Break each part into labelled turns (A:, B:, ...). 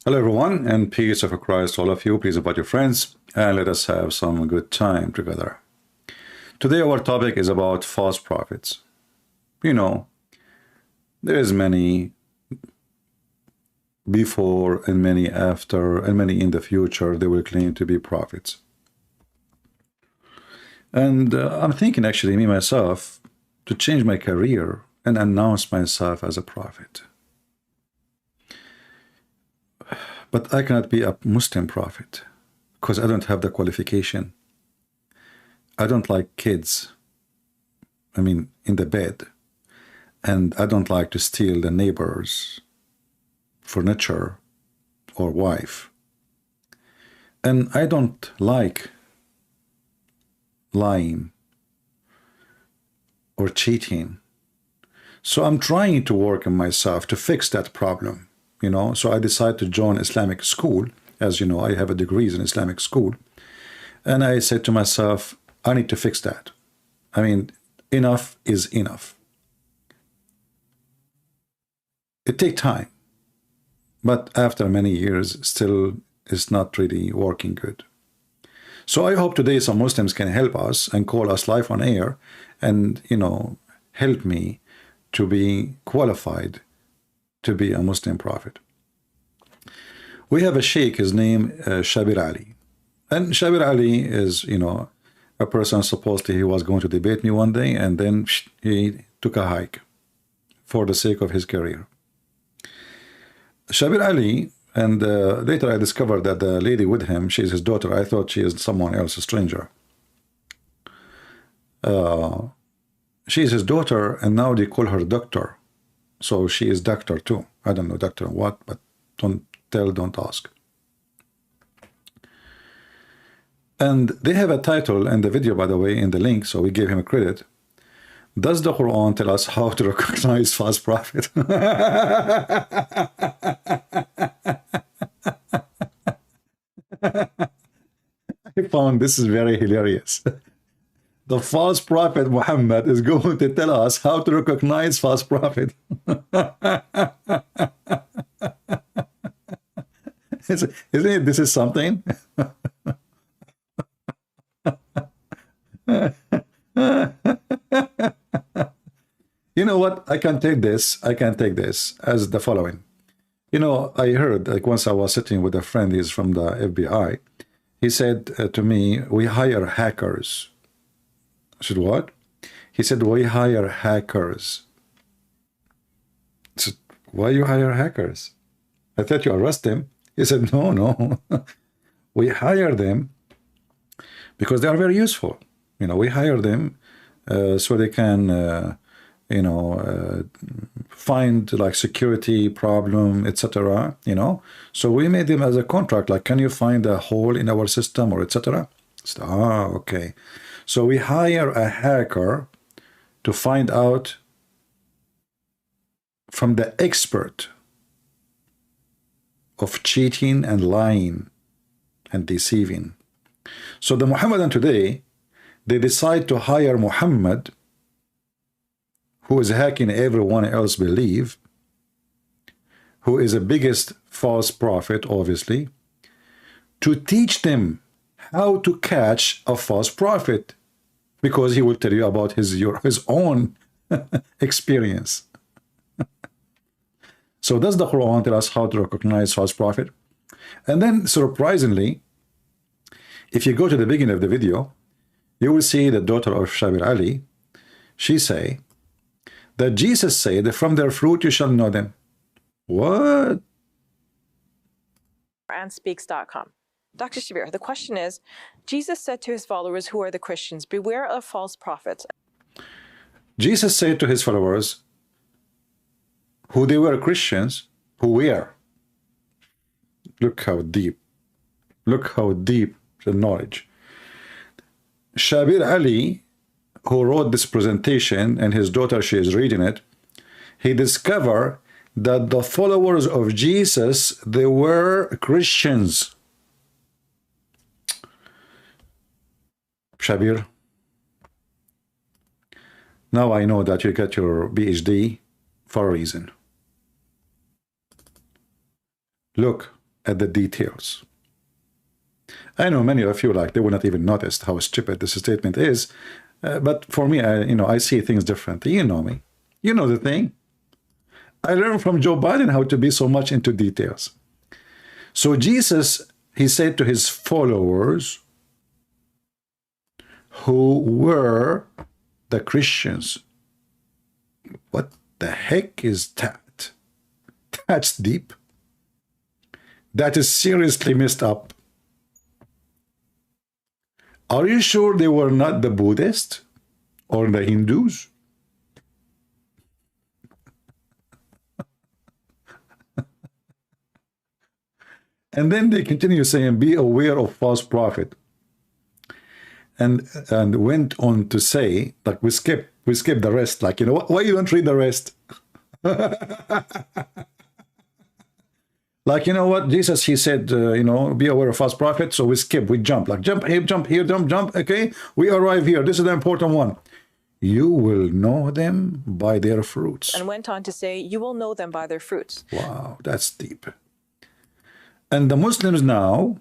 A: Hello everyone, and peace of Christ to all of you. Please invite your friends and let us have some good time together. Today our topic is about false prophets. You know, there is many before and many after and many in the future they will claim to be prophets. And I'm thinking actually, me myself, to change my career and announce myself as a prophet. But I cannot be a Muslim prophet because I don't have the qualification. I don't like kids, in the bed. And I don't like to steal the neighbor's furniture or wife. And I don't like lying or cheating. So I'm trying to work on myself to fix that problem. So I decided to join Islamic school. As you know, I have a degree in Islamic school. And I said to myself, I need to fix that. Enough is enough. It takes time. But after many years, still it's not really working good. So I hope today some Muslims can help us and call us live on air and, help me to be qualified to be a Muslim prophet. We have a sheikh, his name Shabir Ali. And Shabir Ali is, a person supposedly he was going to debate me one day, and then he took a hike for the sake of his career. Shabir Ali, and later I discovered that the lady with him, she's his daughter. I thought she is someone else, a stranger. She's his daughter, and now they call her doctor. So she is doctor too. I don't know doctor what, but don't tell, don't ask. And they have a title in the video, by the way, in the link, so we gave him a credit. Does the Quran tell us how to recognize false prophet? I found this is very hilarious. The false prophet Muhammad is going to tell us how to recognize false prophet. Isn't it? This is something. You know what? I can take this as the following. I heard, like, once I was sitting with a friend, he's from the FBI. He said to me, we hire hackers. I said, what? He said, we hire hackers. I said, why you hire hackers? I thought you arrest them. He said, no. We hire them because they are very useful. We hire them so they can, find like security problem, etc. So we made them as a contract. Like, can you find a hole in our system or etc.? So, okay. So we hire a hacker to find out from the expert of cheating and lying and deceiving. So the Muhammadan today, they decide to hire Muhammad, who is hacking everyone else believe, who is the biggest false prophet, obviously, to teach them how to catch a false prophet, because he will tell you about his own experience. So does the Quran tell us how to recognize false prophet? And then, surprisingly, if you go to the beginning of the video, you will see the daughter of Shabir Ali. She say that Jesus said, from their fruit you shall know them. What?
B: And speaks.com. Dr. Shabir, the question is, Jesus said to his followers, who are the Christians, beware of false prophets.
A: Jesus said to his followers, who they were Christians, who were. Look how deep the knowledge. Shabir Ali, who wrote this presentation, and his daughter, she is reading it, he discovered that the followers of Jesus, they were Christians. Shabir, now I know that you got your PhD for a reason. Look, at the details. I know many of you, like, they will not even notice how stupid this statement is. But for me, I see things differently. You know me. You know the thing. I learned from Joe Biden how to be so much into details. So Jesus, he said to his followers, who were the Christians. What the heck is that? That's deep. That is seriously messed up. Are you sure they were not the Buddhists or the Hindus? And then they continue saying, be aware of false prophet. And went on to say, like, we skip the rest. Like, why you don't read the rest? Like, what? Jesus, he said, be aware of false prophets. So we skip, we jump. Like, jump here, jump. Okay, we arrive here. This is the important one. You will know them by their fruits.
B: And went on to say, you will know them by their fruits.
A: Wow, that's deep. And the Muslims now,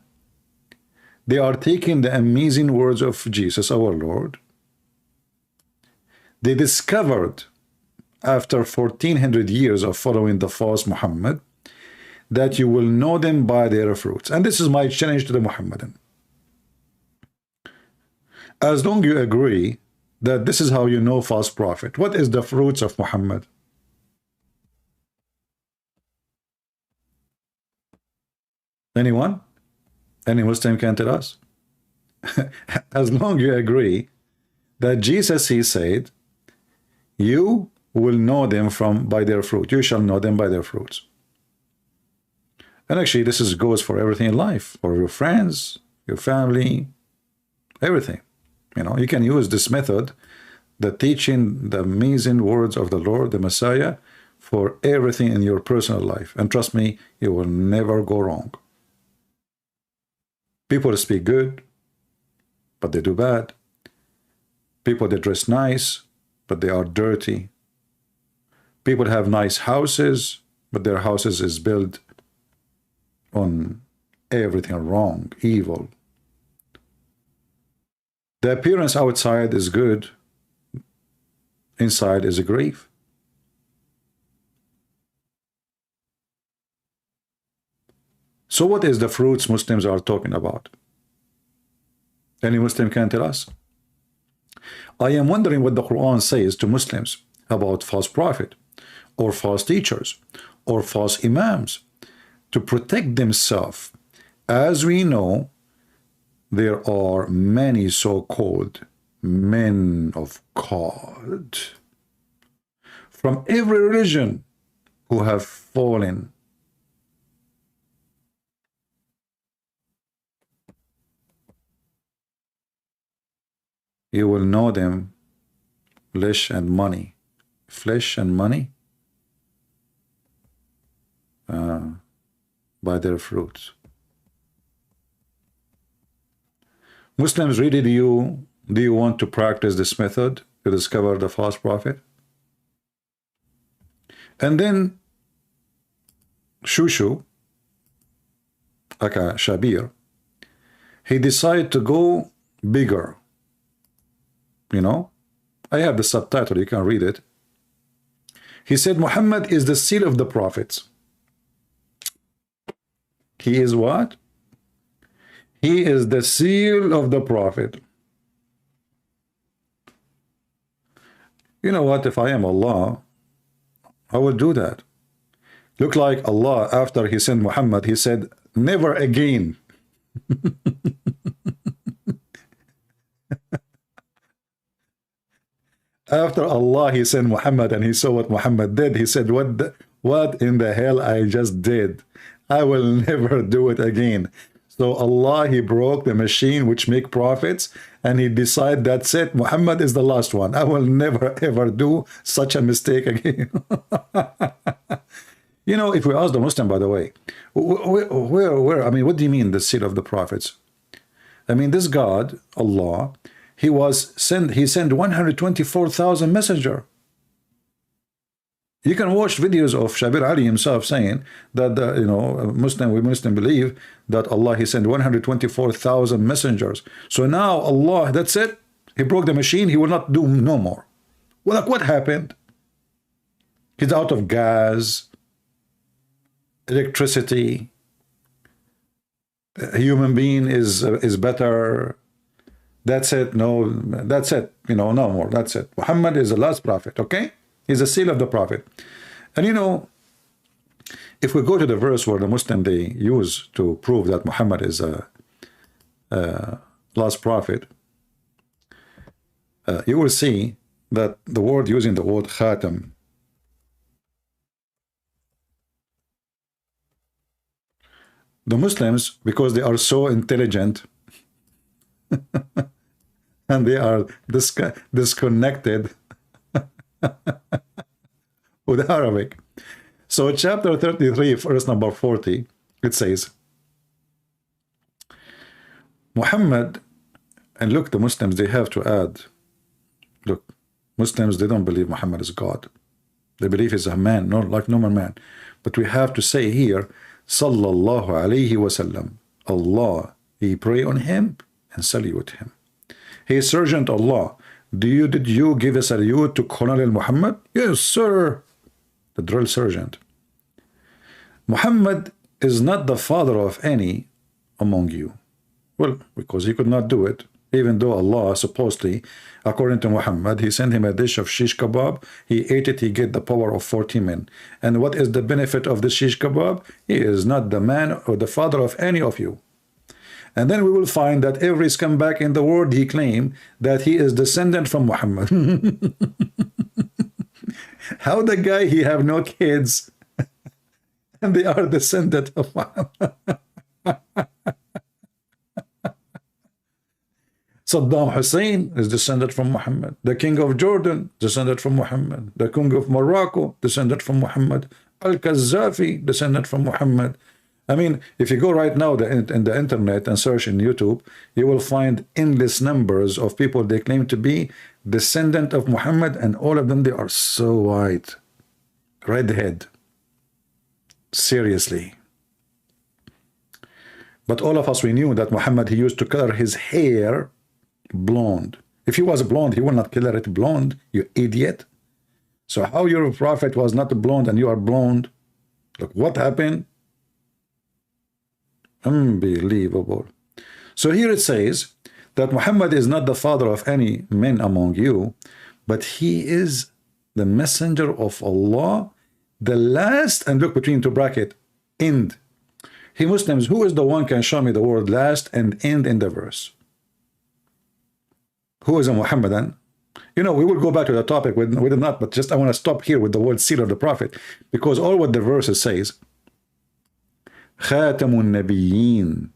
A: they are taking the amazing words of Jesus, our Lord. They discovered, after 1400 years of following the false Muhammad, that you will know them by their fruits. And this is my challenge to the Muhammadan. As long as you agree that this is how you know false prophet, what is the fruits of Muhammad? Anyone? Any Muslim can tell us? As long as you agree that Jesus, he said, you will know them by their fruit. You shall know them by their fruits. And actually, this goes for everything in life, for your friends, your family, everything. You can use this method, the teaching, the amazing words of the Lord, the Messiah, for everything in your personal life. And trust me, you will never go wrong. People speak good, but they do bad. People, they dress nice, but they are dirty. People have nice houses, but their houses is built on everything wrong, evil. The appearance outside is good, inside is a grave. So what is the fruits Muslims are talking about? Any Muslim can tell us? I am wondering what the Quran says to Muslims about false prophet, or false teachers, or false imams, to protect themselves. As we know, there are many so-called men of God from every religion who have fallen. You will know them, flesh and money. Flesh and money? By their fruits. Muslims, really, do you want to practice this method to discover the false prophet? And then Shushu, aka Shabir, he decided to go bigger. I have the subtitle, you can read it. He said, Muhammad is the seal of the prophets. He is what? He is the seal of the prophet. You know what? If I am Allah, I will do that. Look like Allah, after he sent Muhammad, he said, never again. After Allah, he sent Muhammad and he saw what Muhammad did. He said, what in the hell I just did? I will never do it again. So Allah, he broke the machine which make prophets, and he decided, that's it, Muhammad is the last one. I will never ever do such a mistake again. If we ask the Muslim, by the way, where, I mean, what do you mean the seal of the prophets? I mean, this God, Allah, he sent 124,000 messenger. You can watch videos of Shabir Ali himself saying that we Muslim believe that Allah, he sent 124,000 messengers. So now Allah, that's it. He broke the machine. He will not do no more. Well, like, what happened? He's out of gas, electricity. A human being is better. That's it. No, that's it. No more. That's it. Muhammad is the last prophet. Okay, he's the seal of the prophet. And if we go to the verse where the Muslim they use to prove that Muhammad is a last prophet, you will see that the word using the word khatam, the Muslims, because they are so intelligent and they are disconnected with Arabic. So chapter 33, verse number 40, it says, Muhammad, and look, the Muslims, they have to add, look, Muslims, they don't believe Muhammad is God. They believe he's a man, not like normal man. But we have to say here, Sallallahu alayhi wasallam, Allah, he pray on him and salute him. He is Sergeant Allah. Did you give a salute to Colonel Muhammad? Yes, sir. The drill sergeant. Muhammad is not the father of any among you. Well, because he could not do it, even though Allah supposedly, according to Muhammad, he sent him a dish of shish kebab. He ate it, he get the power of 40 men. And what is the benefit of the shish kebab? He is not the man or the father of any of you. And then we will find that every scumbag in the world, he claimed that he is descendant from Muhammad. How the guy, he have no kids, and they are descendant of Muhammad. Saddam Hussein is descended from Muhammad. The king of Jordan, descended from Muhammad. The king of Morocco, descended from Muhammad. Al-Qaddafi, descended from Muhammad. I mean, if you go right now in the internet and search in YouTube, you will find endless numbers of people they claim to be descendant of Muhammad, and all of them, they are so white. Redhead. Seriously. But all of us, we knew that Muhammad, he used to color his hair blonde. If he was blonde, he would not color it blonde, you idiot. So how your prophet was not blonde and you are blonde? Look, what happened? Unbelievable. So here it says that Muhammad is not the father of any men among you, but he is the messenger of Allah, the last, and look between two bracket, end. Hey Muslims, who is the one can show me the word last and end in the verse? Who is a Muhammadan? We will go back to the topic with not, but just I want to stop here with the word seal of the prophet, because all what the verse says, Khatamun Nabiyyin.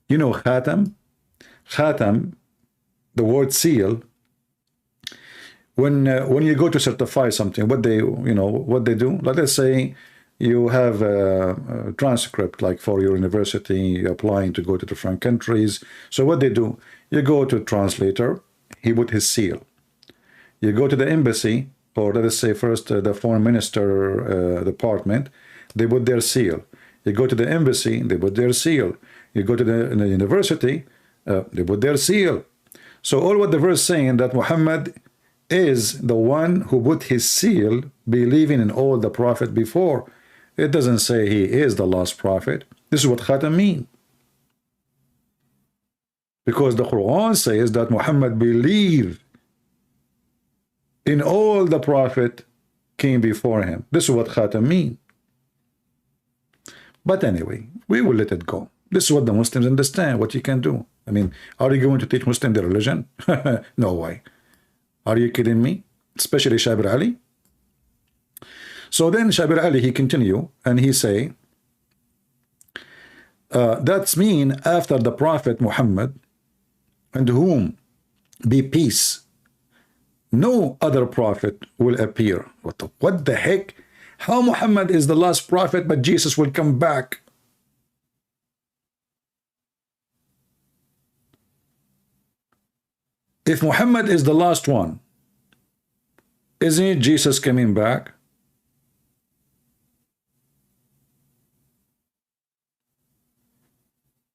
A: Khatam? Khatam, the word seal, when you go to certify something, what they do, like let's say you have a transcript, like for your university, applying to go to different countries. So what they do, you go to translator, he put his seal. You go to the embassy, or let us say first the foreign minister department, they put their seal. You go to the embassy, they put their seal. You go to the university, they put their seal. So all what the verse saying that Muhammad is the one who put his seal, believing in all the prophet before. It doesn't say he is the last prophet. This is what Khatam mean. Because the Quran says that Muhammad believed in all the prophet came before him. This is what Khatam mean. But anyway, we will let it go. This is what the Muslims understand, what you can do. I mean, are you going to teach Muslim their religion? No way. Are you kidding me? Especially Shabir Ali. So then Shabir Ali, he continue and he say, that's mean after the Prophet Muhammad, and whom be peace, no other prophet will appear. What the heck? How Muhammad is the last prophet, but Jesus will come back? If Muhammad is the last one, Isn't Jesus coming back?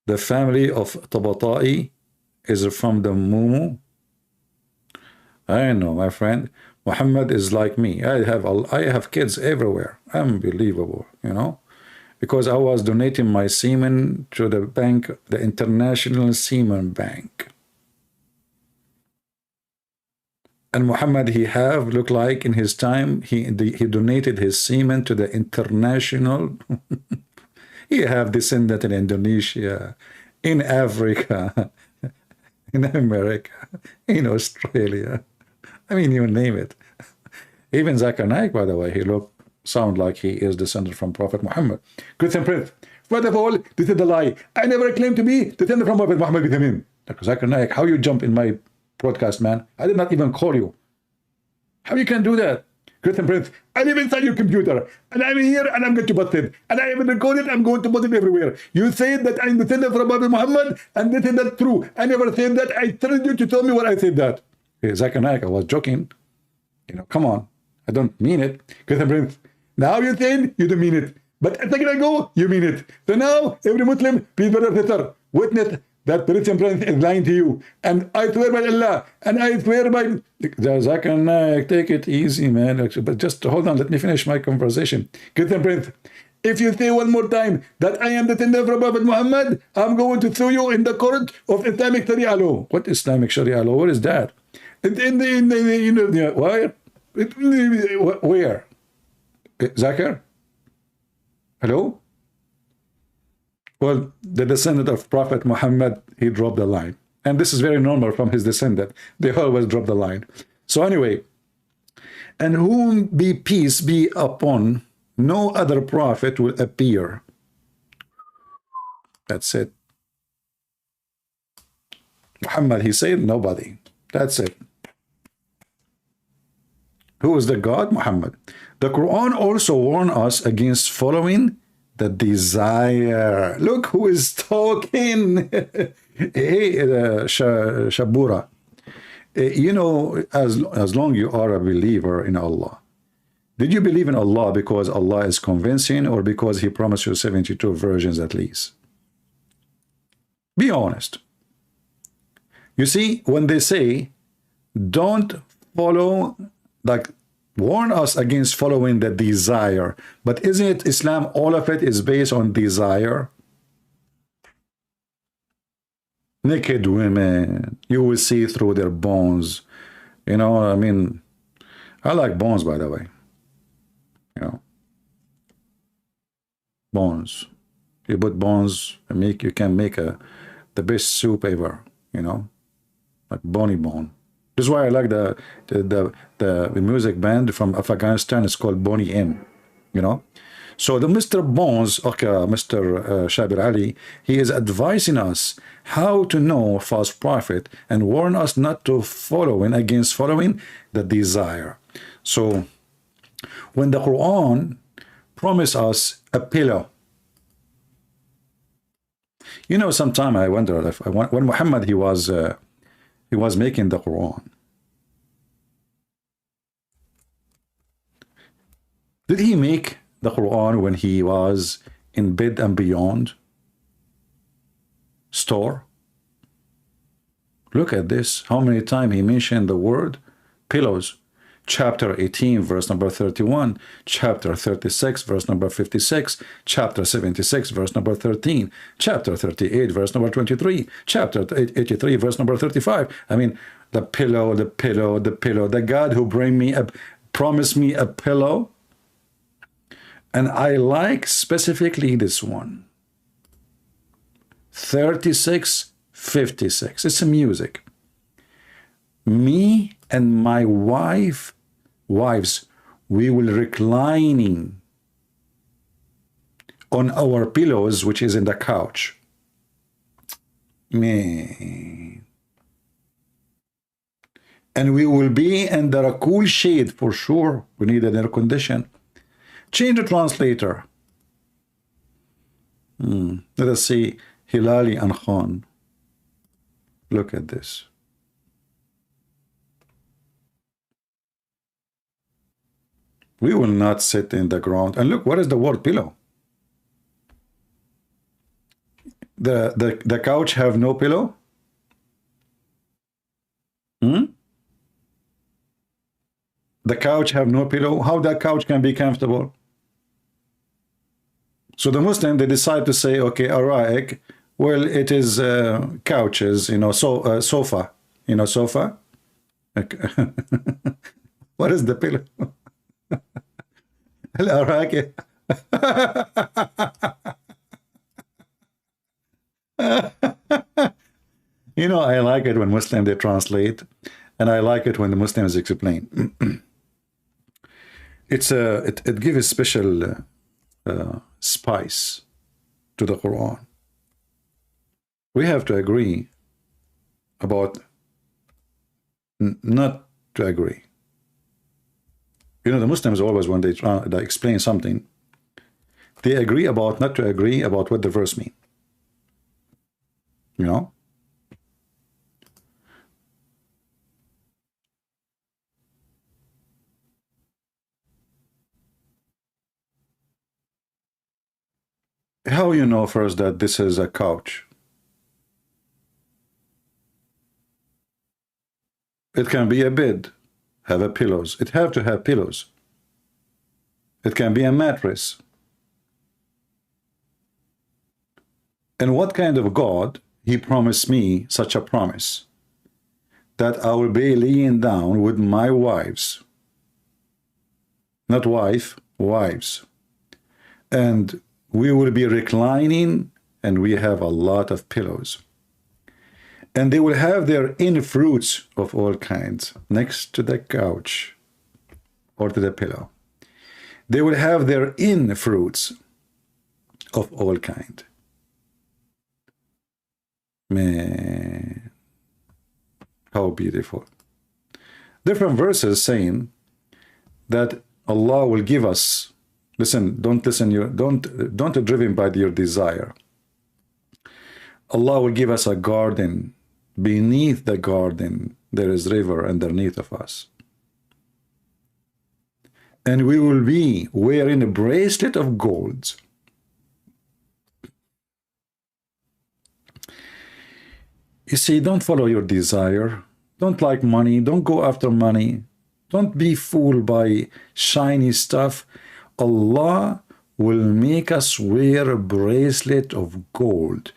A: The family of Tabata'i is from the Mumu. I know, my friend. Muhammad is like me. I have kids everywhere. Unbelievable, you know, because I was donating my semen to the bank, the International Semen Bank. And Muhammad, he looked like in his time, he donated his semen to the international. He have descended in Indonesia, in Africa, in America, in Australia. I mean, you name it. Even Zakir Naik, by the way, he sound like he is descended from Prophet Muhammad. Christian Prince, first of all, this is a lie. I never claimed to be descended from Prophet Muhammad with him. Zakir Naik, how you jump in my broadcast, man? I did not even call you. How you can do that? Christian Prince, I live inside your computer, and I'm here, and I'm going to bust it. And I even recorded, I'm going to put it everywhere. You said that I'm descended from Prophet Muhammad, and this is not true. I never said that. I told you to tell me what I said that. Hey, Zakir Naik, I was joking. You know, come on. I don't mean it. Christian Prince, now you're saying you don't mean it. But a second ago, you mean it. So now, every Muslim, please, brother, sister, witness that Christian Prince is lying to you. And I swear by Allah, and I swear by... Zakir Naik, take it easy, man. But just hold on, let me finish my conversation. Christian Prince, if you say one more time that I am the descendant from Prophet Muhammad, I'm going to sue you in the court of Islamic Sharia law. What Islamic Sharia law? What is that? In the you know, where? Where? Zakir? Hello? Well, the descendant of Prophet Muhammad, he dropped the line. And this is very normal from his descendant. They always drop the line. So anyway, and whom be peace be upon, no other prophet will appear. That's it. Muhammad, he said nobody. That's it. Who is the God? Muhammad. The Quran also warns us against following the desire. Look who is talking. Hey, Shabura. You know, as long you are a believer in Allah, did you believe in Allah because Allah is convincing, or because he promised you 72 virgins at least? Be honest. You see, when they say, don't follow, like, warn us against following the desire, but isn't it Islam, all of it is based on desire? Naked women, you will see through their bones. You know, I mean, I like bones, by the way. You know, bones. You put bones, and you can make the best soup ever. You know, like bony bone. This is why I like the music band from Afghanistan. It's called Boney M. You know, so the Mr. Bones, okay, Mr. Shabir Ali, he is advising us how to know false prophet and warn us not to against following the desire. So when the Quran promised us a pillow, you know, sometime I wonder if when Muhammad he was making the Quran, did he make the Quran when he was in Bed and Beyond store? Look at this, how many times he mentioned the word pillows. Chapter 18, verse number 31, chapter 36, verse number 56, chapter 76, verse number 13, chapter 38, verse number 23, chapter 83, verse number 35. I mean, the pillow, the pillow, the pillow, the God who promised me a pillow. And I like specifically this one. 36:56. It's a music. Me and my wives, we will reclining on our pillows, which is in the couch. Man. And we will be under a cool shade for sure. We need an air condition. Change the translator. Let us see Hilali and Khan. Look at this. We will not sit in the ground. And look, what is the word pillow? The couch have no pillow? Hmm? The couch have no pillow? How that couch can be comfortable? So the Muslim, they decide to say, okay, araik, well, it is couches, you know, so sofa, you know, sofa. Okay. What is the pillow? Al-araik. You know, I like it when Muslims, they translate, and I like it when the Muslims explain. It gives a special spice to the Quran. We have to agree about not to agree. You know, the Muslims always, when they explain something, they agree about not to agree about what the verse means. You know? How you know first that this is a couch? It can be a bed, have a pillows. It have to have pillows. It can be a mattress. And what kind of God, he promised me such a promise, that I will be laying down with my wives, not wife, wives, and we will be reclining, and we have a lot of pillows. And they will have their in fruits of all kinds next to the couch or to the pillow. They will have their in fruits of all kind. Man, how beautiful. Different verses saying that Allah will give us, listen, don't be driven by your desire. Allah will give us a garden. Beneath the garden, there is river underneath of us. And we will be wearing a bracelet of gold. You see, don't follow your desire. Don't like money. Don't go after money. Don't be fooled by shiny stuff. Allah will make us wear a bracelet of gold.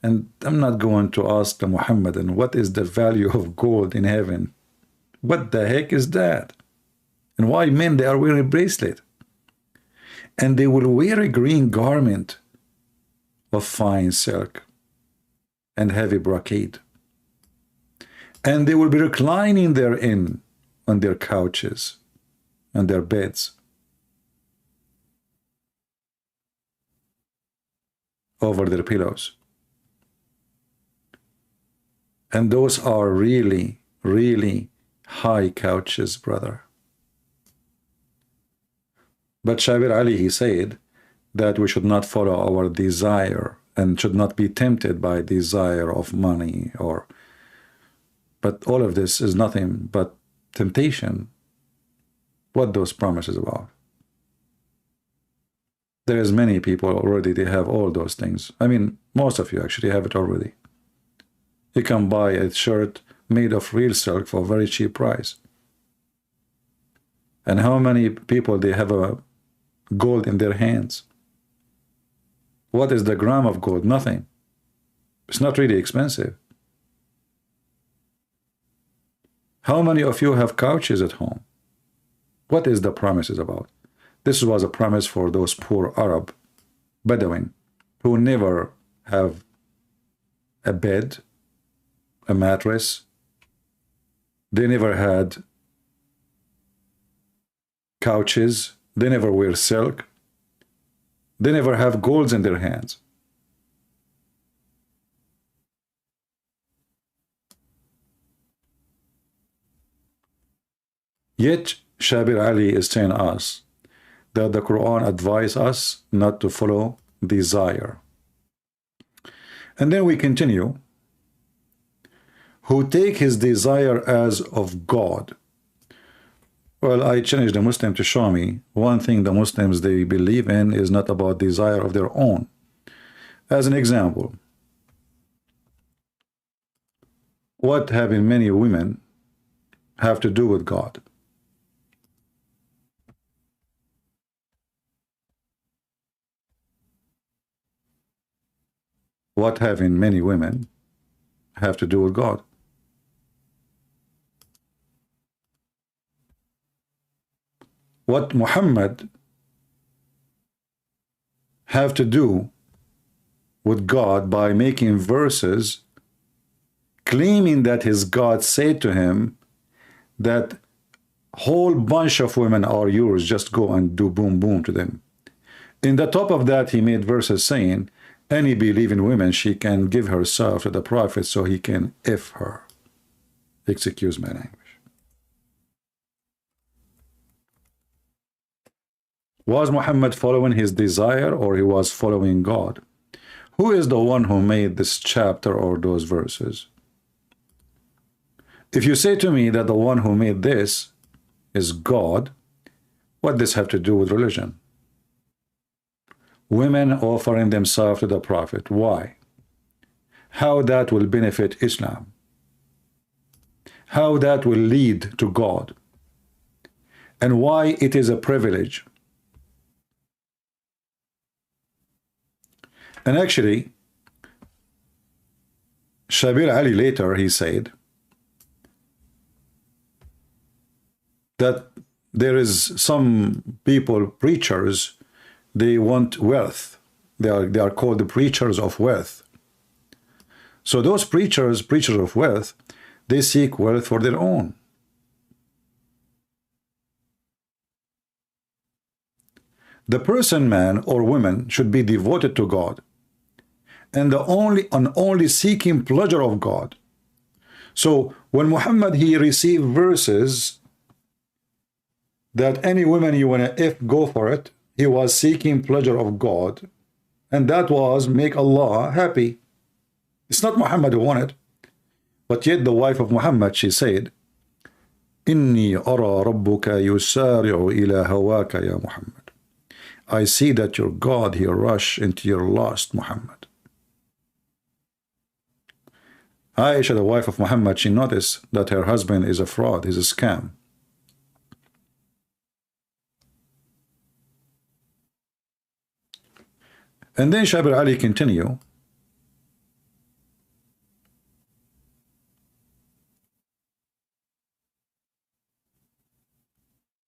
A: And I'm not going to ask the Muhammadan, what is the value of gold in heaven? What the heck is that? And why men, they are wearing a bracelet? And they will wear a green garment of fine silk and heavy brocade. And they will be reclining therein on their couches and their beds, over their pillows. And those are really, really high couches, brother. But Shabir Ali, he said that we should not follow our desire and should not be tempted by desire of money or, but all of this is nothing but temptation. What those promises about? There is many people already, they have all those things. I mean, most of you actually have it already. You can buy a shirt made of real silk for a very cheap price. And how many people, they have a gold in their hands? What is the gram of gold? Nothing. It's not really expensive. How many of you have couches at home? What is the promises about? This was a promise for those poor Arab Bedouin who never have a bed, a mattress. They never had couches. They never wear silk. They never have golds in their hands. Yet Shabir Ali is telling us that the Quran advises us not to follow desire. And then we continue. Who take his desire as of God. Well, I challenge the Muslim to show me one thing the Muslims they believe in is not about desire of their own. As an example, what having many women have to do with God? What having many women have to do with God? What Muhammad have to do with God by making verses claiming that his God said to him that whole bunch of women are yours, just go and do boom boom to them. In the top of that, he made verses saying, any believing woman, she can give herself to the prophet so he can F her. Excuse my language. Was Muhammad following his desire or he was following God? Who is the one who made this chapter or those verses? If you say to me that the one who made this is God, what does this have to do with religion? Women offering themselves to the prophet. Why? How that will benefit Islam? How that will lead to God? And why it is a privilege? And actually, Shabir Ali later, he said that there is some people, preachers, they want wealth. They are called the preachers of wealth. So those preachers of wealth, they seek wealth for their own. The person, man or woman, should be devoted to God and only seeking pleasure of God. So when Muhammad, he received verses that any woman you want to go for it, he was seeking pleasure of God, and that was make Allah happy. It's not Muhammad who wanted, but yet the wife of Muhammad, she said, Inni ara rabbuka yusari'u ila hawaka ya Muhammad. I see that your God, he rush into your lust, Muhammad. Aisha, the wife of Muhammad, she noticed that her husband is a fraud, he's a scam. And then Shabir Ali continue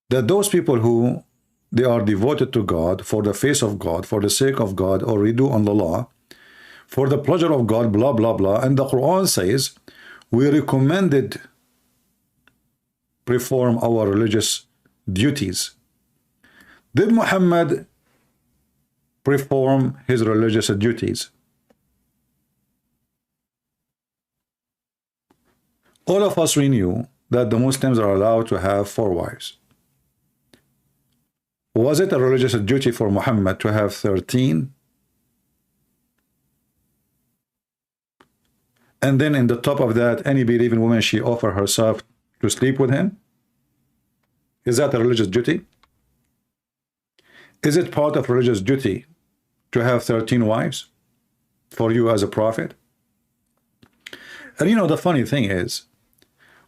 A: that those people who they are devoted to God for the face of God, for the sake of God, or redo on the law, for the pleasure of God, blah, blah, blah. And the Quran says, we recommended perform our religious duties. Did Muhammad perform his religious duties? All of us, we knew that the Muslims are allowed to have 4 wives. Was it a religious duty for Muhammad to have 13? And then in the top of that, any believing woman, she offer herself to sleep with him? Is that a religious duty? Is it part of religious duty to have 13 wives for you as a prophet? And you know, the funny thing is,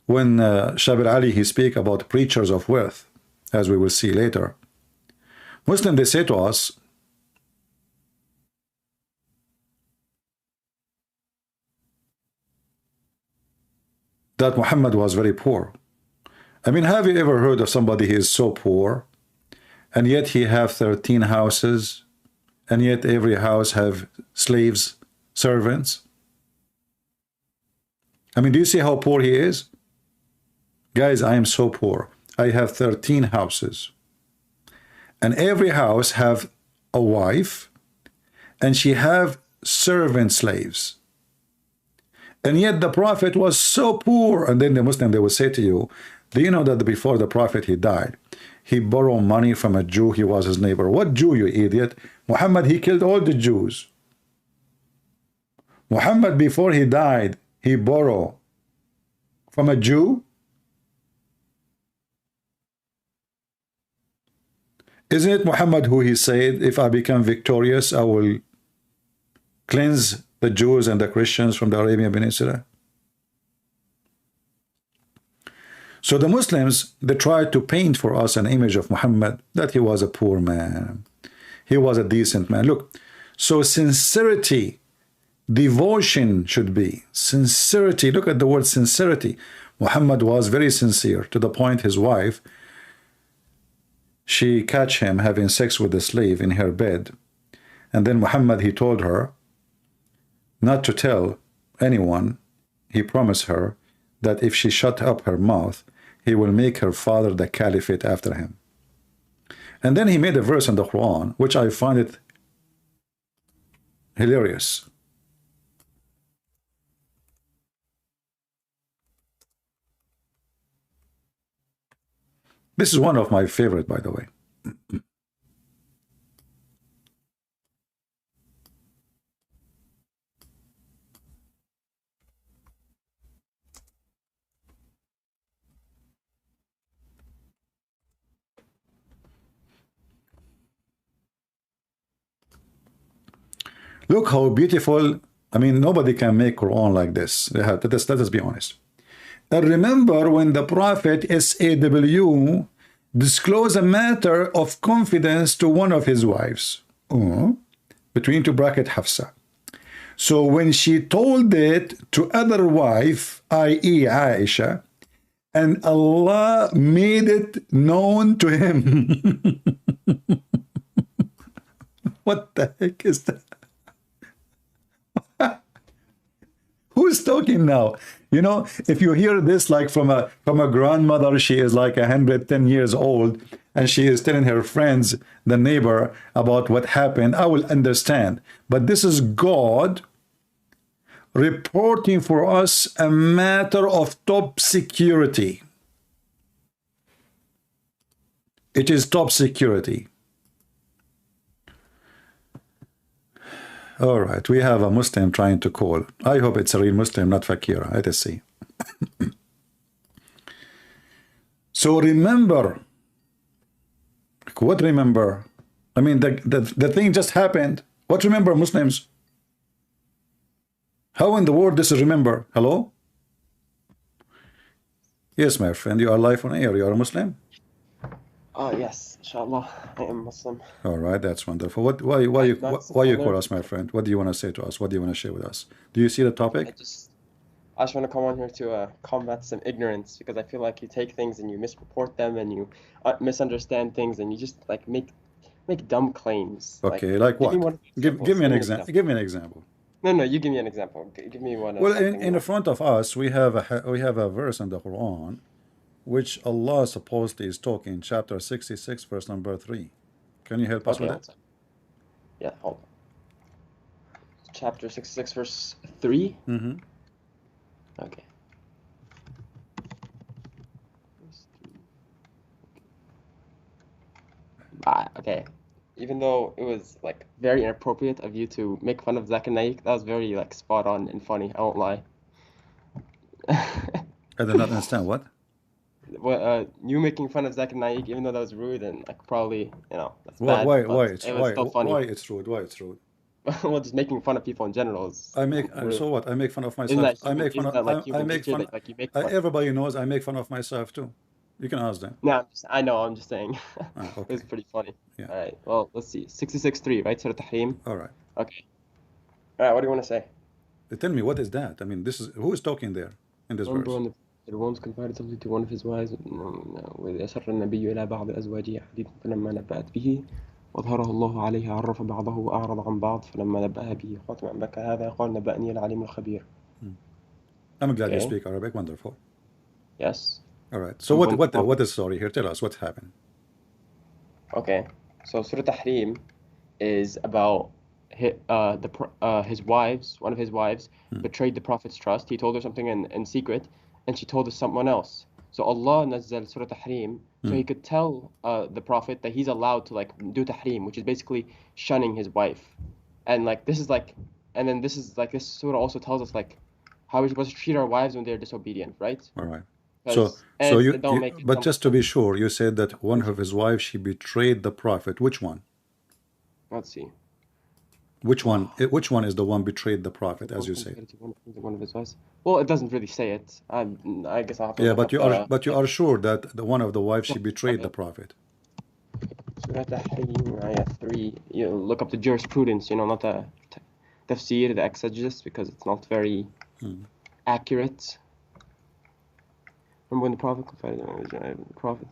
A: when Shabir Ali, he speak about preachers of wealth, as we will see later, Muslims, they say to us, that Muhammad was very poor. I mean, have you ever heard of somebody who is so poor, and yet he have 13 houses, and yet every house have slaves, servants? I mean, do you see how poor he is? Guys, I am so poor. I have 13 houses, and every house have a wife, and she have servant slaves. And yet the prophet was so poor. And then the Muslim, they will say to you, do you know that before the prophet, he died, he borrowed money from a Jew, he was his neighbor. What Jew, you idiot? Muhammad, he killed all the Jews. Muhammad, before he died, he borrowed from a Jew. Isn't it Muhammad who he said, if I become victorious, I will cleanse the Jews and the Christians from the Arabian Peninsula? So the Muslims, they tried to paint for us an image of Muhammad, that he was a poor man. He was a decent man. Look, so sincerity, devotion should be. Sincerity, look at the word sincerity. Muhammad was very sincere, to the point his wife, she catch him having sex with a slave in her bed. And then Muhammad, he told her not to tell anyone. He promised her that if she shut up her mouth, he will make her father the caliphate after him. And then he made a verse in the Quran, which I find it hilarious. This is one of my favorite, by the way. Look how beautiful. I mean, nobody can make Quran like this. Let us be honest. And remember when the Prophet SAW disclosed a matter of confidence to one of his wives, between two bracket Hafsa. So when she told it to other wife, i.e. Aisha, and Allah made it known to him. What the heck is that? Who's talking now? You know, if you hear this like from a grandmother, she is like 110 years old, and she is telling her friends, the neighbor, about what happened, I will understand. But this is God reporting for us a matter of top security. It is top security. All right, we have a Muslim trying to call. I hope it's a real Muslim, not Fakira. Let us see. So remember. What remember? I mean, the thing just happened. What remember, Muslims? How in the world this is remember? Hello? Yes, my friend, you are live on air. You are a Muslim?
C: Yes, inshallah, I am Muslim.
A: All right, that's wonderful. Why you call us, my friend? What do you want to say to us? What do you want to share with us? Do you see the topic?
C: I just want to come on here to combat some ignorance, because I feel like you take things and you misreport them and you misunderstand things and you just like make dumb claims.
A: Okay, like what? Give me an example. Give me an example.
C: No, you give me an example. Give me one.
A: Well, in front of us, we have a verse in the Quran, which Allah supposedly is talking, chapter 66, verse number 3. Can you help us with it?
C: Yeah, hold on. Chapter 66, verse 3?
A: Mm-hmm.
C: Okay. Okay. Even though it was like very inappropriate of you to make fun of Zakir Naik, that was very like spot on and funny. I won't lie.
A: I did not understand what.
C: Well, you making fun of Zakir Naik, even though that was rude and like probably that's
A: bad.
C: Why
A: it's funny. Why it's rude? Why it's rude?
C: Well, just making fun of people in general is.
A: So what? I make fun of myself. Everybody knows I make fun of myself too. You can ask them.
C: No, I know. I'm just saying.
A: Okay.
C: It's pretty funny.
A: Yeah.
C: All right. Well, let's see. 66:3, right? Surah Tahrim.
A: All right.
C: Okay. All right. What do you want to say?
A: Tell me, what is that? I mean, who is talking there in this verse?
C: It once confided something to one of his wives. وإذ أسر النبي إلى بعض أزواجه حديثا فلما نبأت به وأظهره الله عليه عرف بعضه وأعرض عن بعض فلما نبأها به قالت من بك هذا قال نبأني العليم الخبير.
A: I'm glad you speak Arabic. Wonderful.
C: Yes.
A: All right. So what is the story here? Tell us what happened.
C: Okay. So Surah Tahrim is about his wives. One of his wives betrayed the Prophet's trust. He told her something in secret, and she told us someone else. So Allah nazzal Surah Tahrim, so he could tell the Prophet that he's allowed to like do Tahrim, which is basically shunning his wife. And like this surah also tells us like how we're supposed to treat our wives when they're disobedient, right?
A: All right. So,
C: And it don't make it
A: but just to be sure, you said that one of his wives, she betrayed the prophet. Which one?
C: Let's see.
A: Which one? Which one is the one betrayed the prophet, as you say?
C: One of his wives. Well, it doesn't really say it. I guess I'll have to
A: Yeah,
C: look
A: but
C: up
A: you are sure that the one of the wives, she betrayed the prophet.
C: Surah Tahrim, ayah 3. You look up the jurisprudence, not the tafsir, the exegesis, because it's not very accurate. Remember when the Prophet confided in the Prophet?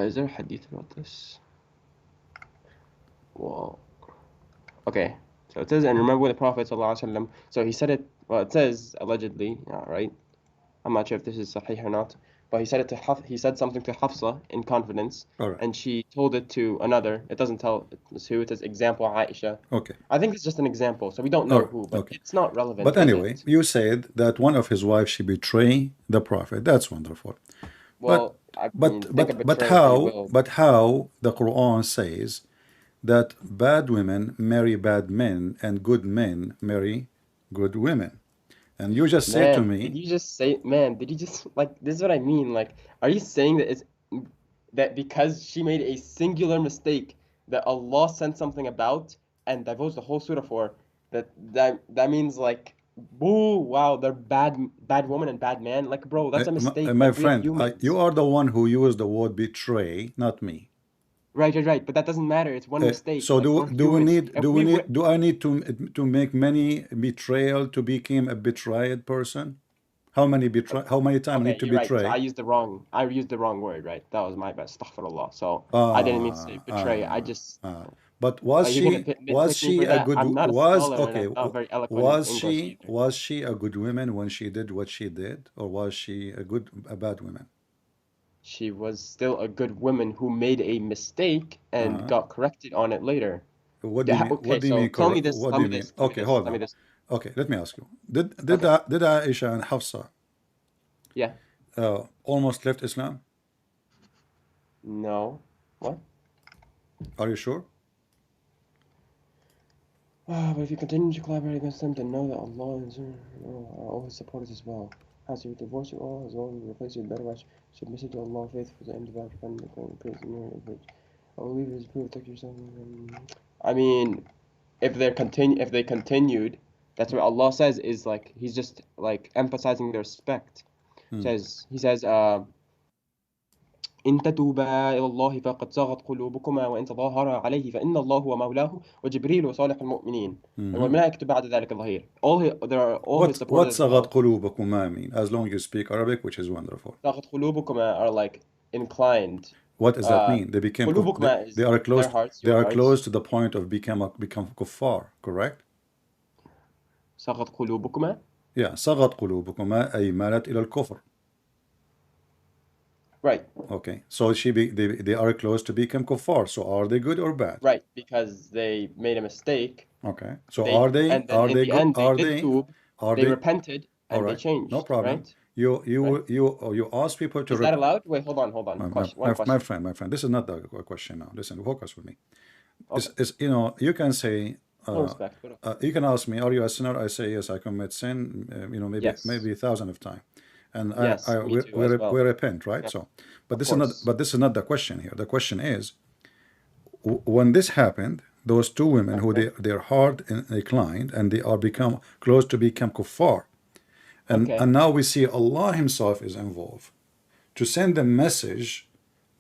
C: Is there a hadith about this? Well, okay. So it says, and remember when the Prophet ﷺ, so he said it, well, it says allegedly, right? I'm not sure if this is sahih or not, but he said it to he said something to Hafsa in confidence,
A: All right.
C: and she told it to another. It doesn't tell us who. It says example Aisha.
A: Okay.
C: I think it's just an example, so we don't know who, but
A: Okay.
C: it's not relevant.
A: But anyway, you said that one of his wives, she betrayed the prophet. That's wonderful.
C: Well, I mean, think of betrayal how you will.
A: But how the Quran says that bad women marry bad men and good men marry good women. And you just said to
C: Man,
A: me,
C: did you just say, man, did you just, like, this is what I mean. Like, are you saying that it's that because she made a singular mistake that Allah sent something about and divulged the whole surah for, that means like, boo, wow, they're bad woman and bad man. Like, bro, that's a mistake.
A: my
C: Like, we are
A: friend,
C: humans.
A: you are the one who used the word betray, not me.
C: Right. But that doesn't matter. It's one mistake.
A: So
C: Like, we're humans.
A: do I need to make many betrayal to become a betrayed person? How many times I
C: Okay,
A: need to
C: you're right. So
A: betray?
C: I used the wrong word, right? That was my bad. Astaghfirullah. So I didn't mean to say betray. I just
A: But was
C: you're gonna
A: was
C: nitpick me
A: she
C: for
A: a
C: that.
A: good
C: I'm not a
A: was
C: scholar and
A: okay?
C: I'm not very eloquent in English either.
A: Was she a good woman when she did what she did, or was she a bad woman?
C: She was still a good woman who made a mistake and got corrected on it later.
A: What do you mean?
C: Okay,
A: What do you
C: so
A: mean?
C: tell me this.
A: What
C: Tell
A: do
C: me
A: you mean?
C: this. Tell me
A: Okay,
C: this.
A: hold
C: Tell me
A: on.
C: this.
A: Okay, let me ask you.
C: Okay.
A: Did Aisha and Hafsa
C: Yeah.
A: almost left Islam?
C: No. What?
A: Are you sure?
C: But if you continue to collaborate against them, then know that Allah are all His supporters as well. As you divorce you all as well and replace your better wife, submissive to Allah, faithful and devout, dependent upon praise and merit. I believe it is proof protect yourself. I mean, if they continued, that's what Allah says is like He's just like emphasizing their respect. He says, إن تتوبا إلى الله فقد صغت قلوبكما وإن تظاهرا عليه فإن الله هو مولاه وجبريل وصالح المؤمنين والملائكة بعد ذلك ظهير. All his supporters
A: What
C: as
A: صغت
C: well.
A: قلوبكما mean? As long as you speak Arabic, which is wonderful.
C: صغت قلوبكما are like inclined.
A: What does that mean? They became
C: قلوبكما is
A: they are close.
C: their hearts,
A: They
C: your
A: are
C: hearts.
A: close to the point of become kuffar. Correct?
C: صغت قلوبكما.
A: Yeah. صغت قلوبكما أي مالت إلى الكفر.
C: Right.
A: Okay. So they are close to become kuffar. So are they good or bad?
C: Right, because they made a mistake.
A: Okay. So are they
C: and then in the
A: good?
C: end they repented and they changed.
A: No problem.
C: Right?
A: You ask people to.
C: Is that allowed? Wait, hold on.
A: My friend, this is not the question now. Listen, focus with me. Okay. You can say. You can ask me, are you a sinner? I say yes, I commit sin. Maybe thousands of times, and we repent, right? Yeah. So, but this is not the question here. The question is, when this happened, those two women who their heart inclined and they are become close to become kuffar, and now we see Allah Himself is involved to send a message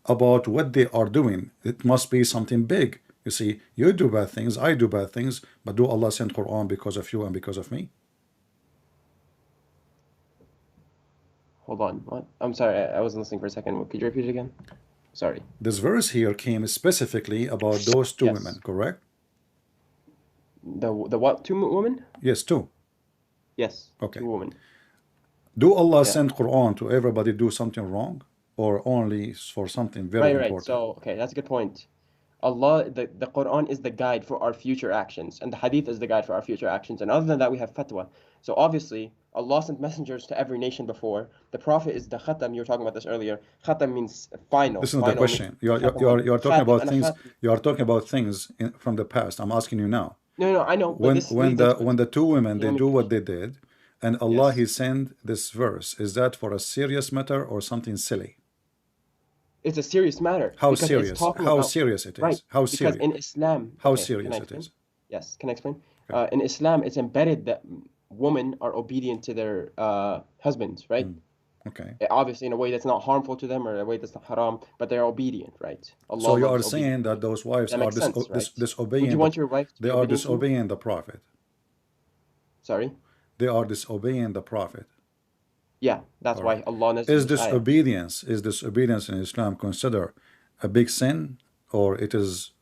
A: about what they are doing. It must be something big. You see, you do bad things, I do bad things, but do Allah send Quran because of you and because of me?
C: Hold on. What? I'm sorry, I wasn't listening for a second. Could you repeat it again? Sorry.
A: This verse here came specifically about those two women, correct?
C: The what? Two women?
A: Yes, two.
C: Yes.
A: Okay.
C: Two women.
A: Do Allah send Quran to everybody do something wrong, or only for something very important?
C: Right. So that's a good point. Allah, the Quran is the guide for our future actions, and the Hadith is the guide for our future actions. And other than that, we have fatwa. So obviously, Allah sent messengers to every nation before. The Prophet is the khatam. You were talking about this earlier. Khatam means final.
A: This is not the question. You are talking about things. You are talking about things from the past. I'm asking you now.
C: No, I know.
A: When the two women they do what they did, and Allah
C: Yes.
A: He sent this verse. Is that for a serious matter or something silly?
C: It's a serious matter
A: How
C: because it's
A: serious?
C: talking
A: How
C: about,
A: serious it
C: right,
A: is? How
C: because
A: serious?
C: in Islam,
A: How
C: okay, can I
A: serious it
C: explain?
A: is?
C: Yes, can I explain?
A: Okay.
C: In Islam, it's embedded that women are obedient to their husbands, right?
A: Okay.
C: Obviously, in a way that's not harmful to them or a way that's not haram, but they're obedient, right?
A: So
C: Allah
A: you are
C: loves obedient
A: saying that
C: women.
A: those wives
C: That
A: are
C: makes sense, right? Would
A: disobeying
C: you want your wife to
A: they
C: be
A: are
C: obedient to you?
A: disobeying the Prophet.
C: Sorry?
A: They are disobeying the Prophet.
C: Yeah, that's
A: All
C: why
A: right.
C: Allah knows
A: Is
C: this ayah.
A: disobedience in Islam considered a big sin, or it's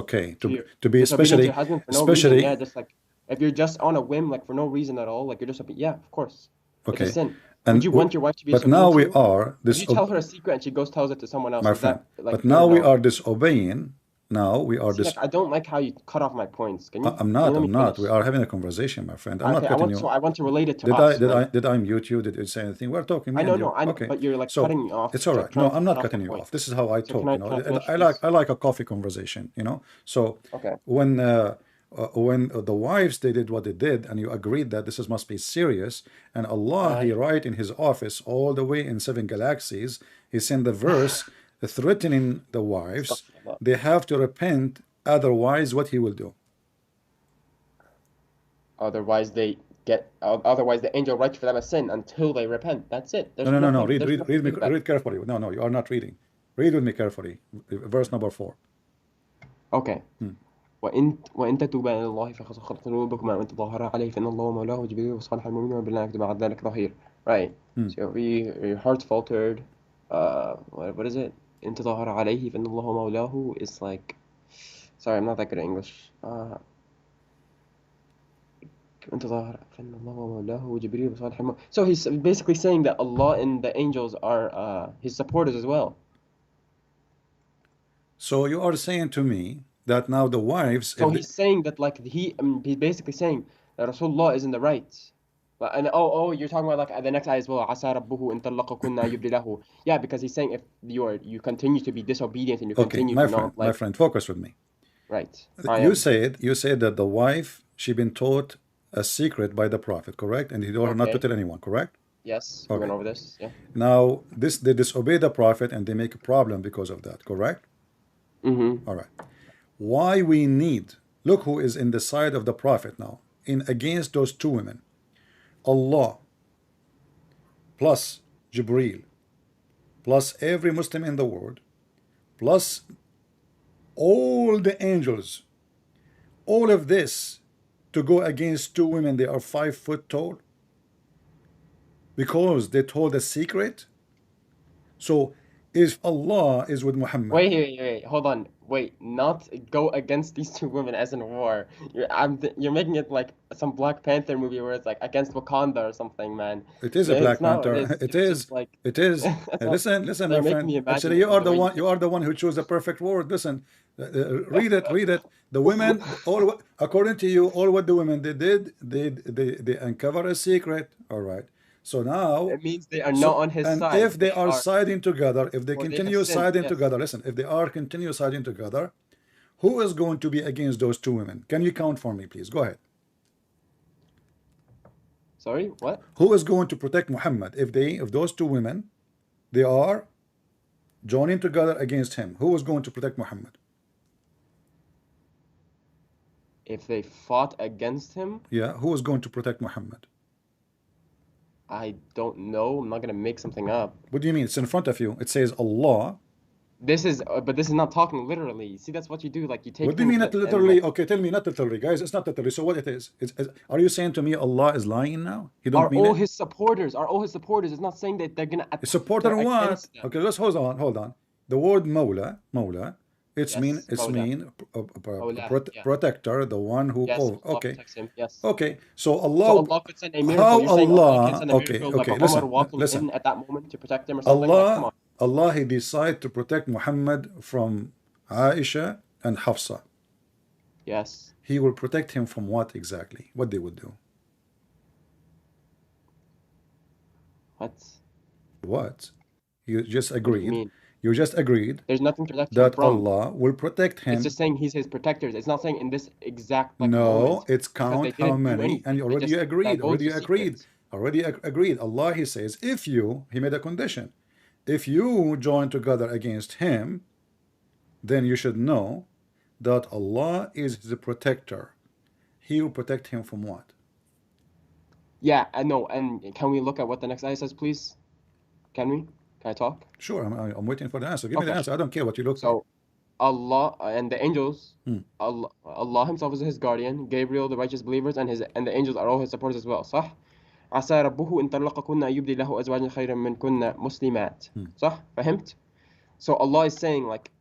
A: okay
C: So you're
A: to be
C: disobedient to your husband for no reason. Yeah,
A: especially
C: just like if you're just on a whim, like for no reason at all, like you're just, yeah, of course. It's a
A: okay,
C: sin. Would
A: and
C: you want your wife to be
A: but now
C: disobedient to
A: we
C: you?
A: are
C: If you tell her a secret and she goes tells it to someone else,
A: my
C: is
A: friend.
C: that like
A: But
C: good or
A: now we
C: no?
A: are disobeying. Now we are
C: See, like I don't like how you cut off my points.
A: I'm
C: Can you
A: not.
C: let me
A: I'm not.
C: finish?
A: We are having a conversation, my friend. I'm not
C: Okay,
A: cutting you.
C: I want to relate it to us, right?
A: Did I mute you? Did you say anything? We're talking, me
C: I
A: and
C: know,
A: you.
C: no, I know,
A: Okay.
C: but you're like
A: So
C: cutting me off,
A: it's all
C: like
A: right. No,
C: trying to
A: I'm
C: cut
A: not
C: off the
A: cutting you
C: point.
A: off. This is how I
C: So
A: talk. You
C: can I
A: know,
C: finish, please?
A: I like a coffee conversation. You know. So
C: Okay.
A: when the wives they did what they did, and you agreed that this must be serious, and Allah He write in His office all the way in 7 galaxies, He sent the verse threatening the wives.
C: Astaghfirullah.
A: They have to repent, otherwise what He will do.
C: Otherwise, otherwise the angel writes for them a sin until they repent. That's it.
A: No, no, no, no.
C: There's nothing big about it.
A: Read carefully. No, no, you are not reading. Read with me carefully. Verse number 4.
C: Okay. وإن تتوبا إلى الله فقد صغرت قلوبكما وإن تظاهرا عليه فإن الله مولاه وجبريل وصالح المؤمنين وبالله يكتب بعد ذلك ظهير. Right. So if your heart's faltered, what is it? إن تظاهر عليه فإن الله مولاه is like, sorry, I'm not that good at English. إن تظاهر فإن الله مولاه وجبريل وصالح المؤمنين. So he's basically saying that Allah and the angels are his supporters as well.
A: So you are saying to me that now the wives,
C: So he's saying that like he's basically saying that Rasulullah is in the right. And you're talking about like the next ayah as well. عسى ربه إن طلقكن يبدي له. Yeah, because he's saying if you continue to be disobedient and you
A: okay,
C: continue to not
A: my
C: like
A: friend, focus with me.
C: right. I
A: You
C: am.
A: said that the wife she been taught a secret by the Prophet, correct? And he told her not to
C: Okay.
A: tell anyone, correct?
C: Yes, we went over this. Yeah.
A: Now they disobey the Prophet and they make a problem because of that, correct? All right. Why we need, look who is in the side of the Prophet now, in against those two women. Allah plus Jibreel plus every Muslim in the world plus all the angels, all of this to go against two women. They are 5 foot tall because they told a secret. So if Allah is with Muhammad,
C: Wait, hold on. Wait, not go against these two women as in war. You're making it like some Black Panther movie where it's like against Wakanda or something, man.
A: it is a
C: It's
A: Black
C: not what
A: Panther.
C: it is.
A: It
C: You're
A: is.
C: just like
A: It is.
C: that's not,
A: Listen,
C: they're
A: my
C: making
A: friend.
C: me imagine
A: Actually,
C: it in the way you
A: you are the one who chose the perfect word. Listen, read it. Read it. The women, according to you, all what the women they did, they uncover a secret. All right. So now,
C: It means they are not on his
A: and
C: side.
A: if they
C: They
A: are
C: are,
A: siding together, if they
C: or they have
A: continue
C: sinned.
A: siding
C: Yes.
A: together, listen, if they are continue siding together, who is going to be against those two women? Can you count for me, please? Go ahead.
C: Sorry, what?
A: Who is going to protect Muhammad if those two women they are joining together against him? Who is going to protect Muhammad?
C: If they fought against him,
A: Yeah, who is going to protect Muhammad?
C: I don't know. I'm not gonna make something up.
A: What do you mean? It's in front of you. It says Allah.
C: But this is not talking literally. See, that's what you do. Like you take
A: What do you
C: things
A: mean not
C: and
A: literally?
C: like
A: Okay, tell me not literally, guys. It's not literally. So what it is? Are you saying to me Allah is lying now? He don't
C: are
A: mean
C: all
A: it?
C: his supporters. Are all his supporters. It's not saying that they're gonna
A: Support
C: they're
A: on what?
C: against them.
A: Okay, let's hold on. The word Mawla, it's
C: Yes, Mawla. Yeah.
A: protector, the one who.
C: Yes,
A: Oh,
C: Allah
A: okay,
C: protects him. Yes.
A: okay. So
C: So
A: Allah,
C: Allah could send a miracle.
A: how
C: You're saying Allah can
A: Allah?
C: send a
A: Okay,
C: miracle like a Umar
A: listen,
C: walking
A: listen.
C: in at that moment to protect him or something? Like, come on.
A: Allah, He decided to protect Muhammad from Aisha and Hafsa.
C: Yes.
A: He will protect him from what exactly? What they would do?
C: What?
A: What? You just
C: What do you
A: agreed.
C: mean?
A: You just agreed
C: There's nothing to protect him
A: that
C: from.
A: Allah will protect
C: It's
A: him.
C: just saying he's his protector. It's not saying in this exact like
A: No,
C: moment
A: it's
C: because they
A: count how
C: didn't do
A: many, and
C: anything.
A: you
C: They
A: already
C: just
A: agreed,
C: divulged the secrets.
A: agreed. Allah, he says, if you, he made a condition, if you join together against him, then you should know that Allah is the protector. He will protect him from what?
C: Yeah, I know. And can we look at what the next ayah says, please? Can we? Can I talk?
A: Sure, I'm waiting for the answer. Give me the
C: Okay.
A: answer. I don't care what you looked up.
C: So Allah and the angels, Allah Himself is His guardian. Gabriel, the righteous believers, and the angels are all His supporters as well. صح؟ عسى ربه إن طلقكن أن يبدي له أزواجا خيرا منكن مسلمات. صح؟ فهمت? So Allah is saying like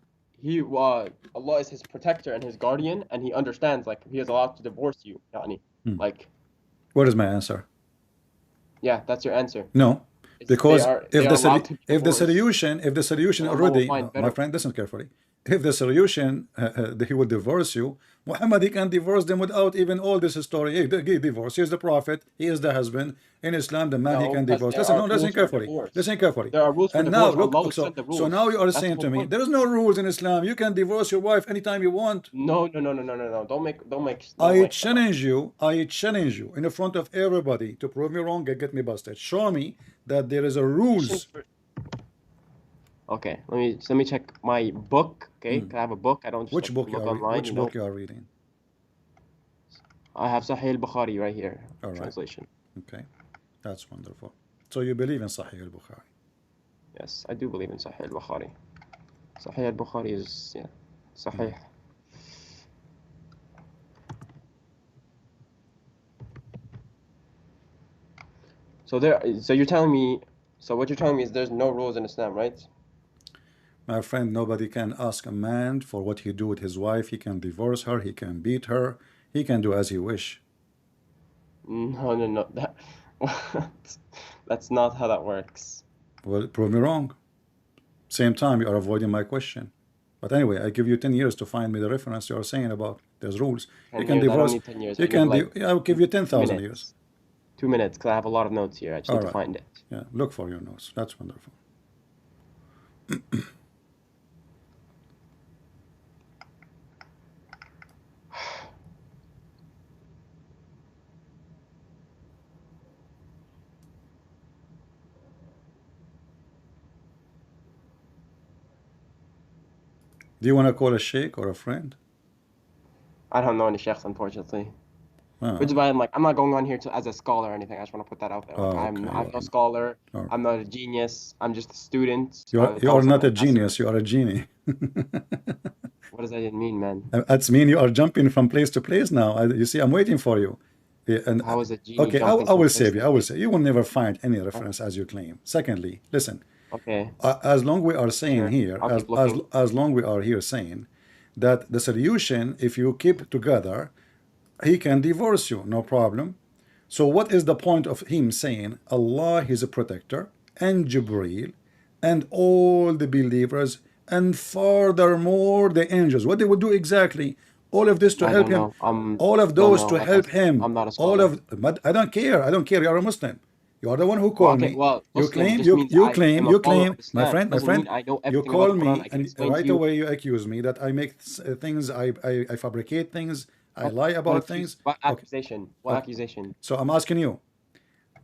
C: Allah is his protector and his guardian, and He understands like He is allowed to divorce you. يعني. Like,
A: What is my answer?
C: yeah, that's your answer.
A: No,
C: It's,
A: because
C: they are allowed to
A: if the
C: divorce.
A: solution
C: And Allah will
A: already,
C: find
A: my
C: better.
A: friend, listen carefully. If the solution he will divorce you, Muhammad, he can divorce them without even all this story. He divorce. He is the prophet. He is the husband. In Islam, the man he
C: No,
A: can
C: because
A: divorce.
C: there
A: Listen,
C: are
A: no, listen
C: rules for
A: carefully.
C: divorce.
A: Listen carefully.
C: There are rules for
A: And now
C: divorce.
A: look,
C: Allah will set the
A: so
C: rules.
A: now you are
C: That's the
A: saying
C: whole
A: to me,
C: point.
A: there is no rules in Islam. You can divorce your wife anytime you want.
C: No. Don't make
A: I challenge you in front of everybody to prove me wrong and get me busted. Show me that there is a rules.
C: Okay, let me check my book. Okay, 'cause I have a book. I don't just
A: Which
C: like,
A: book you
C: look
A: are
C: online.
A: which book you are reading?
C: I have Sahih al-Bukhari right here.
A: All right.
C: Translation.
A: Okay, that's wonderful. So you believe in Sahih al-Bukhari?
C: Yes, I do believe in Sahih al-Bukhari. Sahih al-Bukhari is Sahih. So you're telling me. So what you're telling me is there's no rules in Islam, right?
A: My friend, nobody can ask a man for what he do with his wife. He can divorce her. He can beat her. He can do as he wish.
C: No. That's not how that works.
A: Well, prove me wrong. Same time, you are avoiding my question. But anyway, I give you 10 years to find me the reference you are saying about there's rules.
C: 10
A: You can
C: years, I don't
A: divorce.
C: need 10 years.
A: You
C: I need
A: can
C: like
A: I'll give you 10,000
C: minutes.
A: years.
C: 2 minutes, because I have a lot of notes here. I just need to find it.
A: Yeah, look for your notes. That's wonderful. Do you want to call a sheikh or a friend?
C: I don't know any sheikhs, unfortunately.
A: Oh.
C: Which is why I'm not going on here as a scholar or anything. I just want to put that out there. Like,
A: Oh,
C: I'm
A: okay.
C: no scholar.
A: Alright.
C: I'm not a genius. I'm just a student.
A: You are not a genius. You are a genie.
C: What does that even mean, man?
A: That's mean you are jumping from place to place now. You see, I'm waiting for you. Yeah, and
C: How is a genie
A: okay, I
C: jumping
A: will
C: from
A: save
C: place
A: you. I will say you will never find any reference as you claim. Secondly, listen.
C: Okay.
A: As long we are saying
C: Sure.
A: here,
C: I'll keep looking.
A: as long we are here saying that the solution, if you keep together, he can divorce you, no problem. So what is the point of him saying Allah is a protector and Jibreel and all the believers and furthermore the angels? What they would do exactly? All of this to
C: I
A: help
C: don't
A: him.
C: know.
A: All of
C: Don't
A: those
C: know.
A: to
C: Like I
A: help
C: said,
A: him.
C: I'm not a
A: All
C: scholar.
A: of, but I don't care. I don't care. You are a Muslim. You are the one who
C: Well,
A: called
C: okay,
A: me.
C: well,
A: You
C: Muslim
A: claim,
C: just means I am a
A: you
C: follower
A: claim,
C: of Islam.
A: my
C: Doesn't
A: friend,
C: mean I know
A: you
C: everything about
A: call
C: the Quran.
A: me
C: I can
A: and
C: explain to
A: right
C: you.
A: away you accuse me that I make things, I fabricate things, I lie about things.
C: What
A: Okay.
C: accusation? What
A: Okay.
C: accusation?
A: So I'm asking you,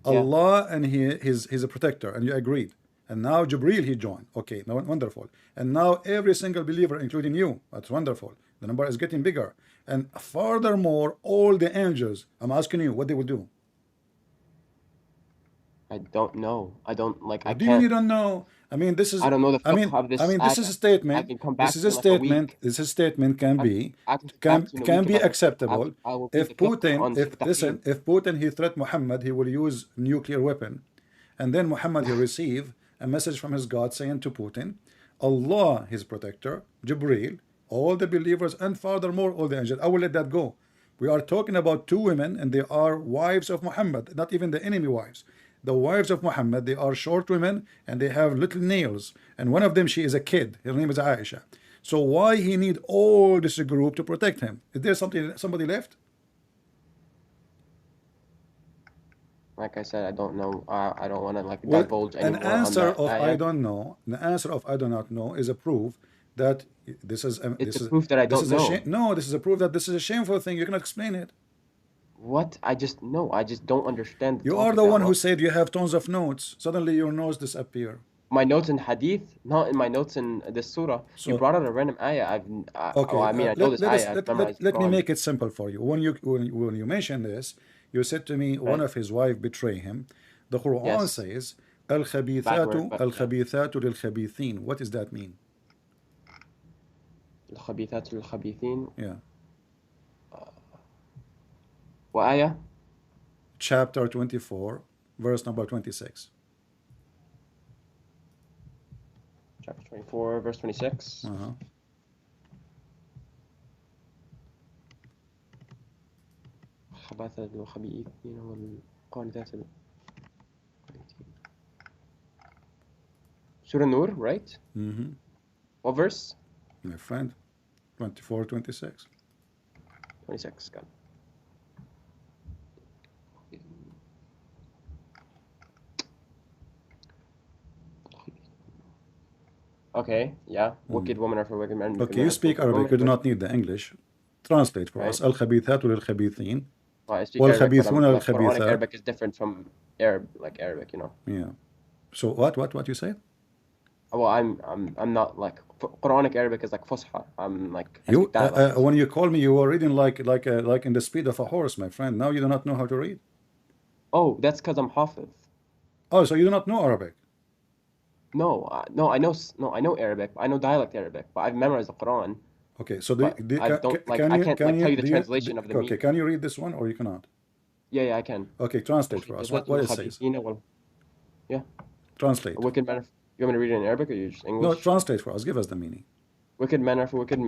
C: Yeah.
A: Allah and he's a protector, and you agreed. And now Jibreel he joined. Okay, now wonderful. And now every single believer, including you, that's wonderful. The number is getting bigger. And furthermore, all the angels, I'm asking you what they will do.
C: I don't know. I don't like.
A: What
C: I
A: do you mean you
C: can't.
A: don't know? I mean, this is.
C: I don't know the
A: I mean,
C: fiqh of this.
A: this is a
C: I
A: statement.
C: can come
A: This
C: back
A: is
C: to
A: a
C: you in like a
A: statement.
C: week.
A: This is a statement can be
C: I can come back to you in a week
A: be
C: about the fiqh.
A: acceptable
C: I will read
A: if
C: the fiqh
A: Putin
C: on Surah Tahrim.
A: if Putin he threat Muhammad, he will use nuclear weapon, and then Muhammad he receive a message from his God saying to Putin, Allah his protector, Jibreel, all the believers, and furthermore all the angels. I will let that go. We are talking about two women, and they are wives of Muhammad, not even the enemy wives. The wives of Muhammad, they are short women and they have little nails, and one of them, she is a kid, her name is Aisha. So why he need all this group to protect him? Is there somebody left?
C: Like I said, I don't know. I don't want to like
A: Well,
C: divulge
A: an
C: anymore on
A: answer
C: that
A: of I
C: ayah.
A: don't know, the answer of I do not know is a proof that this is
C: It's a proof that I
A: this
C: don't
A: is a shame.
C: know.
A: No, this is a proof that this is a shameful thing. You cannot explain it.
C: What? I just no. I just don't understand the
A: You are
C: topic
A: the
C: that
A: one who
C: well.
A: said you have tons of notes. Suddenly your notes disappear.
C: My notes in hadith, not in my notes in this surah. You
A: So
C: brought out a random ayah. Well,
A: okay,
C: I mean, I know this
A: let us
C: ayah. I've memorized the
A: let me
C: Quran.
A: make it simple for you. When you mention this, you said to me one
C: Right?
A: of his wife betray him. The Quran
C: Yes.
A: says al-khabithatu
C: Backward, but yeah.
A: al-khabithatu lil-khabithin. What does that mean?
C: الخبيثات للخبيثين.
A: Yeah.
C: What ayah?
A: Chapter 24, verse number 26.
C: Chapter 24, verse 26.
A: Uh-huh.
C: خبث الخبيثين والقانتات. Surah Nur, right?
A: Mm-hmm.
C: What verse?
A: My friend, 24, 26.
C: 26. Got it. Okay, yeah. Wicked women are for wicked men. Wicked
A: Okay,
C: men
A: you
C: are for
A: speak
C: wicked
A: Arabic. You do
C: women.
A: not need the English. Translate for us.
C: Right?
A: Al-khabithatu lil-khabithin.
C: Well, I speak Arabic, but I'm
A: والخبيثون
C: like Quranic
A: للخبيثات.
C: Arabic is different from Arab, like Arabic, you know.
A: Yeah. So what you said?
C: Well, I'm not like Quranic Arabic is like Fusha. I'm like I
A: You
C: speak that like
A: when you call me, you were reading like in the speed of a horse, my friend. Now you do not know how to read.
C: Oh, that's because I'm Hafiz.
A: Oh, so you do not know Arabic.
C: No, I know Arabic. I know dialect Arabic, but I've memorized the Quran.
A: Okay, so
C: But I don't like
A: can
C: I
A: you
C: can't like tell you the translation of the
A: okay?
C: meaning.
A: Can you read this one or you cannot?
C: Yeah, I can.
A: Okay, translate for us. What it says?
C: Yeah,
A: Translate.
C: wicked men. You want me to read it in Arabic or you just
A: No,
C: English?
A: translate for us. Give us the meaning.
C: Wicked men are for wicked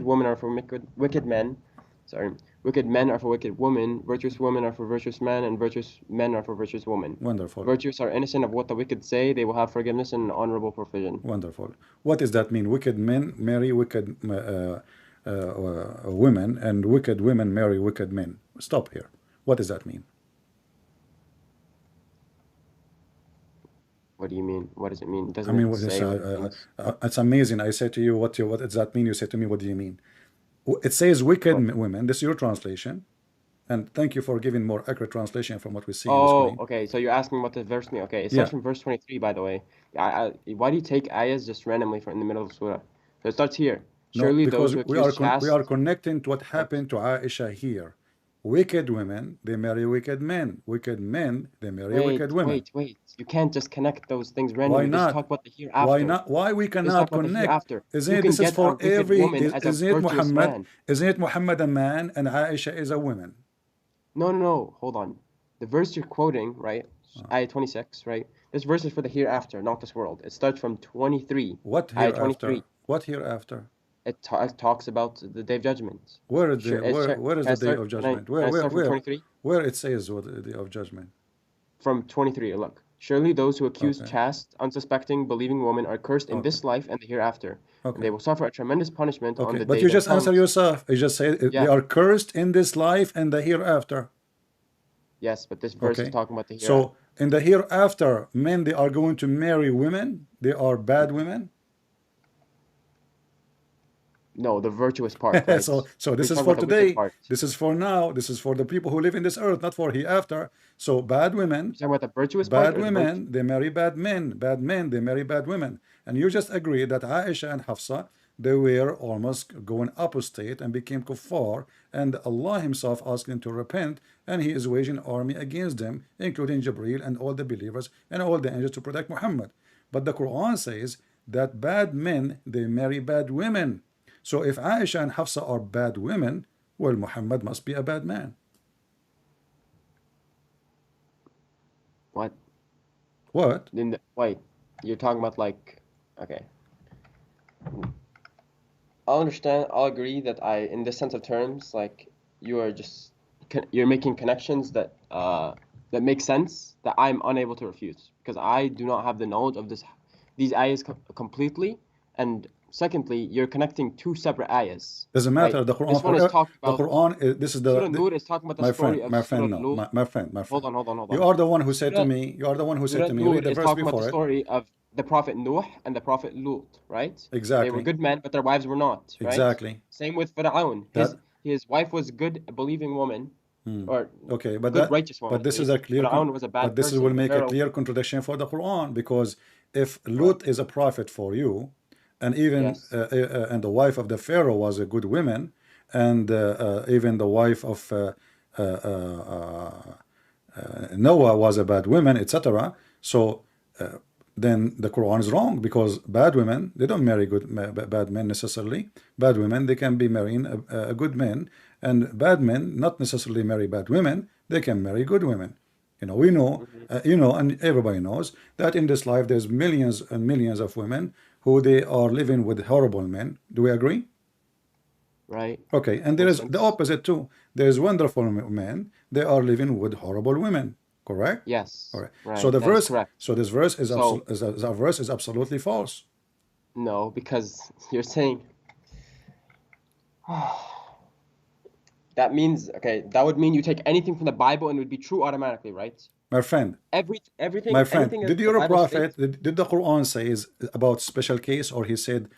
C: women are for wicked men. Sorry, wicked men are for wicked women. Virtuous women are for virtuous men, and virtuous men are for virtuous women.
A: Wonderful.
C: Virtuous are innocent of what the wicked say. They will have forgiveness and honorable provision.
A: Wonderful. What does that mean? Wicked men marry wicked women, and wicked women marry wicked men. Stop here. What does that mean?
C: What do you mean? What does it mean? Doesn't
A: I mean,
C: it
A: what
C: say
A: is,
C: what it means?
A: it's amazing. I say to you, what does that mean? You say to me, what do you mean? It says wicked
C: What?
A: women. This is your translation. And thank you for giving more accurate translation from what we see in the
C: Oh,
A: screen.
C: okay. So you're asking what the verse mean? Okay, it
A: Yeah.
C: starts from verse 23, by the way. Why do you take ayahs just randomly from in the middle of surah? So it starts here.
A: No,
C: Surely
A: because
C: those who
A: we
C: accuse
A: we are
C: chaste.
A: connecting to what happened to Aisha here. Wicked women, they marry wicked men. Wicked men, they marry wicked women.
C: Wait. You can't just connect those things
A: Why
C: randomly. Just
A: not?
C: talk about the
A: Why
C: hereafter.
A: not? Why we
C: Just talk
A: cannot
C: about the
A: connect?
C: hereafter.
A: Isn't
C: You
A: it?
C: can
A: This is
C: get a
A: for
C: wicked
A: every.
C: woman as a
A: Isn't it
C: virtuous
A: Muhammad?
C: man.
A: Isn't it Muhammad a man and Aisha is a woman?
C: No. Hold on. The verse you're quoting, right? Ayah 26, right? This verse is for the hereafter, not this world. It starts from 23.
A: What
C: Ayah 23.
A: hereafter? What hereafter?
C: It talks about the day of judgment.
A: Where is
C: Sure,
A: where is
C: can I
A: the day
C: start?
A: of
C: Can
A: judgment?
C: can I start from 23?
A: Where it says what the day of judgment?
C: From 23, look. Surely those who accuse
A: Okay.
C: chaste, unsuspecting, believing women are cursed in
A: Okay.
C: this life and the hereafter, and
A: Okay.
C: they will suffer a tremendous punishment on
A: Okay.
C: the
A: But
C: day
A: you
C: that
A: just answer
C: comes.
A: yourself. You just say they
C: Yeah,
A: are cursed in this life and the hereafter.
C: yes, but this verse is
A: Okay.
C: talking about the hereafter.
A: So in the hereafter, men they are going to marry women. They are bad women.
C: No, the virtuous part, right?
A: So
C: We're
A: this is
C: talking
A: for
C: about the wicked
A: today.
C: part.
A: This is for now. This is for the people who live in this earth, not for hereafter. So bad women,
C: You're talking about the virtuous part
A: bad
C: or the virtue?
A: women, they marry bad men. Bad men, they marry bad women. And you just agree that Aisha and Hafsa, they were almost going apostate and became kuffar. And Allah Himself asked them to repent, and He is waging army against them, including Jibreel and all the believers and all the angels to protect Muhammad. But the Quran says that bad men, they marry bad women. So if Aisha and Hafsa are bad women, well, Muhammad must be a bad man.
C: What?
A: What?
C: Wait, you're talking about like, okay. I'll understand. I'll agree that in this sense of terms, like you are just you're making connections that that make sense that I'm unable to refute because I do not have the knowledge of these ayahs completely, and secondly, you're connecting two separate ayahs.
A: Doesn't
C: Right?
A: matter. The Quran,
C: This one is talking
A: the
C: about
A: Quran. This is
C: Surah
A: the
C: Nur is talking about the
A: my
C: story
A: friend,
C: of
A: my
C: Surah
A: friend. No,
C: Lut.
A: my friend, my friend.
C: Hold
A: You
C: on.
A: are the one who said to
C: Surah,
A: me. You are the one who said
C: Surah
A: to me.
C: Nur
A: Read the
C: is
A: verse
C: talking about
A: before
C: the
A: it.
C: story of the Prophet Nuh and the Prophet Lut, right? They were
A: Exactly.
C: good men, but their wives were not, right?
A: Exactly.
C: Same with Fir'aun.
A: That.
C: His wife was a good, believing woman, or
A: Okay, but
C: good,
A: that,
C: righteous woman
A: but
C: at
A: this is a
C: least.
A: clear,
C: Fir'aun was a
A: but
C: bad
A: this will
C: person. The
A: make a
C: Pharaoh.
A: clear contradiction for the Quran, because if
C: What?
A: Lut is a prophet for you, and even
C: Yes.
A: and the wife of the Pharaoh was a good woman, and even the wife of Noah was a bad woman, etc. So then the Quran is wrong, because bad women, they don't marry bad men necessarily. Bad women, they can be marrying a good men, and bad men not necessarily marry bad women. They can marry good women. We know, and everybody knows that in this life there's millions and millions of women who they are living with horrible men. Do we agree?
C: Right.
A: Okay, and there is the
C: Muslims.
A: opposite too. There's wonderful men. They are living with horrible women. Correct?
C: Yes.
A: All right.
C: Right.
A: So the
C: That is
A: verse,
C: correct.
A: so this verse is
C: So
A: the verse is absolutely false.
C: no, because you're saying that means okay. That would mean you take anything from the Bible and it would be true automatically, right?
A: My friend,
C: Everything,
A: my friend,
C: anything that
A: did
C: the
A: your
C: Bible
A: prophet,
C: states.
A: did the Quran say is about special case, or he said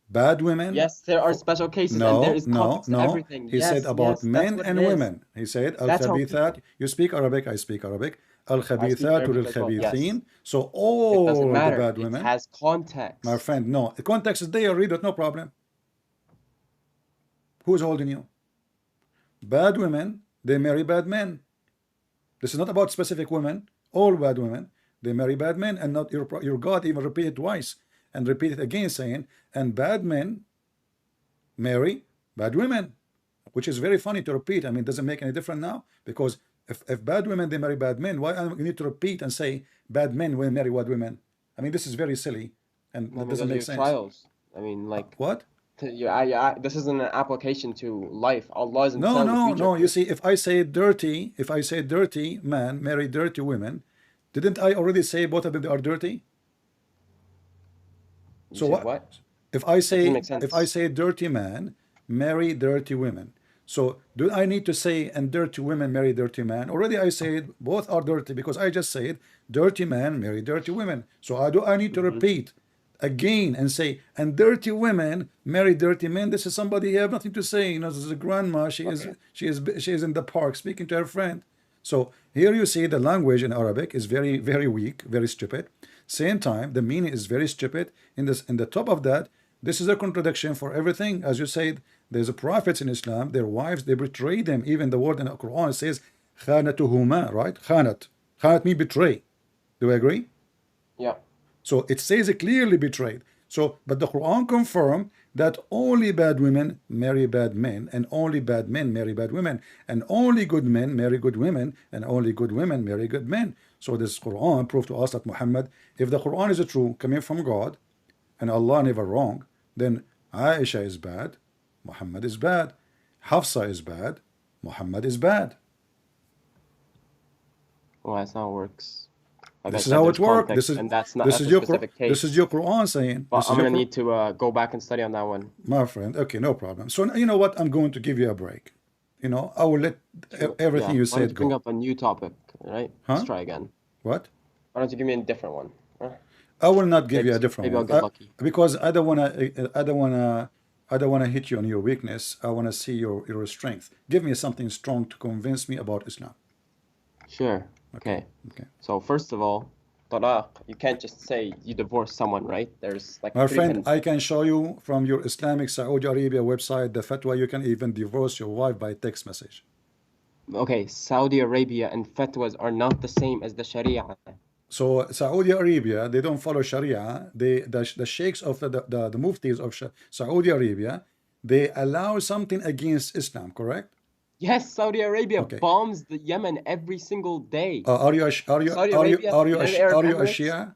A: bad women?
C: Yes, there are special cases, and there
A: No,
C: is
A: no,
C: context to
A: no.
C: everything.
A: He said about
C: That's
A: men
C: what it
A: and
C: is.
A: women. He said
C: That's how people.
A: al-khabithat. You speak Arabic, I speak Arabic.
C: I speak
A: Al-khabithatu
C: Arabic as well. Yes,
A: lil-khabithin. So
C: it doesn't
A: all the
C: matter.
A: bad
C: It
A: women,
C: has
A: my
C: context.
A: friend, no. The context is there, read it, no problem. Who's holding you? Bad women, they marry bad men. This is not about specific women. All bad women, they marry bad men, and not your God even repeated twice and repeated again, saying, and bad men marry bad women, which is very funny to repeat. I mean, doesn't make any difference now, because if bad women they marry bad men, why you need to repeat and say bad men will marry bad women? I mean, this is very silly, and
C: I
A: it
C: mean,
A: doesn't
C: those are
A: make
C: your
A: sense.
C: trials. I mean, like,
A: What?
C: this isn't an application to life. Allah isn't
A: No,
C: telling the
A: no,
C: future.
A: no. You see, if I say dirty man marry dirty women, didn't I already say both of them are dirty?
C: You
A: So
C: said
A: what?
C: what?
A: If I
C: That doesn't make
A: say
C: sense.
A: dirty man marry dirty women, so do I need to say and dirty women marry dirty man? Already I said both are dirty, because I just said dirty man marry dirty women. So I need to repeat again and say and dirty women marry dirty men? This is somebody here have nothing to say. This is a grandma.
C: Okay.
A: She is in the park speaking to her friend. So here you see the language in Arabic is very, very weak, very stupid. Same time, the meaning is very stupid. In the top of that, this is a contradiction for everything. As you said, there's a prophets in Islam, their wives, they betray them. Even the word in the Quran says khanatuhuma, right? Khanat means betray. Do we agree?
C: Yeah.
A: So it says it clearly betrayed. So, but the Quran confirmed that only bad women marry bad men, and only bad men marry bad women, and only good men marry good women, and only good women marry good men. So this Quran proved to us that Muhammad, if the Quran is true, coming from God, and Allah never wrong, then Aisha is bad, Muhammad is bad, Hafsa is bad, Muhammad is bad.
C: Well, that's not how it works. Like I
A: This is
C: said,
A: how
C: there's
A: it works.
C: context, and that's
A: This
C: a
A: is your
C: specific case.
A: this is your Quran saying.
C: But
A: This
C: I'm
A: is your
C: gonna need to go back and study on that one.
A: My friend. Okay, no problem. So you know what? I'm going to give you a break. I will let everything
C: Yeah.
A: you
C: Why don't
A: said
C: you bring
A: go.
C: up a new topic, right?
A: Huh?
C: Let's try again.
A: What?
C: Why don't you give me a different one?
A: I will not give you a different
C: Maybe I'll
A: one.
C: get lucky.
A: Because I don't wanna hit you on your weakness. I wanna see your strength. Give me something strong to convince me about Islam.
C: Sure.
A: Okay.
C: Okay. So first of all, talaq, you can't just say you divorce someone, right? There's like
A: My
C: three
A: friend,
C: can.
A: I can show you from your Islamic Saudi Arabia website the fatwa. You can even divorce your wife by text message.
C: Okay, Saudi Arabia and fatwas are not the same as the Sharia.
A: So Saudi Arabia, they don't follow Sharia. The sheikhs of the muftis of Saudi Arabia, they allow something against Islam, correct?
C: Yes, Saudi Arabia
A: Okay.
C: bombs the Yemen every single day.
A: Are you a
C: Saudi Arabia, United Arab
A: are you a
C: Emirates?
A: Shia?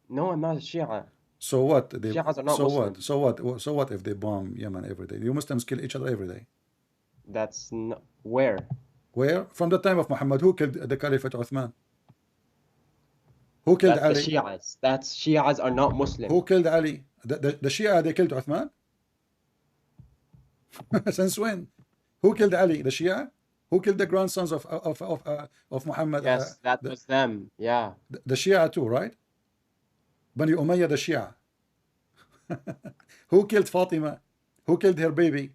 C: No, I'm not a Shia.
A: So what?
C: Shias are not
A: so
C: Muslim.
A: what? So what if they bomb Yemen every day? You Muslims kill each other every day.
C: That's not where.
A: Where? From the time of Muhammad, who killed the Caliphate Uthman? Who killed
C: That's
A: Ali?
C: the Shias. That's Shias are not Muslim.
A: Who killed Ali? The Shia, they killed Uthman? Since when? Who killed Ali? The Shia? Who killed the grandsons of Muhammad?
C: Yes, that was them. Yeah.
A: The Shia too, right? Bani Umayyah, the Shia. Who killed Fatima? Who killed her baby?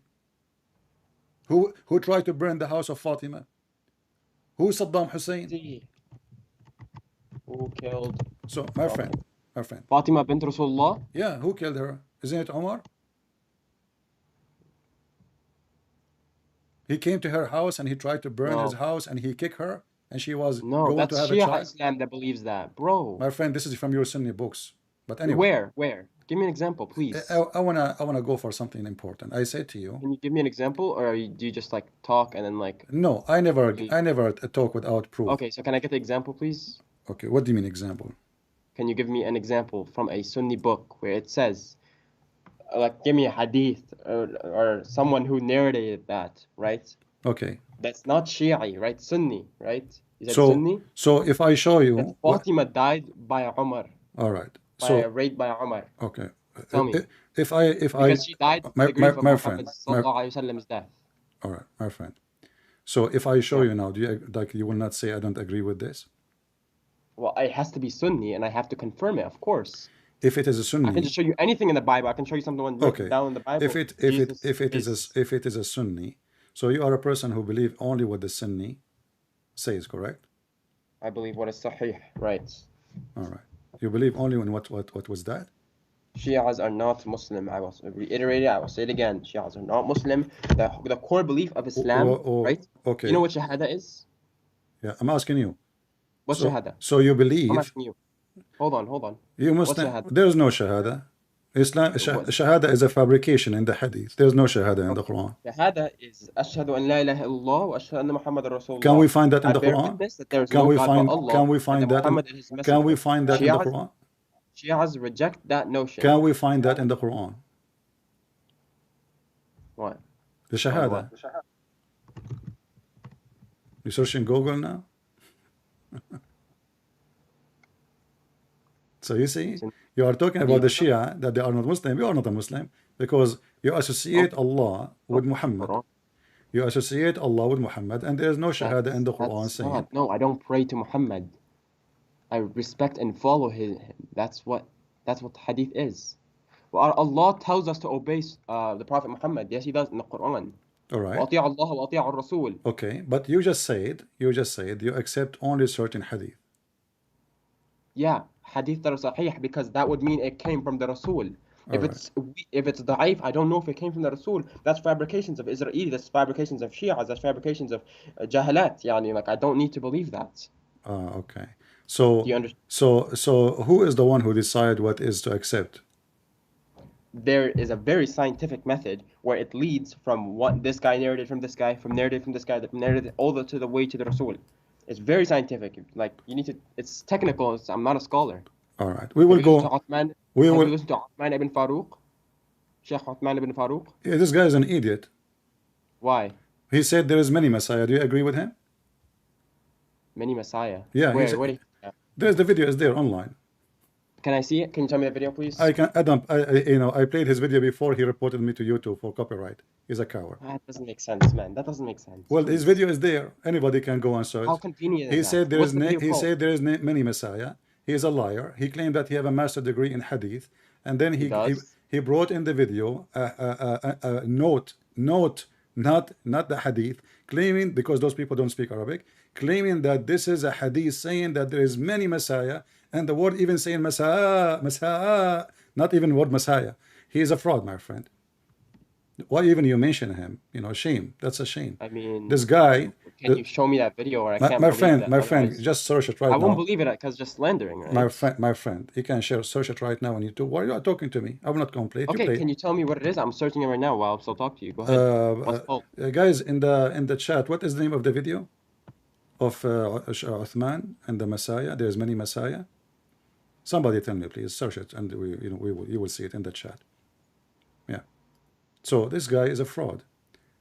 A: Who tried to burn the house of Fatima? Who Saddam Hussein?
C: See, who killed
A: So, my friend,
C: Fatima bint Rasulullah?
A: yeah, who killed her? Isn't it Omar? He came to her house and he tried to burn his
C: No.
A: house and he kicked her and she was
C: No,
A: going to
C: that's
A: have a
C: Shia
A: child.
C: Islam that believes that. Bro.
A: My friend, this is from your Sunni books. But anyway,
C: Where? Give me an example, please.
A: I wanna go for something important. I say to you,
C: Can you give me an example, or do you just like talk and then like?
A: no, I never talk without proof.
C: Okay, so can I get the example, please?
A: Okay, what do you mean example?
C: Can you give me an example from a Sunni book where it says, like, give me a hadith or someone who narrated that, right?
A: Okay.
C: That's not Shi'i, right? Sunni, right? Is that
A: So
C: Sunni?
A: so if I show
C: That
A: you
C: Fatima died by Umar,
A: all right.
C: by
A: So
C: raped by Umar.
A: okay.
C: Tell me.
A: If I
C: Because she died
A: my
C: the grief of
A: my
C: Muhammad
A: friend,
C: sallallahu alaihi wasallam's death.
A: all right, my friend. So if I show
C: Yeah.
A: you now, do you like you will not say I don't agree with this?
C: Well, it has to be Sunni, and I have to confirm it, of course.
A: If it is a
C: I
A: Sunni,
C: can just show you anything in the Bible. I can show you something written
A: okay.
C: down in the Bible.
A: If it is a Sunni, so you are a person who believe only what the Sunni says, correct?
C: I believe what is Sahih, right?
A: All right. You believe only in what was that?
C: Shias are not Muslim. I will reiterate it. I will say it again. Shias are not Muslim. The core belief of Islam, right?
A: Okay.
C: You know what Shahada is?
A: Yeah, I'm asking you.
C: What's Shahada?
A: So you
C: I'm
A: believe
C: asking you. Hold on.
A: you
C: What's
A: Muslim?
C: Shahada?
A: There is no Shahada. Islam Shahada is a fabrication in the Hadith. There's no Shahada in the Quran.
C: Shahada is Ashhadu an la ilaha illallah wa ashhadu anna Muhammadan Rasulullah.
A: Can we find that in the
C: I bear
A: Quran?
C: witness that there is no God but Allah.
A: Can we find that?
C: Muhammad is his
A: Can
C: messenger.
A: we find that in the Quran?
C: Shias reject that notion.
A: Can we find that in the Quran?
C: What?
A: The Shahada. You search in Google now? So you see, you are talking about the Shia, that they are not Muslim. You are not a Muslim because you associate Allah with Muhammad. You associate Allah with Muhammad, and there is no Shahada in the Quran saying.
C: No, I don't pray to Muhammad. I respect and follow him. That's what Hadith is. Well, Allah tells us to obey the Prophet Muhammad. Yes, He does in the Quran.
A: All right.
C: وَأَطِيعُ اللَّهَ وَأَطِيعُ الرَّسُولِ.
A: Okay, but you just said you accept only certain Hadith.
C: Yeah, Hadith that are Sahih, because that would mean it came from the Rasul. If it's da'if, I don't know if it came from the Rasul. That's fabrications of Israeli. That's fabrications of Shia. That's fabrications of Jahalat. Yani, like I don't need to believe that.
A: Okay. So
C: Do you understand?
A: So who is the one who decides what is to accept?
C: There is a very scientific method where it leads from what this guy narrated from this guy, from narrated from this guy, narrated all the way to the Rasul. It's very scientific. Like you need to. It's technical. I'm not a scholar.
A: All right. We will go.
C: Have you listened to Uthman ibn Farouk? Sheikh Uthman ibn Farouk?
A: Yeah, this guy is an idiot.
C: Why?
A: He said there is many Messiah. Do you agree with him?
C: Many Messiah.
A: Yeah.
C: Where?
A: There's the video is there online.
C: Can I see it? Can you tell me the video, please?
A: I can. I played his video before. He reported me to YouTube for copyright. He's a coward.
C: That doesn't make sense, man. That doesn't make sense.
A: Well, his video is there. Anybody can go and search.
C: How convenient
A: He
C: is
A: said
C: that?
A: he said there is many Messiah. He is a liar. He claimed that he have a master degree in Hadith, and then he brought in the video a note, not the Hadith, claiming, because those people don't speak Arabic, claiming that this is a Hadith saying that there is many Messiah, and the word even saying Messiah, not even word Messiah. He is a fraud, my friend. Why even you mention him? Shame. That's a shame.
C: I mean,
A: this guy.
C: Can you show me that video, or I can't
A: my
C: believe
A: friend,
C: that?
A: My friend, just search it right now.
C: I won't believe it because just slandering, right?
A: My friend, you can search it right now on YouTube. Why are you talking to me? I will not complain.
C: Okay, can you tell me what it is? I'm searching it right now while I'm still talking to you. Go ahead.
A: Guys, in the chat, what is the name of the video of Uthman and the Messiah? There's many Messiah. Somebody tell me, please. Search it, and you will see it in the chat. Yeah. So this guy is a fraud,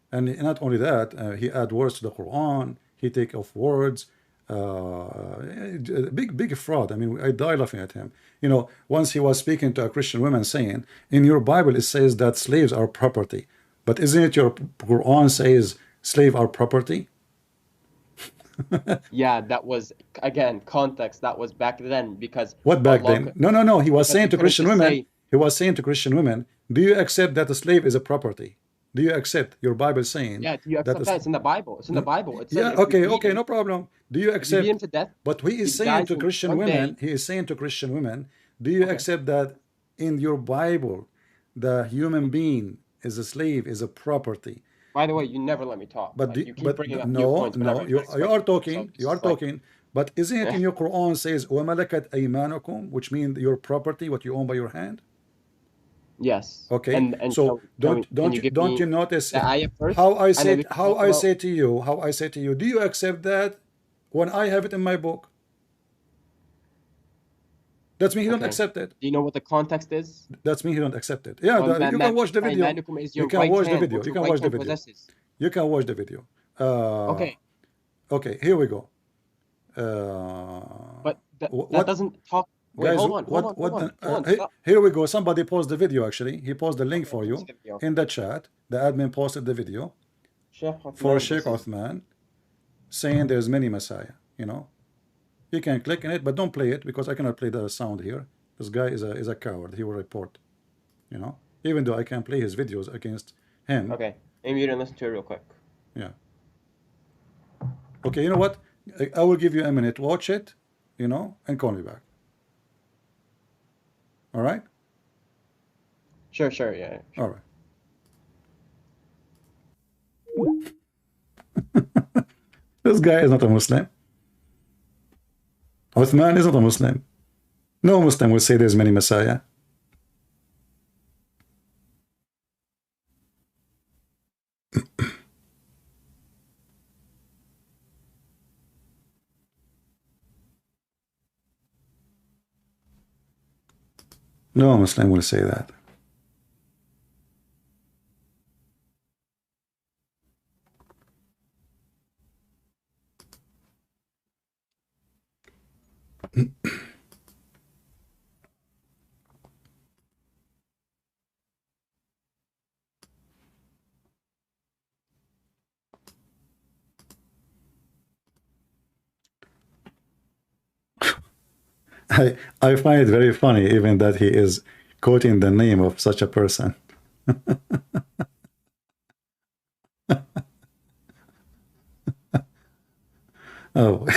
A: and not only that, he add words to the Quran. He take off words. big fraud. I mean, I die laughing at him. You know, once he was speaking to a Christian woman saying, in your Bible it says that slaves are property, but isn't it your Quran says slave are property?
C: Yeah, that was again context. That was back then because
A: What back
C: Allah
A: then?
C: could,
A: No. He was
C: because
A: saying
C: he
A: to
C: couldn't
A: Christian
C: just
A: women,
C: say,
A: do you accept that a slave is a property? Do you accept your Bible saying
C: yeah, do you
A: that
C: accept that? It's in the Bible. It's in the Bible. It says
A: yeah,
C: if you
A: okay,
C: beat
A: okay,
C: him,
A: no problem. Do you
C: if you beat him
A: accept?
C: to death,
A: But he is
C: these
A: saying
C: guys
A: to
C: will
A: Christian
C: one
A: women,
C: day.
A: do you
C: Okay.
A: accept that in your Bible, the human being is a slave, is a property?
C: By the way, you never let me talk.
A: But
C: Like you keep
A: but
C: bringing up new
A: no,
C: points whenever
A: no,
C: you ask
A: you are
C: questions. So
A: talking,
C: this is like,
A: But isn't it in your Quran says وَمَلَكَتْ أَيْمَانُكُمْ, which means your property, what you own by your hand?
C: yes.
A: Okay,
C: And
A: so
C: can you give
A: don't you
C: me
A: notice
C: the ayah first,
A: how I
C: and then
A: said
C: we can talk about.
A: how I say to you, do you accept that when I have it in my book? That's me. He don't
C: Okay.
A: accept it.
C: Do you know what the context is?
A: That's me. He don't accept it. Yeah,
C: Well,
A: you can watch the video.
C: Aymanukum is
A: You
C: your
A: can
C: right
A: watch the
C: hand,
A: video.
C: what
A: You
C: your
A: can
C: right
A: watch the
C: hand
A: video.
C: possesses.
A: You can watch the video. Uh,
C: Okay,
A: okay, here we go. Uh,
C: but that
A: what
C: doesn't talk. Wait,
A: guys?
C: hold on, stop.
A: Here we go. Somebody post the video. Actually, he posted the link
C: Okay,
A: for
C: let me see
A: you
C: the video.
A: in the chat. The admin posted the video
C: Sheikh
A: for
C: Uthman,
A: Sheikh
C: this is
A: Uthman saying there's many Messiah. You know, you can click on it, but don't play it because I cannot play the sound here. This guy is a coward. He will report. You know, even though I can play his videos against him.
C: okay. Maybe you didn't listen to it real quick.
A: Yeah. Okay, you know what? I will give you a minute. Watch it, you know, and call me back. All right?
C: Sure, yeah,
A: All
C: sure.
A: right. This guy is not a Muslim. Uthman is not a Muslim. No Muslim will say there's many Messiah. No Muslim will say that. I find it very funny even that he is quoting the name of such a person. Oh.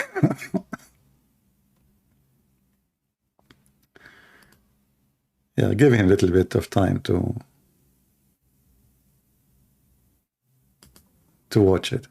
A: Yeah, give him a little bit of time to watch it.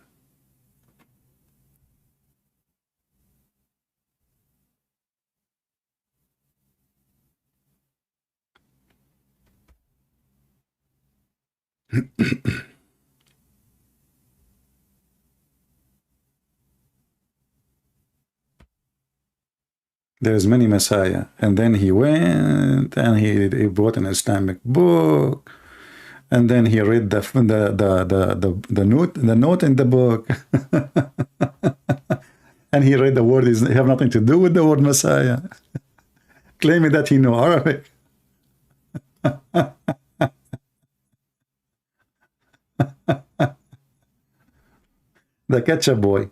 A: There's many Messiah. And then he went and he brought an Islamic book. And then he read the note in the book. And he read the word is have nothing to do with the word Messiah. Claiming that he knew Arabic. The ketchup boy.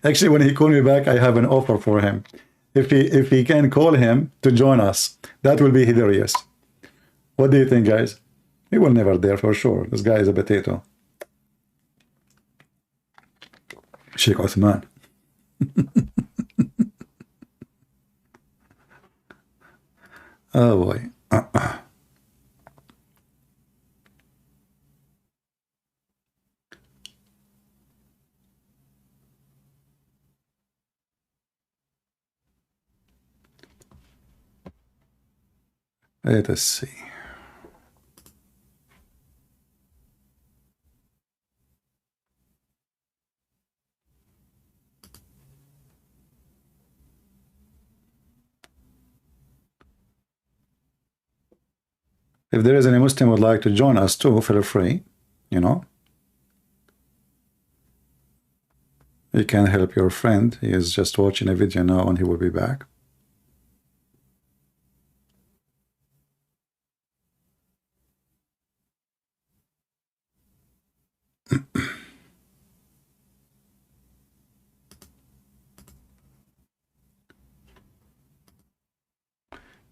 A: Actually, when he called me back, I have an offer for him. If he can call him to join us, that will be hilarious. What do you think, guys? He will never dare for sure. This guy is a potato. Sheikh Uthman. Oh boy. Let us see. If there is any Muslim who would like to join us too, feel free, you know. You can help your friend. He is just watching a video now and he will be back.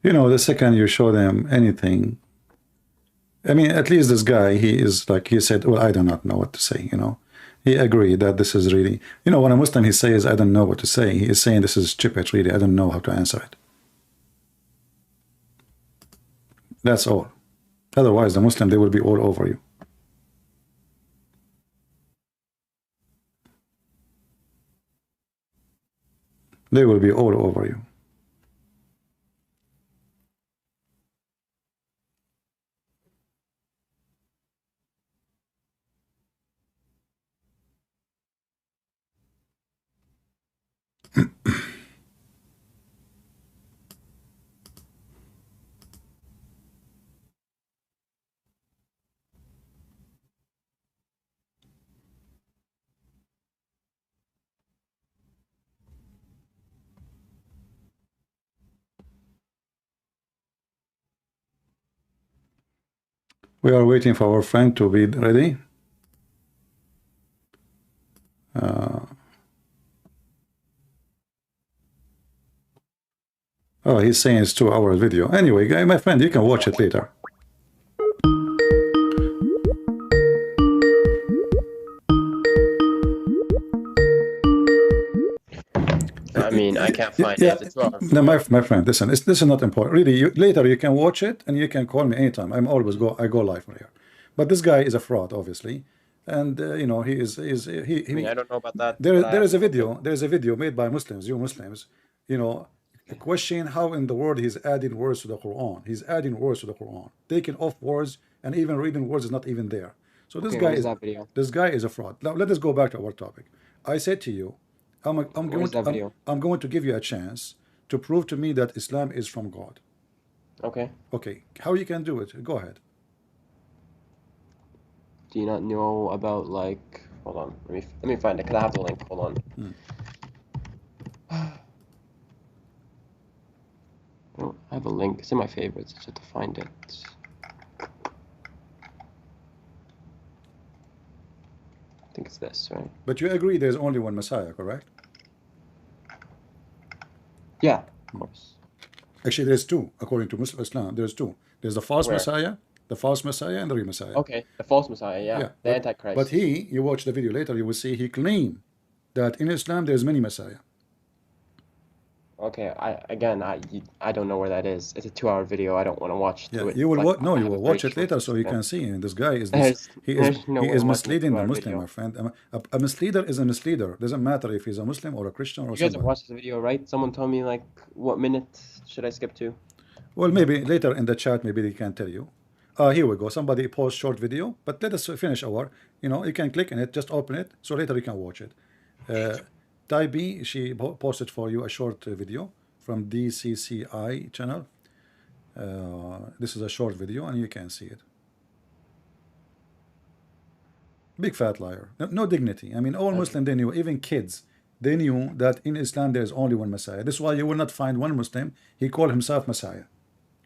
A: You know, the second you show them anything, I mean, at least this guy, he is like, he said, well, I do not know what to say, you know. He agreed that this is really, you know, when a Muslim, he says, I don't know what to say. He is saying this is stupid, really. I don't know how to answer it. That's all. Otherwise, the Muslim, they will be all over you. They will be all over you. We are waiting for our friend to be ready. Oh, he's saying it's 2 hour video. Anyway, guy, my friend, you can watch it later.
C: I mean, I can't find
A: Yeah,
C: it. It's 2 hour
A: no,
C: video.
A: my friend, listen, this is not important. Really, later you can watch it and you can call me anytime. I go live from here. But this guy is a fraud, obviously, and you know he is
C: I mean, I don't know about that,
A: there
C: but I
A: there
C: have
A: is a
C: no idea.
A: video made by Muslims, you Muslims, you know, question how in the world he's adding words to the Quran. He's adding words to the Quran, taking off words, and even reading words is not even there. So
C: Okay, where's that video?
A: this guy is a fraud. Now let us go back to our topic. I said to you,
C: Where's that video?
A: I'm going to give you a chance to prove to me that Islam is from God.
C: Okay.
A: Okay, how you can do it? Go ahead.
C: Do you not know about like? Hold on. Let me find it. Cause I have the link. Hold on. I have a link. It's in my favorites. I just have to find it. I think it's this, right?
A: But you agree there's only one Messiah, correct?
C: Yeah, of course.
A: Actually, there's two, according to Muslim Islam. There's two. There's the false
C: Where?
A: Messiah, and the real Messiah.
C: Okay, the false Messiah. Yeah,
A: Yeah,
C: the
A: but
C: Antichrist.
A: you watch the video later, you will see he claimed that in Islam there's many Messiah.
C: Okay, I don't know where that is. It's a 2 hour video. I don't want to watch
A: Yeah,
C: through it.
A: you will
C: Like,
A: no,
C: I
A: you
C: have a
A: will
C: very
A: watch it
C: short
A: later so you
C: attention
A: can
C: span.
A: see. And this guy is
C: There's no way I'm watching a
A: misleading the
C: 2 hour
A: Muslim,
C: video.
A: my friend. A misleader is a misleader. Doesn't matter if he's a Muslim or a Christian or
C: You guys have
A: somebody.
C: watched this video, right? Someone told me like what minute should I skip to?
A: Well, maybe later in the chat, maybe they can tell you. Here we go. Somebody post short video, but let us finish our. You know, you can click on it, just open it, so later you can watch it. Tai B, she posted for you a short video from DCCI channel. This is a short video, and you can see it. Big fat liar. No dignity. I mean, all Muslim they knew, even kids, they knew that in Islam there is only one Messiah. This is why you will not find one Muslim. He called himself Messiah.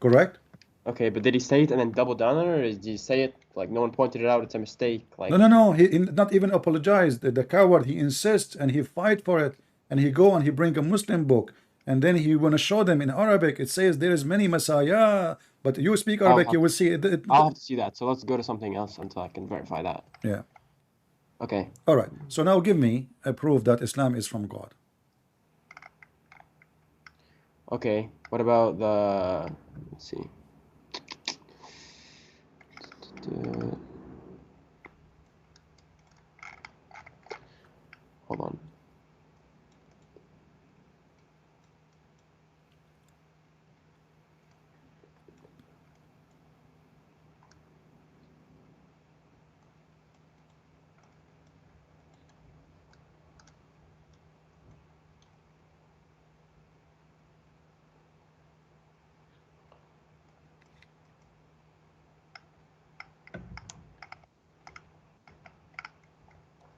A: Correct?
C: Okay, but did he say it and then double down on it, or did he say it like no one pointed it out? It's a mistake. Like
A: No. He not even apologized. The coward, he insists and he fight for it, and he go and he bring a Muslim book, and then he want to show them in Arabic. It says there is many Messiah, but you speak Arabic, you will see it.
C: I'll have to see that. So let's go to something else until I can verify that.
A: Yeah.
C: Okay.
A: All right. So now give me a proof that Islam is from God.
C: Okay. What about the? Let's see. Hold on.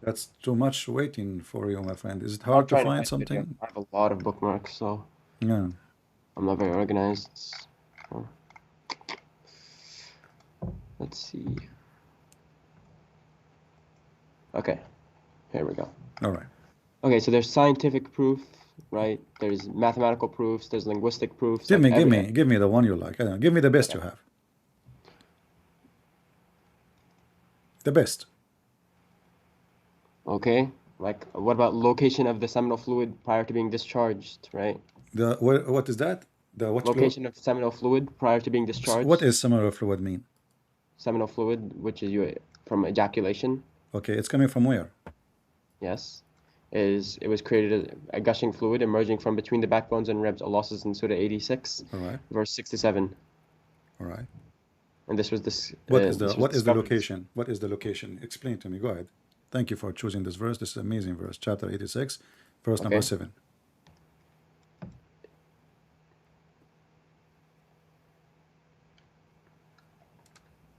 A: That's too much waiting for you, my friend. Is it
C: I'm
A: hard to
C: trying to
A: find
C: find a video.
A: something?
C: I have a lot of bookmarks, so
A: Yeah.
C: I'm not very organized. So, let's see. Okay, here we go.
A: All right.
C: Okay, so there's scientific proof, right? There's mathematical proofs, there's linguistic proofs,
A: Give
C: like
A: me, give
C: every
A: me, give me the one you like. I don't know. Give me the best
C: okay.
A: you have. The best.
C: Okay, like what about location of the seminal fluid prior to being discharged, right?
A: The what is that? The what fluid?
C: Location of seminal fluid prior to being
A: What
C: discharged.
A: is similar fluid mean?
C: Seminal fluid, which is from ejaculation,
A: Okay, it's coming from where?
C: yes, it was created as a gushing fluid emerging from between the backbones and ribs. Allah says in Surah 86,
A: All right.
C: verse 6 to 7.
A: All right.
C: And this was
A: What is the
C: discovered.
A: location? What is the location? Explain to me. Go ahead. Thank you for choosing this verse. This is an amazing verse. Chapter 86, verse number
C: Okay.
A: 7.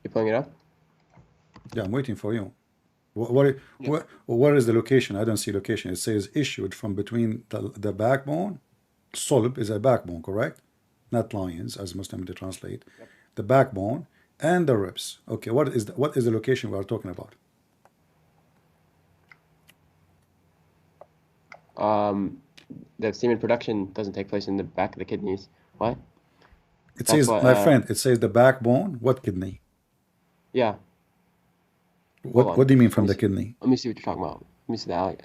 C: You pulling it up?
A: Yeah, I'm waiting for you. Where is the location? I don't see location. It says issued from between the backbone. Solb is a backbone, correct? Not lions, as Muslim they translate.
C: Yep.
A: The backbone and the ribs. Okay, what is the location we are talking about?
C: The semen production doesn't take place in the back of the kidneys. What?
A: It
C: That's
A: says,
C: what,
A: my friend, it says the backbone. What kidney?
C: yeah. Hold on.
A: What do you mean
C: Let
A: from
C: me
A: the
C: see.
A: kidney?
C: Let me see what you're talking about. Let me see that.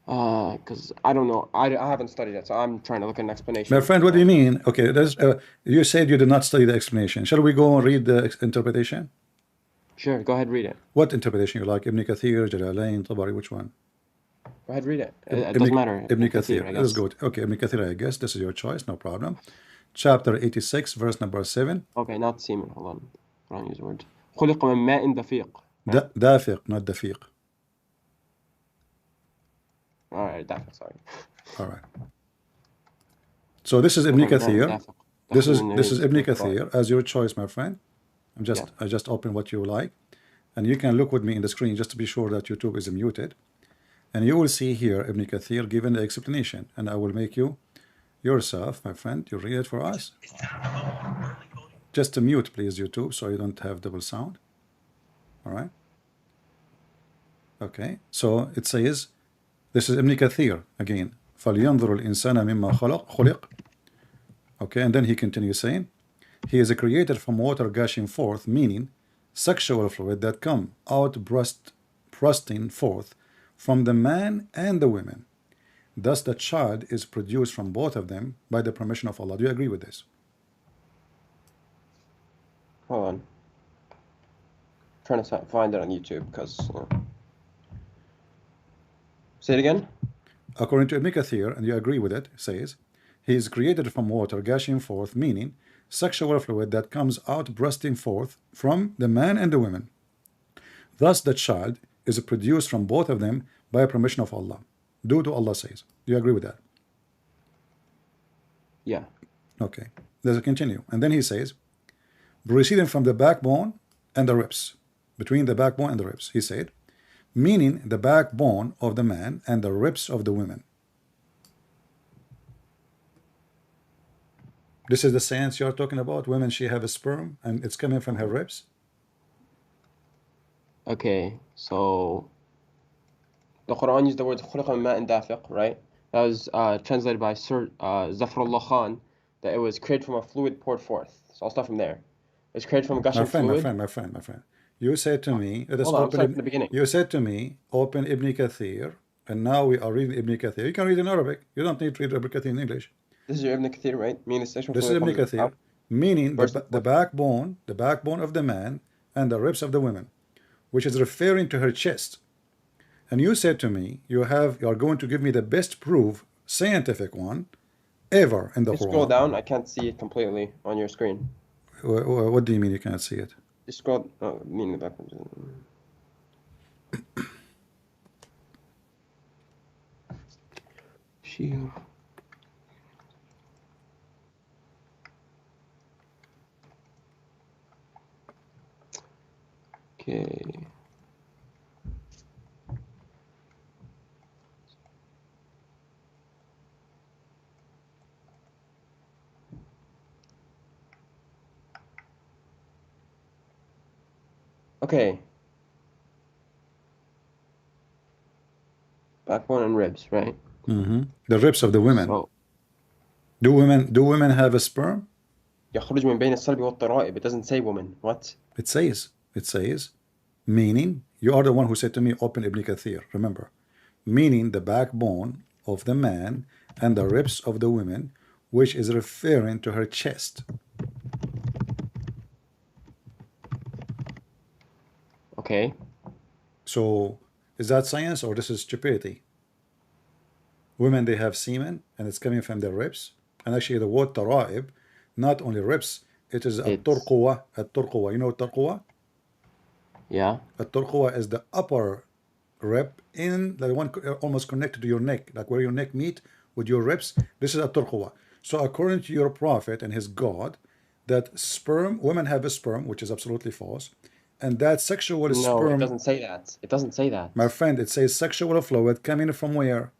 C: Because I don't know. I haven't studied it, so I'm trying to look at an explanation.
A: My friend, what do you mean? Okay, you said you did not study the explanation. Shall we go and read the interpretation?
C: Sure, go ahead, read it.
A: What interpretation you like? Ibn Kathir, Jalalain, Tabari, which one?
C: Go ahead, read it. It doesn't matter.
A: Ibn
C: Kathir,
A: Kathir.
C: I
A: Let's
C: guess.
A: go. Okay, Ibn Kathir, I guess. This is your choice, no problem. Chapter 86, verse number 7.
C: Okay, not semen. Hold on. Wrong use word. خلق من ماء دفيق.
A: Dafiq, not dafiq.
C: All right, dafiq, sorry.
A: All right. So this is Ibn
C: خلق من ماء
A: Kathir.
C: دافق.
A: This
C: دخل
A: is
C: من
A: this is
C: نبيل
A: Ibn
C: صلى الله عليه
A: Kathir as your choice, my friend.
C: Yeah.
A: I just open what you like, and you can look with me in the screen just to be sure that YouTube is muted, and you will see here Ibn Kathir given the explanation, and I will make you yourself, my friend. You read it for us. Just to mute, please, YouTube, so you don't have double sound. All right. Okay. So it says, this is Ibn Kathir again. فَلْيَنْظُرُ الْإِنسَانَ مِمَّا خُلِقَ. Okay, and then he continues saying, he is created from water gushing forth, meaning sexual fluid that come out bursting forth from the man and the women. Thus the child is produced from both of them by the permission of Allah. Do you agree with this?
C: Hold on. I'm trying to find it on YouTube because. Say it again.
A: According to Ibn Kathir, and you agree with it, says, he is created from water gushing forth, meaning sexual fluid that comes out bursting forth from the man and the women. Thus the child is produced from both of them by permission of Allah. Due to Allah says. Do you agree with that?
C: Yeah.
A: Okay. Let's continue. And then he says, proceeding from the backbone and the ribs. Between the backbone and the ribs, he said, meaning the backbone of the man and the ribs of the women. This is the sense you're talking about. Women, she have a sperm and it's coming from her ribs.
C: Okay, so the Quran used the words خلق من ماء دافق, right? That was translated by Sir Zafrullah Khan, that it was created from a fluid poured forth. So I'll start from there. It was created from a gushing fluid.
A: My friend. You said to me, let us
C: Hold on, I'm
A: open
C: starting from the beginning.
A: You said to me, open Ibn Kathir, and now we are reading Ibn Kathir. You can read in Arabic. You don't need to read Ibn Kathir in English.
C: This is your Ibn Kathir, right? Meaning sexual
A: This is
C: fluid
A: Ibn
C: comes
A: Kathir,
C: out.
A: meaning
C: Verse
A: the backbone of the man and the ribs of the women, which is referring to her chest. And you said to me, you are going to give me the best proof, scientific one, ever in the
C: Just
A: Quran.
C: scroll down. I can't see it completely on your screen.
A: What do you mean you can't see it?
C: Just scroll. Meaning the backwards. Okay. Okay. Backbone and ribs, right?
A: The ribs of the women.
C: So
A: Do women have a sperm?
C: يخرج من بين الصلب والترائب. It doesn't say woman. What?
A: It says, meaning, you are the one who said to me, open Ibn Kathir, remember, meaning the backbone of the man and the ribs of the women, which is referring to her chest.
C: Okay.
A: So, is that science or this is stupidity? Women, they have semen, and it's coming from their ribs. And actually, the word tara'ib, not only ribs, it is a
C: It's
A: turquwa. A turquwa. You know turquwa?
C: yeah.
A: A turquwa is the upper rib in the one almost connected to your neck, like where your neck meet with your ribs. This is a turquwa. So according to your prophet and his God, that sperm, women have a sperm, which is absolutely false, and that sexual
C: No, it
A: sperm,
C: doesn't say that. It doesn't say that.
A: my friend, it says sexual fluid coming from where?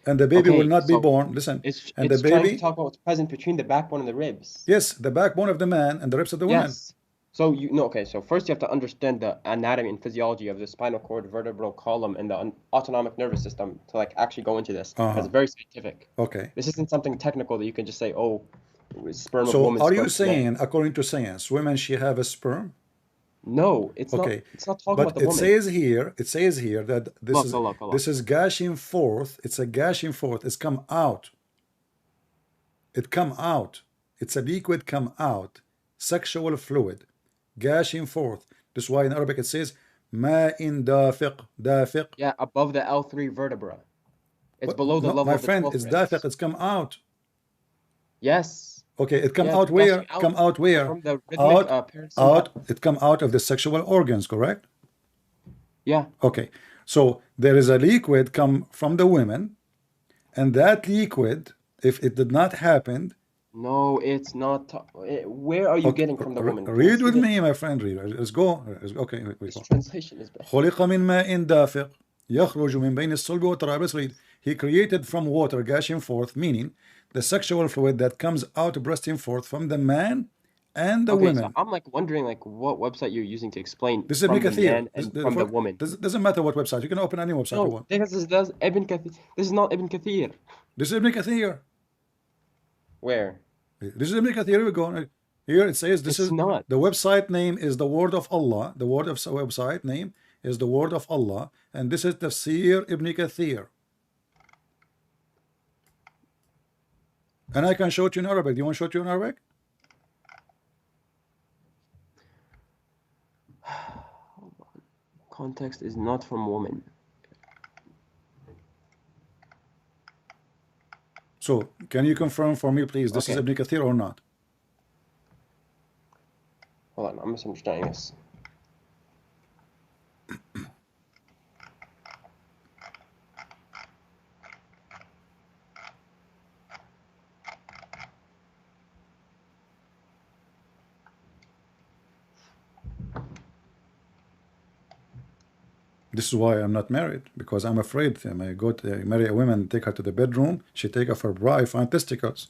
A: And the baby will
C: Okay,
A: not be
C: so
A: born. Listen,
C: it's
A: and the
C: it's trying to
A: baby,
C: talk about what's present between the backbone and the ribs.
A: yes, the backbone of the man and the ribs of the woman.
C: Yes. So you no, okay, so first you have to understand the anatomy and physiology of the spinal cord, vertebral column, and the autonomic nervous system to like actually go into this. Because it's very scientific.
A: Okay.
C: This isn't something technical that you can just say, oh, sperm of
A: So
C: woman,
A: are
C: sperm
A: you
C: of man.
A: saying, according to science, women she have a sperm?
C: No, it's not.
A: Okay,
C: It's not talking about
A: but
C: the woman.
A: it says here that
C: Look.
A: this is gushing forth. It's a gushing forth. It's come out. It come out. It's a liquid come out. Sexual fluid, gushing forth. This is why in Arabic it says ma'in dafiq. Dafiq.
C: Yeah, above the L3 vertebra. It's
A: What?
C: below the
A: No,
C: level
A: my
C: of the
A: friend,
C: 12
A: it's dafiq.
C: ribs.
A: It's come out.
C: Yes.
A: Okay, it come
C: Yeah,
A: out
C: they're gushing
A: where?
C: out
A: Come out where?
C: from the rhythmic
A: Out,
C: parasympathetic.
A: It come out of the sexual organs, correct?
C: Yeah.
A: Okay, so there is a liquid come from the women, and that liquid, if it did not happen,
C: No, it's not. Where are you
A: okay,
C: getting from the woman? Can I
A: read
C: see
A: with
C: the
A: me, my friend. Read. Let's go. Okay, we
C: this
A: go.
C: translation is bad.
A: خلق من ماء دافق يخرج من بين الصلب والترائب. Let's read. He created from water gushing forth, meaning the sexual fluid that comes out bursting forth from the man and the
C: Okay, so
A: women.
C: I'm like wondering like what website you're using to explain
A: This is Ibn
C: from the
A: Kathir.
C: man and from the woman.
A: Doesn't matter what website. You can open any website you
C: No,
A: want.
C: this is Ibn Kathir. This is not Ibn Kathir.
A: This is Ibn Kathir.
C: Where?
A: This is Ibn Kathir. Here we go. Here it says this
C: It's
A: is
C: not.
A: the website name is the word of Allah. The word of website name is the word of Allah, and this is Tafsir Ibn Kathir. And I can show it you in Arabic. Do you want to show it you in Arabic?
C: Context is not from woman.
A: So, can you confirm for me, please, this is
C: Okay.
A: Ibn Kathir or not?
C: Hold on, I'm misunderstanding this.
A: This is why I'm not married, because I'm afraid I go to marry a woman, take her to the bedroom, she take off her bra, I find testicles.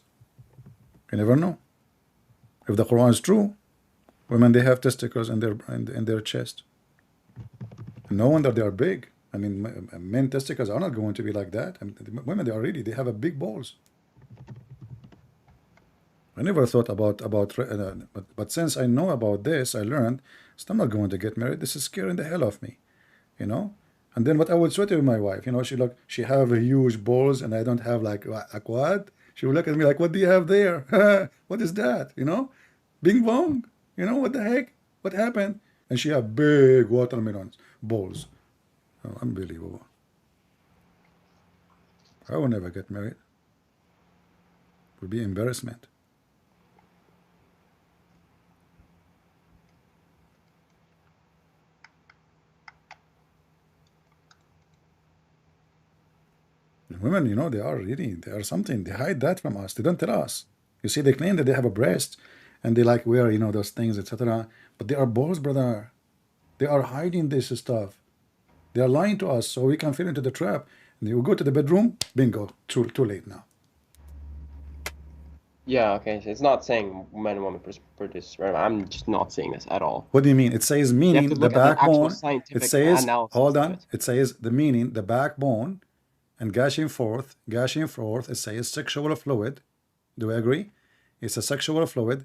A: You never know. If the Quran is true, women they have testicles in their chest. No wonder they are big. I mean, men testicles are not going to be like that. I mean, women they have a big balls. I never thought about but since I know about this, I learned I'm not going to get married. This is scaring the hell of me, you know. And then what I would say to my wife, you know, she have a huge balls and I don't have like what? She would look at me like, what do you have there? What is that? You know, bing bong. You know what the heck? What happened? And she have big watermelons balls. Oh, unbelievable. I will never get married. It would be embarrassment. Women, you know, they are something. They hide that from us. They don't tell us. You see, they claim that they have a breast and they like wear, you know, those things, etc. But they are balls, brother. They are hiding this stuff. They are lying to us so we can fall into the trap. And you go to the bedroom, bingo, too late now.
C: Yeah, okay. So it's not saying men and women produce sperm. I'm just not saying this at all.
A: What do you mean? It says
C: You have to
A: meaning the
C: look at the actual
A: backbone. It
C: scientific
A: says,
C: analysis
A: hold
C: of
A: on.
C: it.
A: It says the meaning, the backbone, and gushing forth. Gushing forth. It says sexual fluid. Do we agree? It's a sexual fluid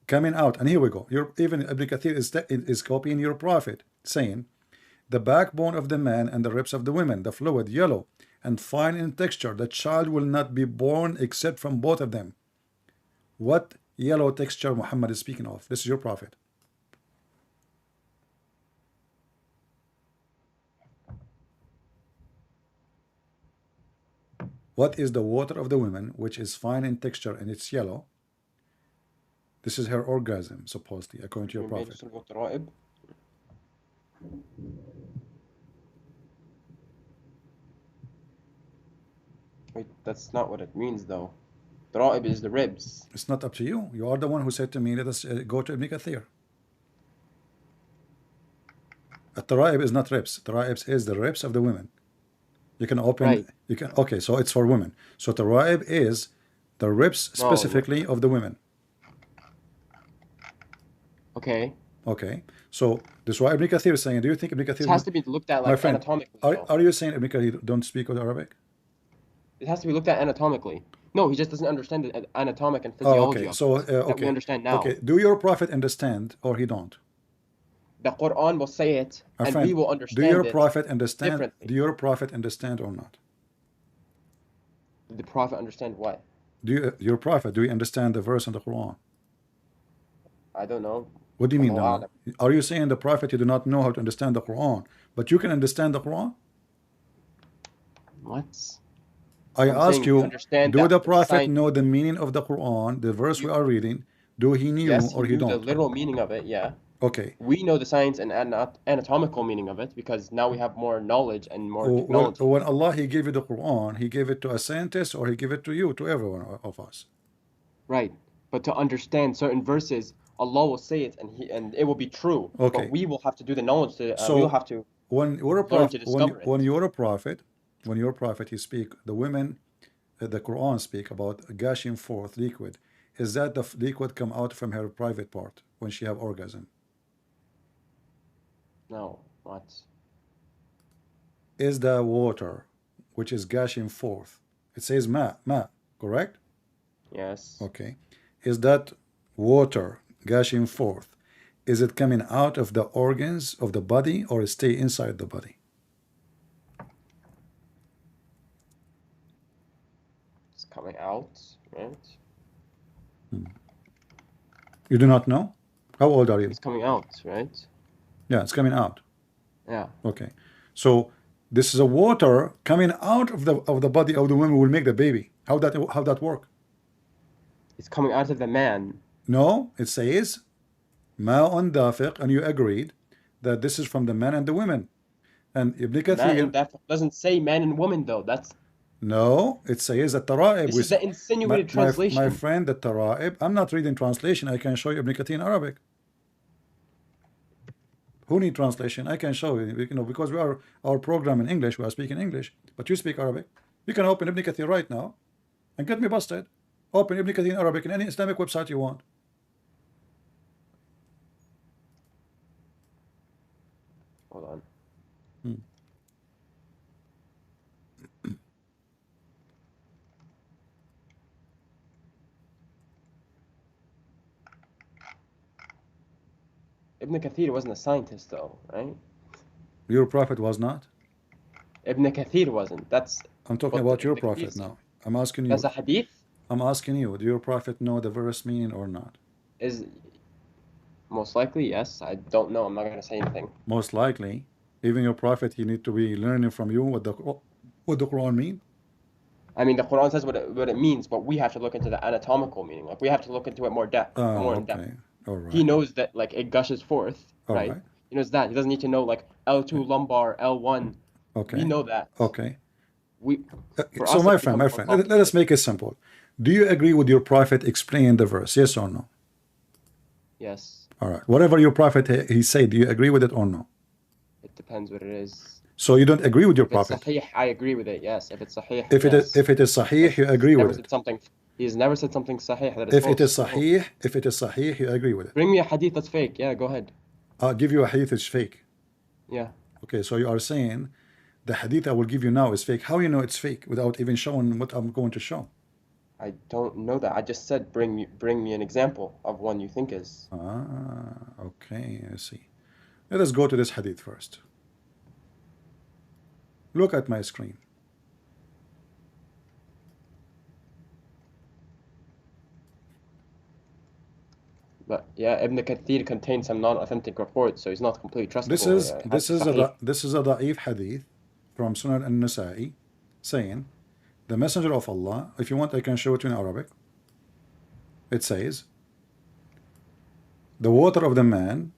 A: coming out. And here we go. Even Ibn Kathir is copying your prophet, saying, the backbone of the man and the ribs of the women, the fluid, yellow and fine in texture. The child will not be born except from both of them. What yellow texture Muhammad is speaking of? This is your prophet. What is the water of the women, which is fine in texture and it's yellow? This is her orgasm, supposedly, according to your prophet.
C: Wait, that's not what it means though. Dara'ib is the ribs.
A: It's not up to you. You are the one who said to me, let us go to Ibn Kathir. At-Tara'ib is not ribs. Tara'ib is the ribs of the women. You can open,
C: Right.
A: you can, okay, so it's for women. So Tara'ib is the ribs
C: No.
A: specifically of the women.
C: Okay.
A: Okay, so this is why Ibn Kathir is saying, do you think Ibn Kathir...
C: This has to be looked at
A: My
C: like
A: friend,
C: anatomically.
A: are you saying Ibn Kathir don't speak Arabic?
C: It has to be looked at anatomically. No, he just doesn't understand the anatomic and
A: Oh,
C: physiology
A: okay,
C: of
A: so
C: it that we
A: okay,
C: understand now.
A: okay. Do your prophet understand or he don't?
C: The Quran will say it,
A: My
C: and
A: friend,
C: we will
A: do
C: understand
A: your
C: it
A: prophet understand?
C: differently.
A: Do your prophet understand or not?
C: Did the Prophet understand what?
A: Your prophet, do you understand the verse in the Quran?
C: I don't know.
A: What do you mean
C: Allahu
A: no?
C: a'lam.
A: Are you saying the prophet you do not know how to understand the Quran, but you can understand the Quran?
C: What?
A: I
C: I'm
A: ask
C: saying we
A: you,
C: understand
A: do
C: that
A: the
C: the
A: prophet
C: science.
A: know the meaning of the Quran, the verse we are reading? Do he knew
C: Yes, he
A: or he
C: knew the
A: don't?
C: literal meaning of it. Yeah.
A: Okay.
C: We know the science and anatomical meaning of it because now we have more knowledge and more technology.
A: When Allah he gave you the Quran, he gave it to a scientist or he gave it to you, to everyone of us.
C: Right. But to understand certain verses, Allah will say it and it will be true.
A: Okay.
C: But we will have to do the knowledge to we
A: So
C: will have to
A: when you're a
C: learn
A: prophet,
C: to discover it.
A: when you're a prophet, you speak, the women, the Quran speak about gushing forth liquid. Is that the liquid come out from her private part when she have orgasm?
C: No, what?
A: Is the water which is gushing forth? It says ma, correct?
C: Yes.
A: Okay. Is that water gushing forth? Is it coming out of the organs of the body or stay inside the body?
C: It's coming out, right?
A: You do not know? How old are you?
C: It's coming out, right?
A: Yeah, it's coming out.
C: Yeah.
A: Okay. So this is a water coming out of the body of the woman will make the baby. How that work?
C: It's coming out of the man.
A: No, it says ma'un dafiq, and you agreed that this is from the men and the women. And Ibn
C: Man
A: Kathir,
C: and that doesn't say man and woman though. That's
A: no, it says that tara'ib.
C: this is the insinuated translation.
A: My friend, the tara'ib. I'm not reading translation. I can show you Ibn Kathir in Arabic. Who need translation? I can show you. You know, because we are our program in English. We are speaking English, but you speak Arabic. You can open Ibn Kathir right now and get me busted. Open Ibn Kathir in Arabic in any Islamic website you want.
C: Hold on. Ibn Kathir wasn't a scientist though, right?
A: Your prophet was not.
C: Ibn Kathir wasn't. That's
A: I'm talking
C: what
A: about your
C: Ibn Kathir
A: prophet
C: said.
A: now. I'm asking you.
C: That's a hadith.
A: I'm asking you. Do your prophet know the verse meaning or not?
C: Is most likely yes. I don't know. I'm not gonna say anything.
A: Most likely, even your prophet, he need to be learning from you what the Quran mean.
C: I mean, the Quran says what it means, but we have to look into the anatomical meaning. Like we have to look into it more in depth.
A: Okay. All right.
C: He knows that like it gushes forth,
A: All
C: right?
A: right.
C: He knows that. He doesn't need to know like L2 lumbar, L1.
A: Okay.
C: We know that.
A: Okay.
C: For
A: So
C: us,
A: my
C: it
A: friend,
C: becomes more
A: let us make it simple. Do you agree with your prophet explaining the verse? Yes or no?
C: Yes.
A: All right. Whatever your prophet he said, do you agree with it or no?
C: It depends what it is.
A: So you don't agree with your
C: If it's
A: prophet.
C: sahih, I agree with it. Yes. If it's sahih,
A: If it is
C: yes.
A: sahih, you
C: He's
A: agree
C: never
A: with
C: said
A: it.
C: something. He's never said something sahih that is
A: If it is
C: false. No.
A: sahih, you agree with it.
C: Bring me a hadith that's fake. Yeah, go ahead.
A: I'll give you a hadith that's fake.
C: Yeah.
A: Okay, so you are saying the hadith I will give you now is fake. How you know it's fake without even showing what I'm going to show?
C: I don't know that. I just said bring me an example of one you think is.
A: Okay, I see. Let us go to this hadith first. Look at my screen.
C: But yeah, Ibn Kathir contains some non-authentic reports, so he's not completely
A: This
C: trustable.
A: is
C: It has
A: this
C: to be
A: is
C: sahih.
A: a da'if hadith from Sunan al-Nasa'i saying the Messenger of Allah, if you want I can show it in Arabic. It says the water of the man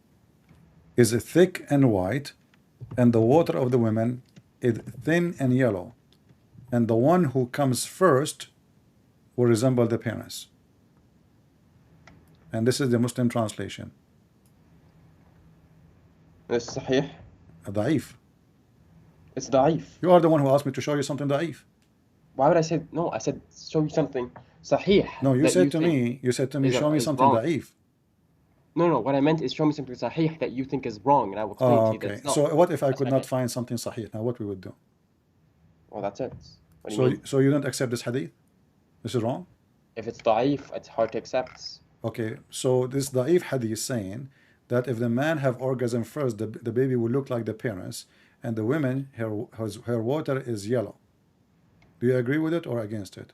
A: is thick and white, and the water of the women is thin and yellow, and the one who comes first will resemble the parents. And this is the Muslim translation.
C: It's sahih.
A: Da'if.
C: It's da'if.
A: You are the one who asked me to show you something da'if.
C: Why would I say no? I said show you something sahih.
A: No, you
C: that
A: said to
C: think
A: me, show me
C: is
A: something
C: wrong.
A: da'if.
C: No. What I meant is show me something sahih that you think is wrong, and I will explain to you that
A: Okay.
C: it's not.
A: So what if I
C: That's
A: could
C: what I
A: not
C: meant.
A: find something sahih? Now what we would do?
C: Well, that's it. What do you mean?
A: So you don't accept this hadith? This is wrong?
C: If it's da'if, it's hard to accept.
A: Okay. So this da'if hadith is saying that if the man have orgasm first, the baby will look like the parents, and the women, her water is yellow. Do you agree with it or against it?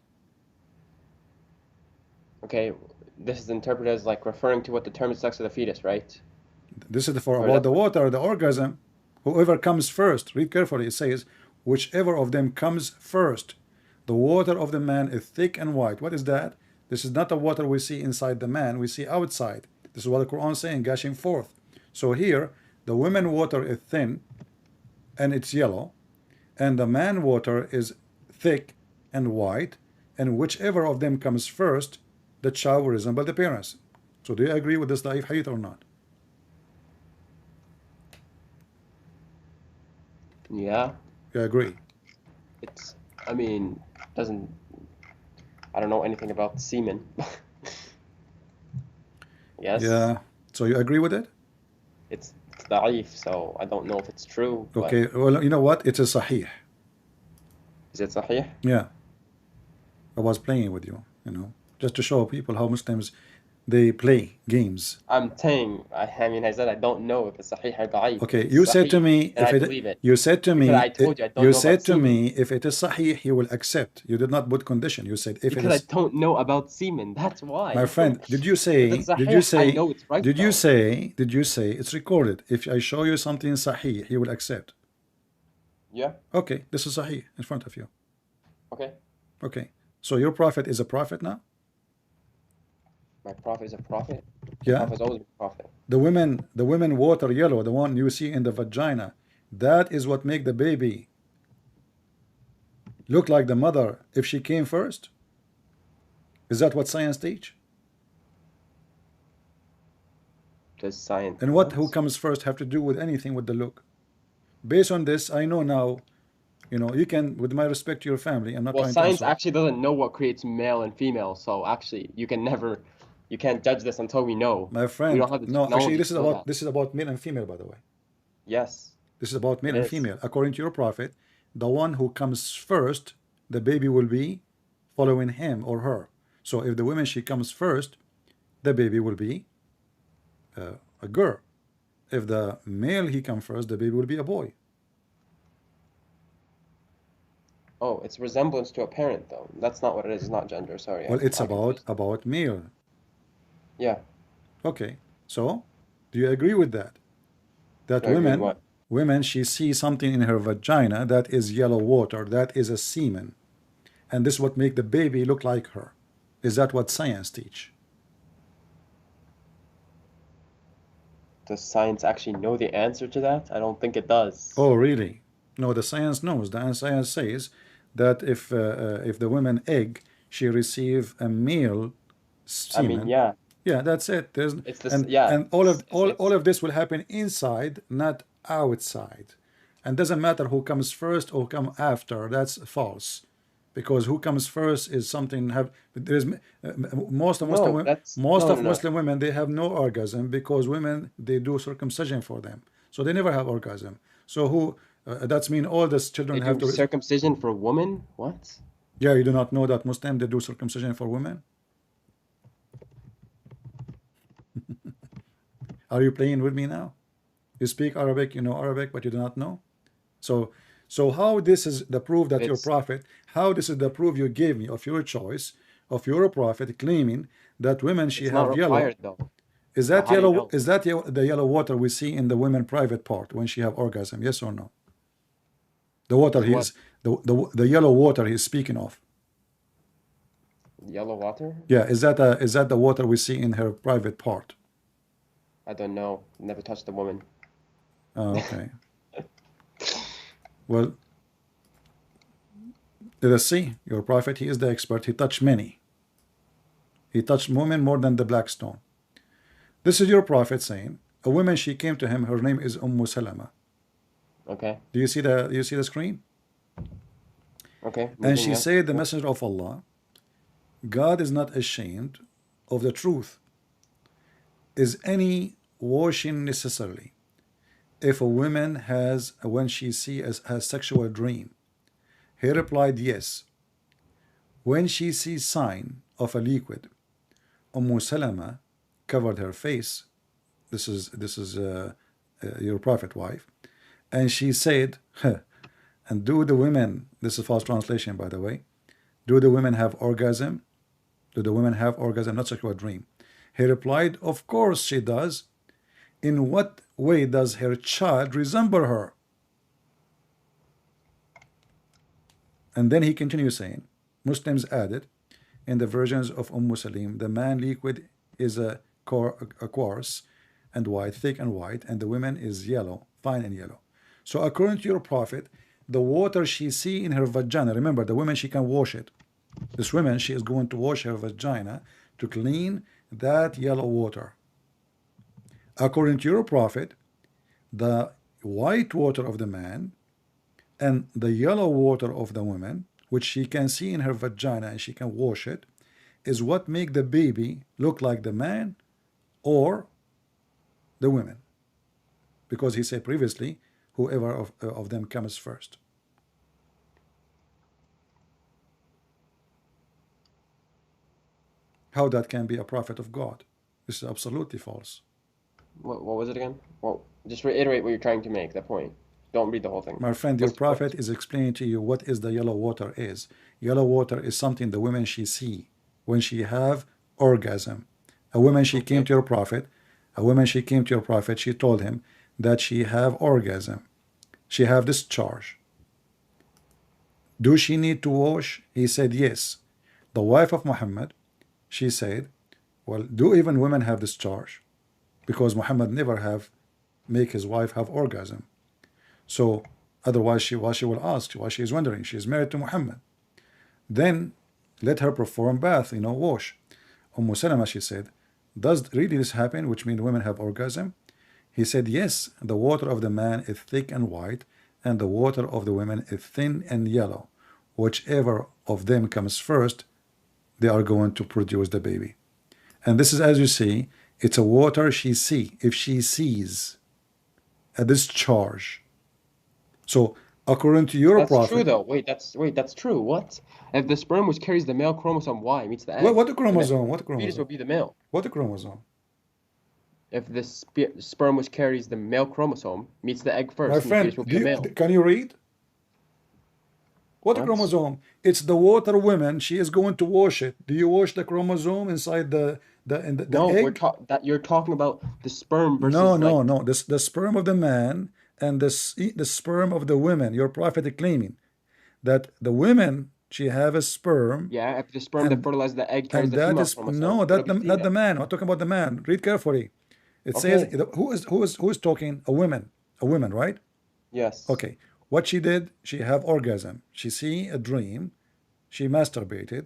C: Okay, this is interpreted as like referring to what determines sex of the fetus, right?
A: This is for
C: Or
A: about
C: that-
A: the water, the orgasm. Whoever comes first, read carefully, it says, whichever of them comes first. The water of the man is thick and white. What is that? This is not the water we see inside the man, we see outside. This is what the Quran is saying, gushing forth. So here, the women water is thin and it's yellow, and the man water is thick and white, and whichever of them comes first, the child will resemble the parents. So do you agree with this da'if hadith or not?
C: Yeah,
A: You agree?
C: it's. I mean, doesn't. I don't know anything about semen. Yes.
A: Yeah. So you agree with it?
C: It's da'if, so I don't know if it's true. But
A: Okay. Well, you know what? It's a sahih.
C: is it sahih?
A: Yeah. I was playing with you, just to show people how Muslims, they play games.
C: I'm saying. I mean, I said I don't know if it's sahih or da'if.
A: Okay.
C: If
A: You
C: it's
A: said to
C: sahih,
A: me,
C: then I believe it.
A: you said to me,
C: Because I told you I don't
A: you
C: know
A: said
C: about
A: to
C: semen.
A: me, if it is sahih, you will accept. You did not put condition. You said if it
C: Because I
A: is.
C: don't know about semen. That's why.
A: My friend, did you say?
C: If it's
A: Did you
C: sahih, I
A: say?
C: know it's right,
A: Did you
C: though.
A: say? Did you say? It's recorded. If I show you something sahih, he will accept.
C: Yeah.
A: Okay, this is sahih in front of you.
C: Okay.
A: Okay, so your prophet is a prophet now.
C: My prophet is a prophet.
A: Yeah.
C: Prophet is always been a prophet.
A: The women water yellow, the one you see in the vagina, that is what make the baby look like the mother if she came first. Is that what science teach?
C: Does science?
A: And what who comes first have to do with anything with the look? Based on this, I know now, you can, with my respect to your family, I'm not
C: Well,
A: trying to
C: science
A: insult.
C: actually doesn't know what creates male and female, so actually you can't judge this until we know.
A: My friend,
C: We don't have the
A: no, actually
C: technology to know that.
A: this is about male and female, by the way.
C: Yes.
A: This is about male
C: It
A: and
C: is.
A: female. According to your prophet, the one who comes first, the baby will be following him or her. So if the woman, she comes first, the baby will be a girl. If the male, he comes first, the baby will be a boy.
C: Oh, it's resemblance to a parent, though. That's not what it is. It's not gender. Sorry.
A: Well, it's
C: I'm confused.
A: about male.
C: Yeah.
A: Okay. So, do you agree with that? That
C: Do I agree with what?
A: women, she sees something in her vagina that is yellow water, that is a semen, and this what make the baby look like her. Is that what science teach?
C: Does science actually know the answer to that? I don't think it does.
A: Oh, really? No, the science knows. The science says that if the woman egg, she receive a male
C: I
A: semen.
C: mean, yeah.
A: Yeah, that's it. There's
C: It's this.
A: and
C: Yeah.
A: and all
C: it's-
A: of this will happen inside, not outside. And doesn't matter who comes first or come after. That's false, because who comes first is something have. There's most of Muslim
C: No, that's
A: most
C: no,
A: of
C: no, no.
A: Muslim women, they have no orgasm because women, they do circumcision for them, so they never have orgasm. So who that's mean all the children
C: They
A: have
C: do
A: to.
C: circumcision for women? What?
A: Yeah, you do not know that Muslim, they do circumcision for women? Are you playing with me now? You speak Arabic, you know Arabic, but you do not know. So, so how this is the proof that your
C: It's
A: prophet, how this is the proof you gave me of your choice, of your prophet claiming that women she
C: it's not
A: have yellow.
C: required though.
A: Is
C: But
A: that
C: how do you
A: yellow?
C: know?
A: Is that the yellow water we see in the women private part when she have orgasm? Yes or no? The water
C: Is what?
A: he's the yellow water he's speaking of.
C: Yellow water?
A: Yeah, is that the water we see in her private part?
C: I don't know. Never touched a woman.
A: Oh, okay. Well, let us see. Your prophet, he is the expert. He touched many. He touched women more than the black stone. This is your prophet saying, a woman, she came to him, her name is Salama.
C: Okay.
A: Do you see the screen?
C: Okay.
A: And
C: Moving,
A: she
C: yeah.
A: said, the messenger of Allah, God is not ashamed of the truth. Is any washing necessarily if a woman has, when she sees a sexual dream? He replied, yes. When she sees sign of a liquid, Salama covered her face. This is your prophet wife, and she said, and do the women, this is false translation by the way, do the women have orgasm? Do the women have orgasm, not sexual dream? He replied, of course she does. In what way does her child resemble her? And then he continues saying, Muslims added, in the versions of Salim, the man liquid is a coarse and white, thick and white, and the women is yellow, fine and yellow. So according to your prophet, the water she see in her vagina, remember the woman, she can wash it. This woman, she is going to wash her vagina to clean that yellow water. According to your prophet, the white water of the man and the yellow water of the woman, which she can see in her vagina and she can wash it, is what make the baby look like the man or the women. Because he said previously, whoever of them comes first. How that can be a prophet of God? This is absolutely false.
C: What was it again? Well, just reiterate what you're trying to make, that point. Don't read the whole thing.
A: My friend, your
C: What's the point?
A: prophet is explaining to you what is the yellow water is. Yellow water is something the women she see when she have orgasm. A woman, she came
C: Okay.
A: to your prophet. A woman, she came to your prophet. She told him that she have orgasm. She have discharge. Do she need to wash? He said yes. The wife of Muhammad, she said, well, do even women have discharge? Because Muhammad never have make his wife have orgasm. So otherwise she will ask, why she is wondering, she is married to Muhammad. Then let her perform bath, wash. Salama, she said, does really this happen, which means women have orgasm? He said, yes, the water of the man is thick and white, and the water of the women is thin and yellow. Whichever of them comes first, they are going to produce the baby. And this is, as you see, it's a water she see. If she sees a discharge. So according to your
C: That's true
A: prophet,
C: though. That's true. What? If the sperm which carries the male chromosome Y meets the
A: what
C: egg,
A: the
C: then
A: chromosome? What
C: the fetus
A: chromosome?
C: would be the male.
A: What the chromosome?
C: If the sperm which carries the male chromosome meets the egg
A: My
C: first, then the fetus
A: friend,
C: will be a male.
A: can you read? What the
C: What?
A: chromosome? It's the water woman. She is going to wash it. Do you wash the chromosome inside the
C: No,
A: egg?
C: you're talking about the sperm
A: No,
C: versus like
A: no, no. The sperm of the man and the sperm of the women. Your prophet is claiming that the women, she have a sperm,
C: yeah, if the sperm that
A: and
C: fertilizes the egg carries the
A: that
C: female
A: is
C: chromosome,
A: no,
C: it'll be
A: not the
C: female.
A: man. I'm talking about the man. Read carefully. It says
C: Okay.
A: who is talking? A woman, right?
C: Yes.
A: Okay. What she did, she have orgasm. She see a dream, she masturbated,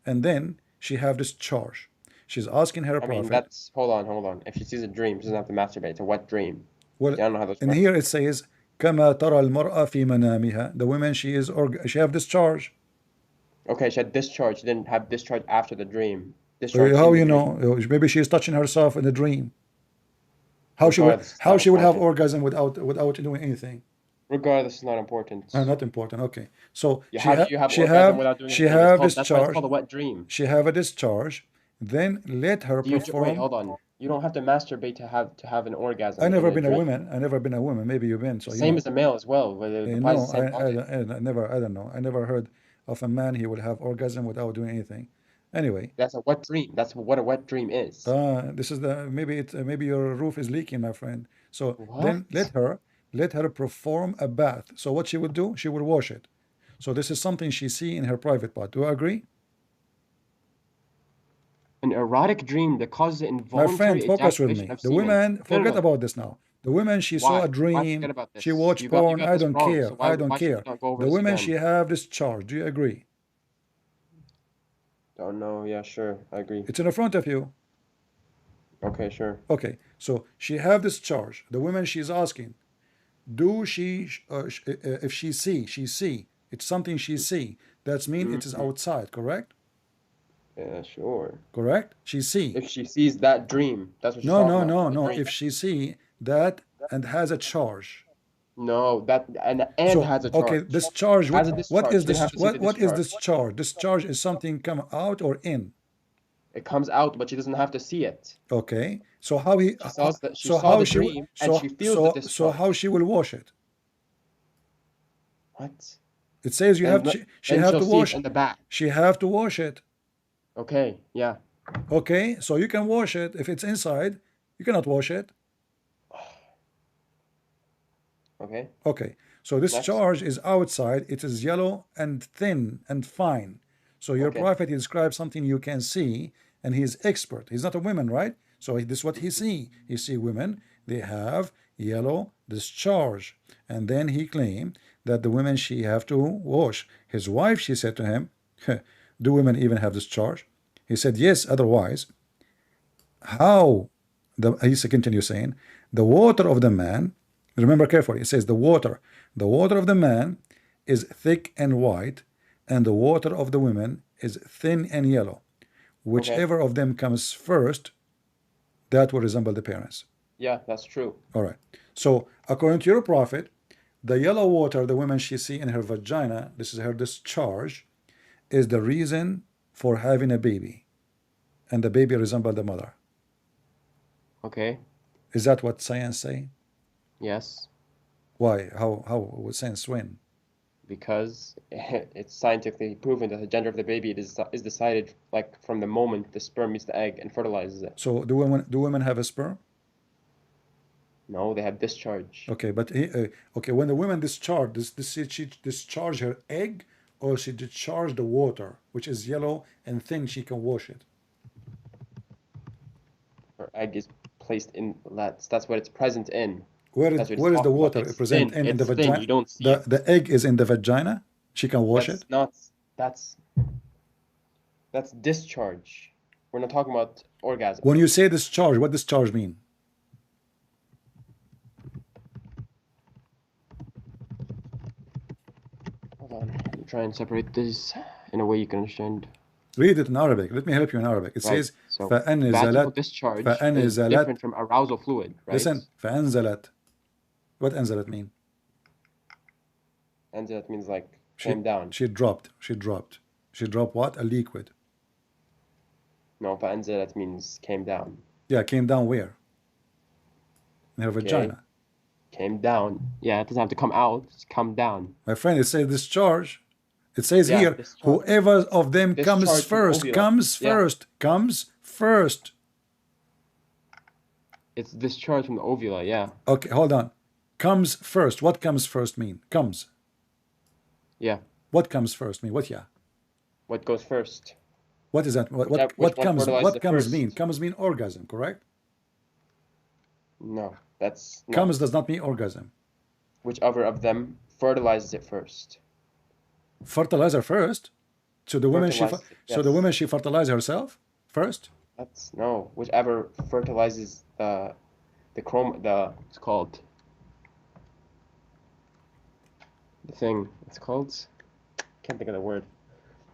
A: and then she have this charge. She's asking her
C: I mean,
A: prophet.
C: that's hold on. If she sees a dream, she doesn't have to masturbate. It's a wet dream.
A: Well,
C: Yeah, I don't know how those
A: and
C: work.
A: here it says كما ترى المرأة في منامها. The woman she have discharge.
C: Okay, she had discharge. She didn't have discharge after the dream. Discharge
A: How
C: in the
A: you
C: dream.
A: know? Maybe she is touching herself in a dream.
C: Regardless, it's
A: How
C: not
A: she would have
C: important.
A: orgasm without doing anything?
C: Regardless, it's not important.
A: Not important. Okay. So
C: How do you have orgasm without doing
A: she
C: anything? It's
A: have
C: called, that's why it's
A: discharge.
C: called a wet dream.
A: She have a discharge. Then let her
C: Wait,
A: perform.
C: hold on. You don't have to masturbate to have an orgasm
A: I
C: in
A: never
C: a
A: been a
C: dream.
A: woman. I never been a woman. Maybe you've been. So you
C: Same
A: know.
C: as a male as well, but it applies
A: No,
C: the same logic.
A: I never. I don't know. I never heard of a man he will have orgasm without doing anything. Anyway,
C: That's a wet dream. That's what a wet dream is.
A: this is the maybe your roof is leaking, my friend. So then
C: What?
A: let her perform a bath. So what she would do? She will wash it. So this is something she see in her private part. Do you agree?
C: An erotic dream that causes
A: My friend,
C: involuntary
A: focus with
C: ejaculation
A: me.
C: of
A: The
C: semen.
A: women,
C: No, no,
A: forget
C: no.
A: about this now. The women, she saw
C: Why?
A: a
C: Why forget
A: dream.
C: about
A: She
C: this?
A: watched porn.
C: You got
A: I
C: this
A: don't
C: wrong.
A: care.
C: So
A: I don't
C: why should we
A: care.
C: not go over
A: The
C: this
A: women,
C: again?
A: she have discharge. Do you agree?
C: Don't know. Yeah, sure. I agree.
A: It's in front of you.
C: Okay, sure.
A: Okay, so she have discharge. The woman she's asking, do if she see, it's something she see. That's mean it is
C: Mhm.
A: outside, correct?
C: Yeah, sure.
A: Correct? She see.
C: If she sees that dream, that's what she's
A: No,
C: talking
A: no,
C: about.
A: no,
C: The
A: no.
C: dream.
A: If she see that and has a charge.
C: No, that and
A: So
C: has a
A: okay,
C: charge.
A: discharge.
C: Has a
A: What
C: discharge.
A: is
C: She didn't
A: this?
C: have to see the
A: What is
C: discharge.
A: discharge? Discharge is something come out or in.
C: It comes out, but she doesn't have to see it.
A: Okay. So how he?
C: She saws that she
A: So
C: saw
A: how
C: the
A: she?
C: dream and she feels the
A: So how
C: discharge.
A: she will wash it?
C: What?
A: It says you have
C: Then
A: to. She
C: then
A: have
C: she'll
A: to
C: see it
A: wash.
C: in the back.
A: She have to wash it.
C: Okay, yeah.
A: Okay. So you can wash it if it's inside. You cannot wash it.
C: Okay.
A: Okay. So this
C: Next.
A: charge is outside. It is yellow and thin and fine. So your
C: Okay.
A: prophet he describes something you can see, and he's expert. He's not a woman, right? So this is what he see. He see women. They have yellow discharge, and then he claimed that the women she have to wash. His wife, she said to him, "Do women even have discharge?" He said, "Yes. Otherwise, how?" He continues saying, "The water of the man." Remember carefully. It says the water of the man is thick and white, and the water of the women is thin and yellow. Whichever of them comes first, that will resemble the parents.
C: Yeah, that's true.
A: All right. So according to your prophet, the yellow water the woman she see in her vagina, this is her discharge, is the reason for having a baby, and the baby resemble the mother.
C: Okay.
A: Is that what science say?
C: Yes.
A: Why? How would science win?
C: Because it's scientifically proven that the gender of the baby is decided like from the moment the sperm meets the egg and fertilizes it.
A: So do women have a sperm?
C: No, they have discharge.
A: Okay, but okay, when the woman discharge, she discharge her egg, or she discharge the water, which is yellow and thin, she can wash it.
C: Her egg is placed in that's what it's present in.
A: Where
C: That's what it's
A: is the
C: talking about.
A: water
C: It's
A: present
C: thin.
A: in the
C: It's thin.
A: vagina?
C: You don't see it.
A: The egg is in the vagina. She can wash it.
C: That's discharge. We're not talking about orgasm.
A: When you say discharge, what discharge mean?
C: Hold on. I'm trying to separate this in a way you can understand.
A: Read it in Arabic. Let me help you in Arabic. It
C: Right.
A: says
C: So vaginal
A: فأنزلت
C: discharge is
A: فأنزلت.
C: different from arousal fluid, right?
A: Listen, فأنزلت. What أنزلت mean?
C: And that means like came down.
A: She dropped. She dropped. She dropped what? A liquid.
C: No, فأنزلت means came down.
A: Yeah, came down where? In her vagina.
C: Came down. Yeah, it doesn't have to come out. It's come down.
A: My friend, it says discharge. It says here,
C: discharge.
A: whoever of them comes
C: Discharge from
A: first,
C: ovula.
A: comes
C: Yeah.
A: first, comes first.
C: It's discharge from the ovula, yeah.
A: Okay, hold on. Comes first. What comes first mean? Comes.
C: Yeah.
A: What comes first mean? What yeah?
C: What goes first?
A: What is that?
C: Which one fertilizes
A: What
C: it
A: comes
C: first?
A: mean? Comes mean orgasm, correct?
C: No, that's no.
A: Comes does not mean orgasm.
C: Whichever of them fertilizes it first.
A: Fertilizer first. So the woman
C: Fertilizes it,
A: so the
C: yes.
A: woman she fertilize herself first.
C: That's no. Whichever fertilizes it's called the thing. It's called. Can't think of the word.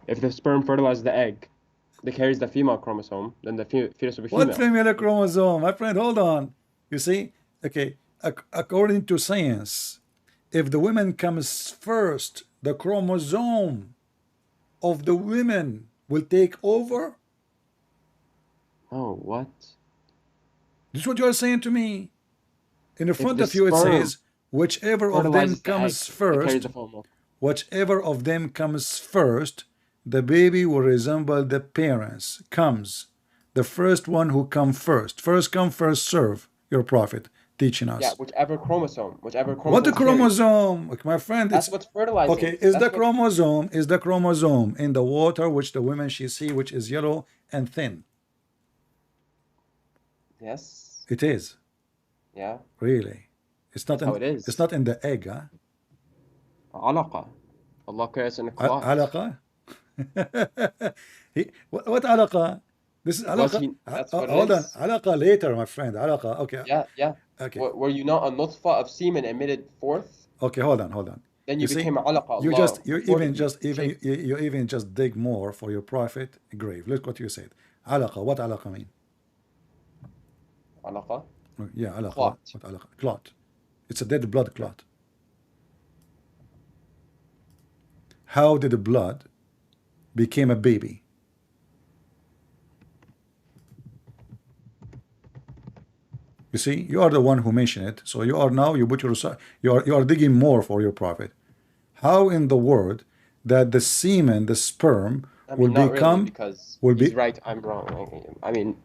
C: If the sperm fertilizes the egg, that carries the female chromosome, then the fetus will be
A: What
C: female.
A: female chromosome? My friend, hold on. You see? Okay, according to science, if the woman comes first, the chromosome of the women will take over.
C: Oh, what?
A: This is what you are saying to me. In the
C: If
A: front
C: the
A: of you, it
C: sperm
A: says, whichever of them
C: fertilizes the egg,
A: comes
C: it carries the
A: first,
C: female.
A: whichever of them comes first, the baby will resemble the parents. Comes. The first one who come first. First come, first serve. Your prophet teaching
C: Yeah,
A: us.
C: whichever chromosome
A: What the
C: is carried.
A: chromosome? Okay, my friend,
C: That's
A: it's
C: what's fertilizing.
A: okay. Is
C: That's
A: the
C: what.
A: chromosome in the water which the women she see, which is yellow and thin?
C: Yes.
A: It is.
C: Yeah.
A: Really. It's not
C: That's how
A: in
C: it is.
A: it's not in the egg, huh?
C: علاقة. Allah creates in a clot.
A: علاقة. What علاقة? This is
C: Was
A: علاقة.
C: he? That's what it
A: Hold on.
C: is.
A: علاقة later, my friend. علاقة. Okay.
C: Yeah, yeah.
A: Okay.
C: Were you not a nutfa of semen emitted forth?
A: Okay. Hold on.
C: Then
A: You
C: you
A: see,
C: became a alaqa.
A: you
C: Allah
A: just you even
C: formed you,
A: just even
C: shaped you.
A: you even just dig more for your prophet grave. Look what you said. علاقة. What علاقة mean?
C: Alaqa.
A: Yeah, علاقة.
C: Clot.
A: What علاقة? Clot. It's a dead blood clot. How did the blood became a baby? You see, you are the one who mentioned it. So you are now you put your you are digging more for your prophet. How in the world that the semen, the sperm,
C: I
A: will
C: mean, not really,
A: become
C: because
A: will
C: he's
A: be
C: right, I'm wrong. I mean,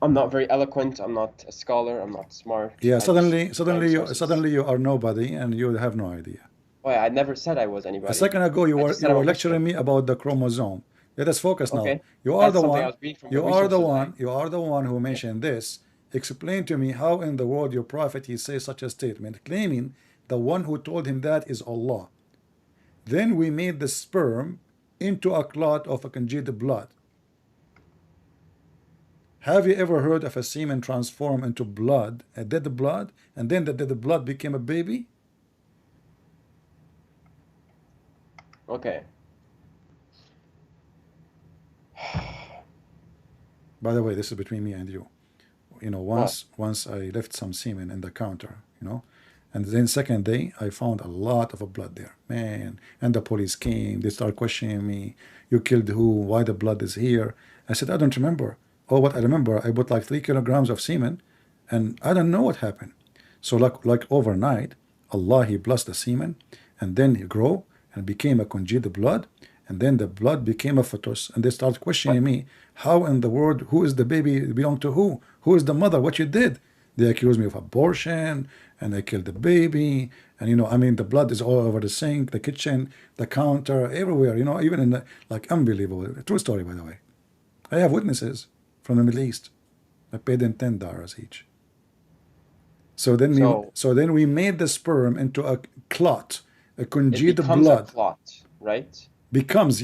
C: I'm not very eloquent. I'm not a scholar. I'm not smart.
A: yeah.
C: I just find sources.
A: Suddenly you are nobody and you have no idea.
C: Why? I never said I was
A: A
C: anybody.
A: second ago
C: I just
A: you
C: said I'm a
A: were lecturing
C: Muslim.
A: me about the chromosome. Let us focus now.
C: Okay, that's something I was reading from the resources.
A: You are the one who
C: Yeah.
A: mentioned this. Explain to me how in the world your prophet he says such a statement, claiming the one who told him that is Allah. Then we made the sperm into a clot of a congealed blood. Have you ever heard of a semen transform into blood, a dead blood, and then the dead blood became a baby?
C: Okay.
A: By the way, this is between me and you. You know,
C: What?
A: once I left some semen in the counter, you know, and then second day I found a lot of blood there, man. And the police came, they started questioning me. You killed who? Why the blood is here? I said, I don't remember. Oh, what I remember, I put like 3 kilograms of semen, and I don't know what happened. So like overnight, Allah he blessed the semen, and then he grew and became a congealed blood, and then the blood became a fetus, and they started questioning
C: But
A: me, how in the world, who is the baby belong to who? Who is the mother? What you did? They accused me of abortion, and I killed the baby, and you know, I mean, the blood is all over the sink, the kitchen, the counter, everywhere, you know, even in the, like, unbelievable. True story, by the way. I have witnesses from the Middle East. I paid them $10 each. So then we made the sperm into a clot, a
C: it
A: congealed
C: becomes a
A: blood.
C: clot, right?
A: Becomes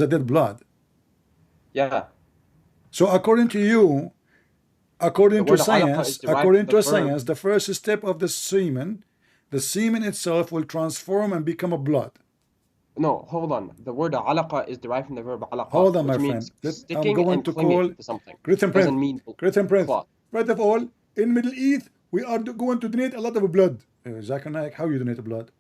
A: a dead blood.
C: Yeah.
A: So according to you,
C: The
A: according to
C: word alaqa is
A: science,
C: derived from the verb.
A: the first step of the semen itself will transform and become a blood.
C: No, hold on. The word alaqa is derived from the verb alaqa,
A: Hold on,
C: which
A: my
C: means
A: friend. I'm
C: sticking
A: going
C: and
A: to
C: clinging
A: call
C: to something.
A: Christian
C: It doesn't
A: Prince.
C: mean
A: Christian Prince.
C: clot.
A: First of all, in Middle East, we are going to donate a lot of blood. Zakir Naik, how you donate blood?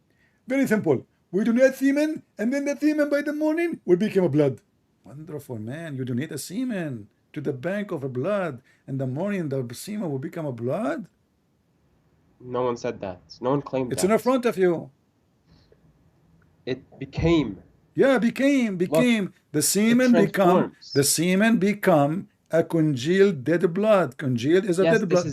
A: Very simple. We donate semen, and then the semen by the morning will become a blood. Wonderful, man. You donate a semen to the bank of a blood, and the morning the semen will become a blood.
C: No one said that. No one claimed
A: It's
C: that.
A: in front of you.
C: It became.
A: Yeah, became
C: Look,
A: the
C: it
A: semen
C: transforms.
A: become a congealed dead blood. Congealed is a
C: Yes,
A: dead blood.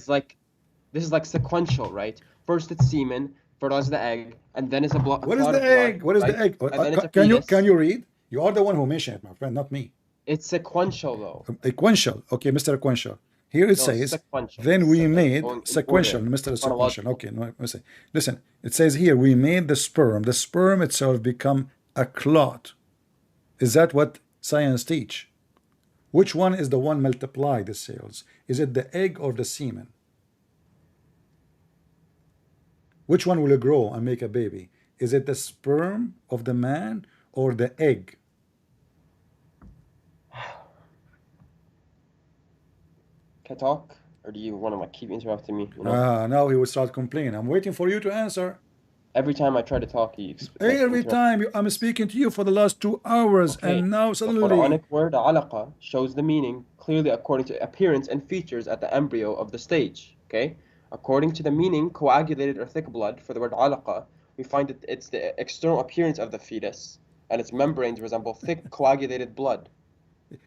C: this is like sequential, right? First it's semen, fertilizes the egg, and then it's a
A: What is
C: clot
A: the
C: of blood,
A: egg? What is the
C: right?
A: egg?
C: And then it's a
A: Can
C: fetus.
A: you read? You are the one who mentioned it, my friend, not me.
C: It's sequential though.
A: Sequential. Okay, Mr. Sequential. Here it
C: No,
A: says,
C: sequential.
A: then we
C: Like
A: made
C: going in
A: sequential,
C: order,
A: Mr. Sequential.
C: chronological.
A: Okay, no, listen. Listen, it says here, we made the sperm. The sperm itself become a clot. Is that what science teach? Which one is the one multiply the cells? Is it the egg or the semen? Which one will grow and make a baby? Is it the sperm of the man or the egg?
C: Can I talk? Or do you want to like keep interrupting me? You know?
A: Now he will start complaining. I'm waiting for you to answer.
C: Every time I try to talk, you like
A: Every
C: interrupt.
A: time I'm speaking to you for the last 2 hours,
C: Okay.
A: and now
C: The
A: suddenly.
C: Quranic word alaqa shows the meaning clearly according to appearance and features at the embryo of the stage. Okay? According to the meaning, coagulated or thick blood, for the word alaqa, we find that it's the external appearance of the fetus, and its membranes resemble thick coagulated blood.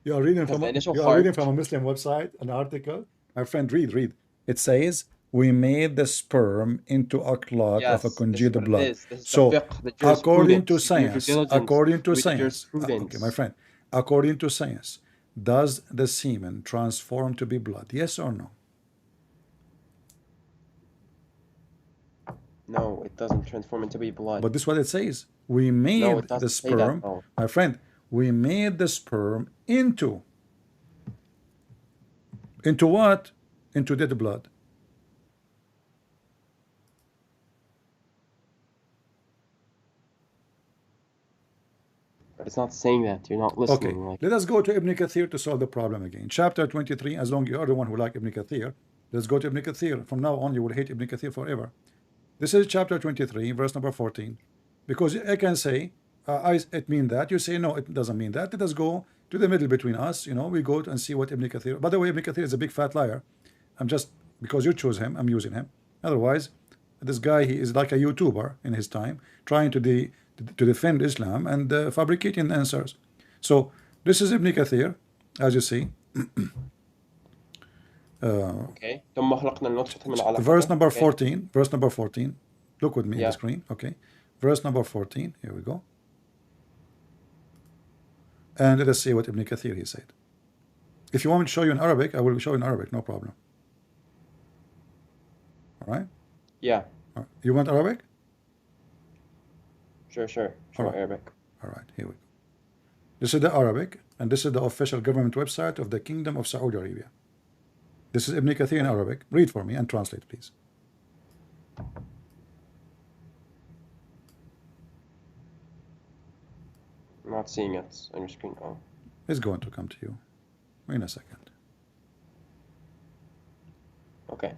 A: You are reading
C: Because
A: from
C: the
A: a,
C: initial
A: you are reading
C: heart,
A: from a Muslim website, an article. My friend, read. It says we made the sperm into a clot of a
C: yes, this is
A: congealed
C: what it
A: blood.
C: is. This is the
A: So,
C: fiqh, the
A: according to
C: jurisprudence. You do your due
A: science,
C: diligence, read the
A: okay, my
C: jurisprudence.
A: friend, according to science, does the semen transform to be blood? Yes or no?
C: No, it doesn't transform into be blood.
A: But this is what it says. We
C: No,
A: made
C: it
A: the
C: doesn't say that,
A: sperm,
C: no.
A: my friend, we made the sperm into what? Into dead blood.
C: But it's not saying that. You're not
A: Okay,
C: listening. Like,
A: let us go to Ibn Kathir to solve the problem again. Chapter 23, as long as you are the one who like Ibn Kathir, let's go to Ibn Kathir. From now on, you will hate Ibn Kathir forever. This is chapter 23, verse number 14. Because I can say, it mean that. You say, no, it doesn't mean that. Let us go to the middle between us. You know, we go and see what Ibn Kathir. By the way, Ibn Kathir is a big fat liar. I'm just, because you choose him, I'm using him. Otherwise, this guy, he is like a YouTuber in his time, trying to defend Islam and fabricating answers. So this is Ibn Kathir, as you see.
C: okay. ثم خلقنا النطفة من علقة.
A: Verse number
C: Okay.
A: 14. Verse number 14. Look with me in
C: Yeah.
A: the screen. Okay. Verse number 14. Here we go. And let us see what Ibn Kathir he said. If you want me to show you in Arabic, I will show you in Arabic, no problem. All right?
C: Yeah.
A: All right. You want Arabic?
C: Sure. Show
A: Alright.
C: Arabic.
A: All right, here we go. This is the Arabic, and this is the official government website of the Kingdom of Saudi Arabia. This is Ibn Kathir in Arabic. Read for me and translate, please.
C: I'm not seeing it on your screen. Oh.
A: It's going to come to you in a second.
C: Okay.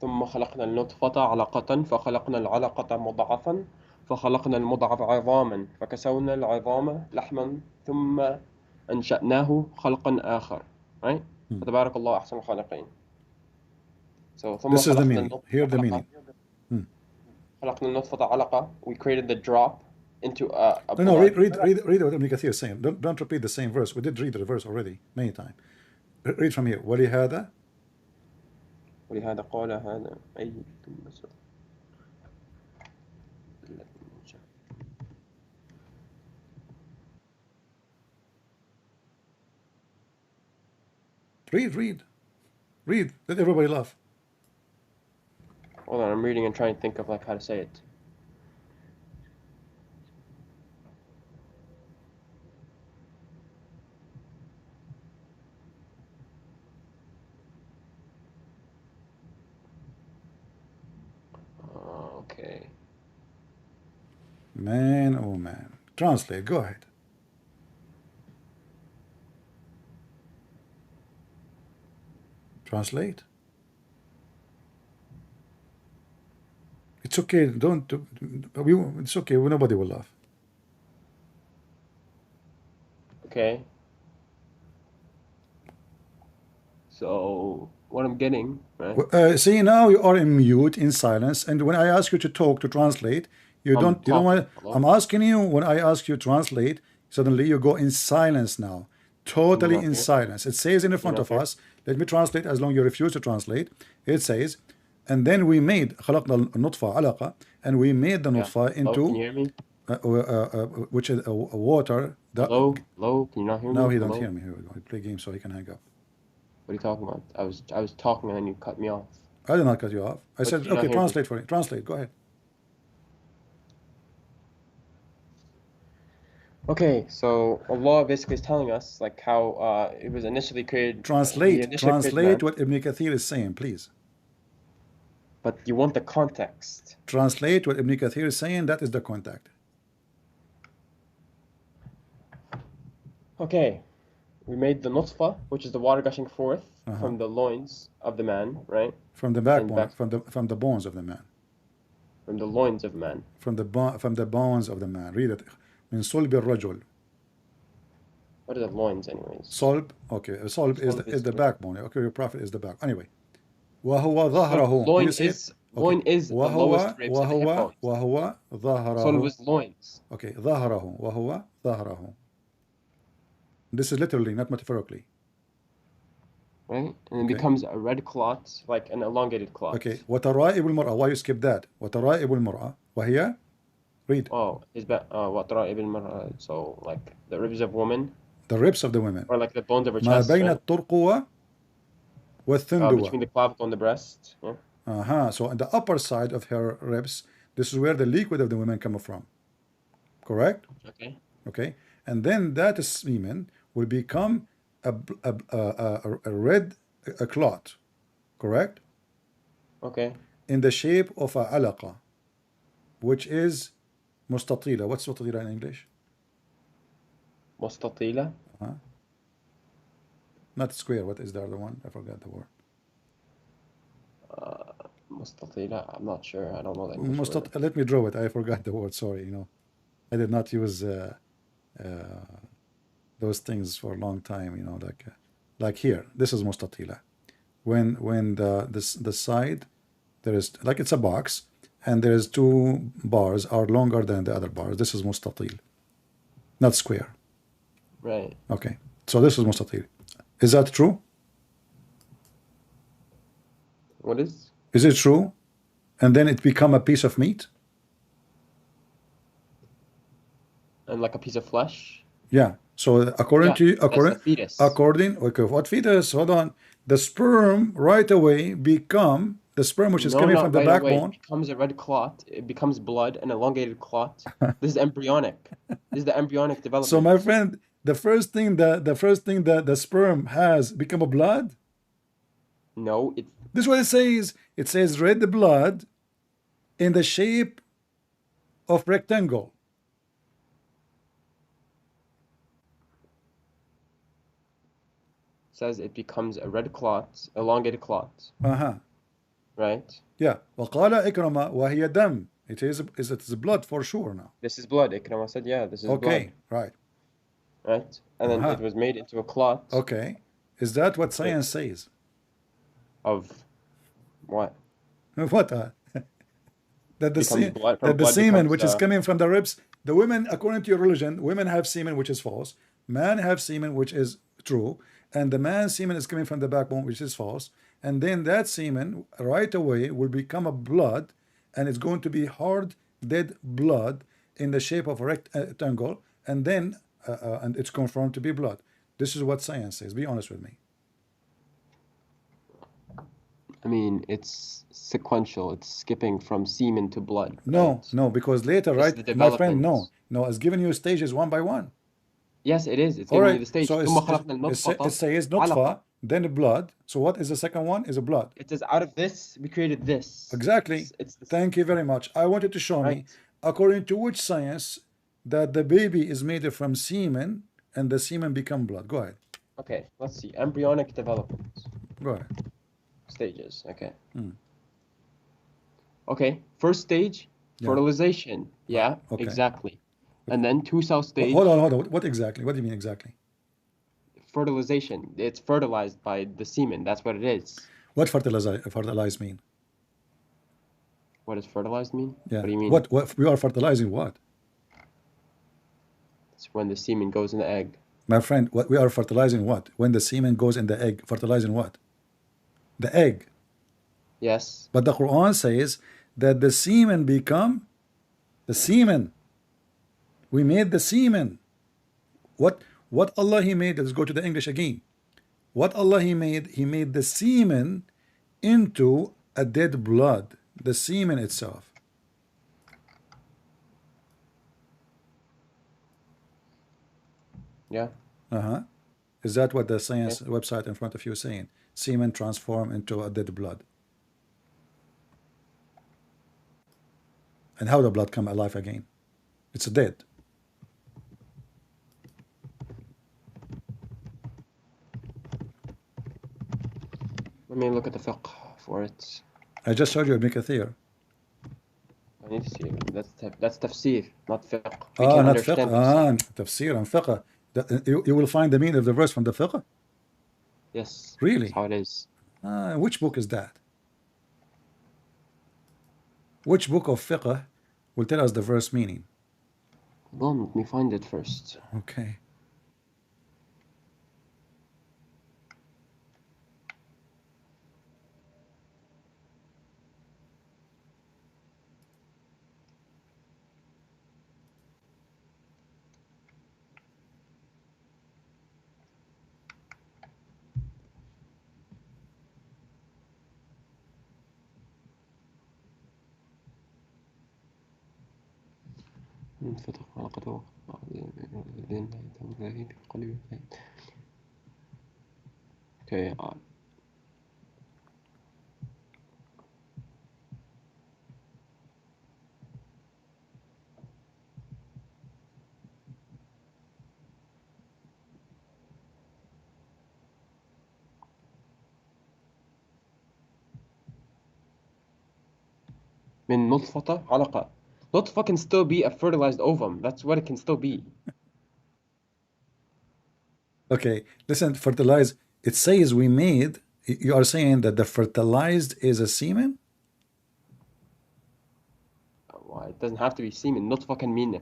C: ثم خلقنا النطفة علقة فخلقنا العلقة مضغة فخلقنا المضغة عظاما فكسونا العظام لحما ثم أنشأناه خلقا آخر. Right? فتبارك الله أحسن الخالقين. So ثم
A: This is the
C: خلقنا
A: meaning.
C: النطفة
A: Hear the
C: علقة.
A: meaning.
C: خلقنا النطفة علقة. We created the drop into a
A: No,
C: blood.
A: read what Ibn Kathir is saying. Don't repeat the same verse. We did read the verse already many times. Read from here. ولهذا
C: ولهذا قال هذا أي
A: read. Let everybody laugh.
C: Hold on, I'm reading and trying to think of like how to say it. Okay.
A: Man, oh man. Translate. Go ahead. Translate. It's okay. It's okay. Nobody will laugh.
C: Okay. So what I'm getting, right?
A: See, now you are in mute, in silence, and when I ask you to talk, to translate, you don't want.
C: Hello?
A: I'm asking you, when I ask you to translate, suddenly you go in silence now, totally in silence. It says in the front of us, let me translate as long as you refuse to translate. It says, and then we made خلقنا النطفة علقة, and we made the nutfa
C: Hello,
A: into
C: can you hear me?
A: which is water.
C: Hello? Can you not hear me?
A: Now he don't
C: Hello?
A: hear me. Here we go. He play games so he can hang up.
C: What are you talking about? I was talking and then you cut me off.
A: I did not cut you off. I said,
C: did you not
A: okay,
C: hear me?
A: translate for me. Translate. Go ahead.
C: Okay, so Allah basically is telling us like how it was initially created. He
A: Translate
C: initially created
A: what
C: man,
A: Ibn Kathir is saying, please.
C: But you want the context.
A: Translate what Ibn Kathir is saying, that is the contact.
C: Okay, we made the nutfa, which is the water gushing forth from the loins of the man, right?
A: From the backbone, from the bones of the man.
C: From the loins of man.
A: From the bones of the man. Read it. من صلب الرجل.
C: What are the loins, anyways?
A: Solb, okay. Solb is the backbone. Okay, your prophet is the back. Anyway. وهو ظهره.
C: Loin is the lowest ribs and the hip bones.
A: وهو ظهره.
C: Solb is loins.
A: Okay, ظهره. وهو ظهره. This is literally, not metaphorically.
C: Right? And it becomes a red clot, like an elongated clot.
A: Okay. وترائب المرأة. Why you skip that? وترائب المرأة. وهي? Read.
C: Oh, is that وترائب المرأة? So like the ribs of women.
A: The ribs of the women.
C: Or like the bones of her
A: ما
C: chest.
A: بين الترقوة والثندوة.
C: Between the clavicle and the breast. Yeah.
A: So on the upper side of her ribs, this is where the liquid of the women come from. Correct?
C: Okay.
A: Okay. And then that semen will become a red clot. Correct?
C: Okay.
A: In the shape of a alaqa, which is mustatila. What's mustatila in English?
C: Mustatila?
A: Not square. What is the other one? I forgot the word.
C: Mustatila? I'm not sure. I don't know the English word.
A: Let me draw it. I forgot the word. Sorry. I did not use those things for a long time. Like here. This is mustatila. When the side, there is, like, it's a box, and there is two bars are longer than the other bars. This is mustatil, not square.
C: Right.
A: Okay. So this is mustatil. Is that true?
C: What is?
A: Is it true? And then it become a piece of meat?
C: And like a piece of flesh?
A: Yeah. So according to
C: fetus.
A: Okay, what fetus? Hold on. The sperm right away become the sperm which is coming from the backbone.
C: It becomes a red clot. It becomes blood, an elongated clot. This is embryonic. This is the embryonic development.
A: So my friend, the first thing that the sperm has become a blood?
C: No,
A: this is what it says. It says red blood in the shape of rectangle.
C: Says it becomes a red clot, elongated clot. Right?
A: Yeah. وقال إكرمة وهي دم. It is blood for sure now.
C: This is blood. Ikramah said, yeah, this is blood.
A: Okay, right.
C: Right? And then it was made into a clot.
A: Okay. Is that what science says?
C: Of what?
A: What? That the semen which is coming from the ribs, the women, according to your religion, women have semen which is false, men have semen which is true, and the man's semen is coming from the backbone which is false, and then that semen right away will become a blood, and it's going to be hard dead blood in the shape of a rectangle, and then and it's confirmed to be blood. This is what science says. Be honest with me.
C: I mean, it's sequential. It's skipping from semen to blood.
A: No,
C: right?
A: no, because later, right, my friend, no, it's giving you stages one by one.
C: Yes, it is. It's giving you the stage.
A: So it says nutfa, then blood. So what is the second one? Is a blood.
C: It says out of this, we created this.
A: Exactly. Thank you very much. I wanted to show me, according to which science, that the baby is made from semen, and the semen become blood. Go ahead.
C: Okay, let's see. Embryonic development.
A: Go ahead.
C: Stages. Okay. Okay. First stage, fertilization. Yeah,
A: okay.
C: Exactly. And then two-cell stage.
A: Hold on. What exactly? What do you mean exactly?
C: Fertilization. It's fertilized by the semen. That's what it is.
A: What fertilize mean?
C: What does fertilized mean?
A: Yeah.
C: What do you mean?
A: What we are fertilizing what?
C: It's when the semen goes in the egg.
A: My friend, what we are fertilizing what? When the semen goes in the egg, fertilizing what? The egg.
C: Yes.
A: But the Quran says that the semen become the semen. We made the semen. What Allah He made? Let's go to the English again. What Allah He made the semen into a dead blood. The semen itself.
C: Yeah.
A: Is that what the science website in front of you is saying? Semen transform into a dead blood. And how the blood come alive again? It's dead.
C: Let me look at the fiqh for it.
A: I just showed you Ibn Kathir.
C: I need to see it. That's tafsir, not fiqh. We can
A: Not fiqh.
C: understand tafsir.
A: Tafsir and fiqh. You will find the meaning of the verse from the fiqh?
C: Yes.
A: Really?
C: That's how it is.
A: Which book is that? Which book of fiqh will tell us the verse meaning?
C: Hold on, let me find it first.
A: Okay.
C: Okay. من نطفة علقة. Nutfa can still be a fertilized ovum. That's what it can still be.
A: Okay. Listen, fertilize. It says we made. You are saying that the fertilized is a semen?
C: Well, it doesn't have to be semen. Nutfa can mean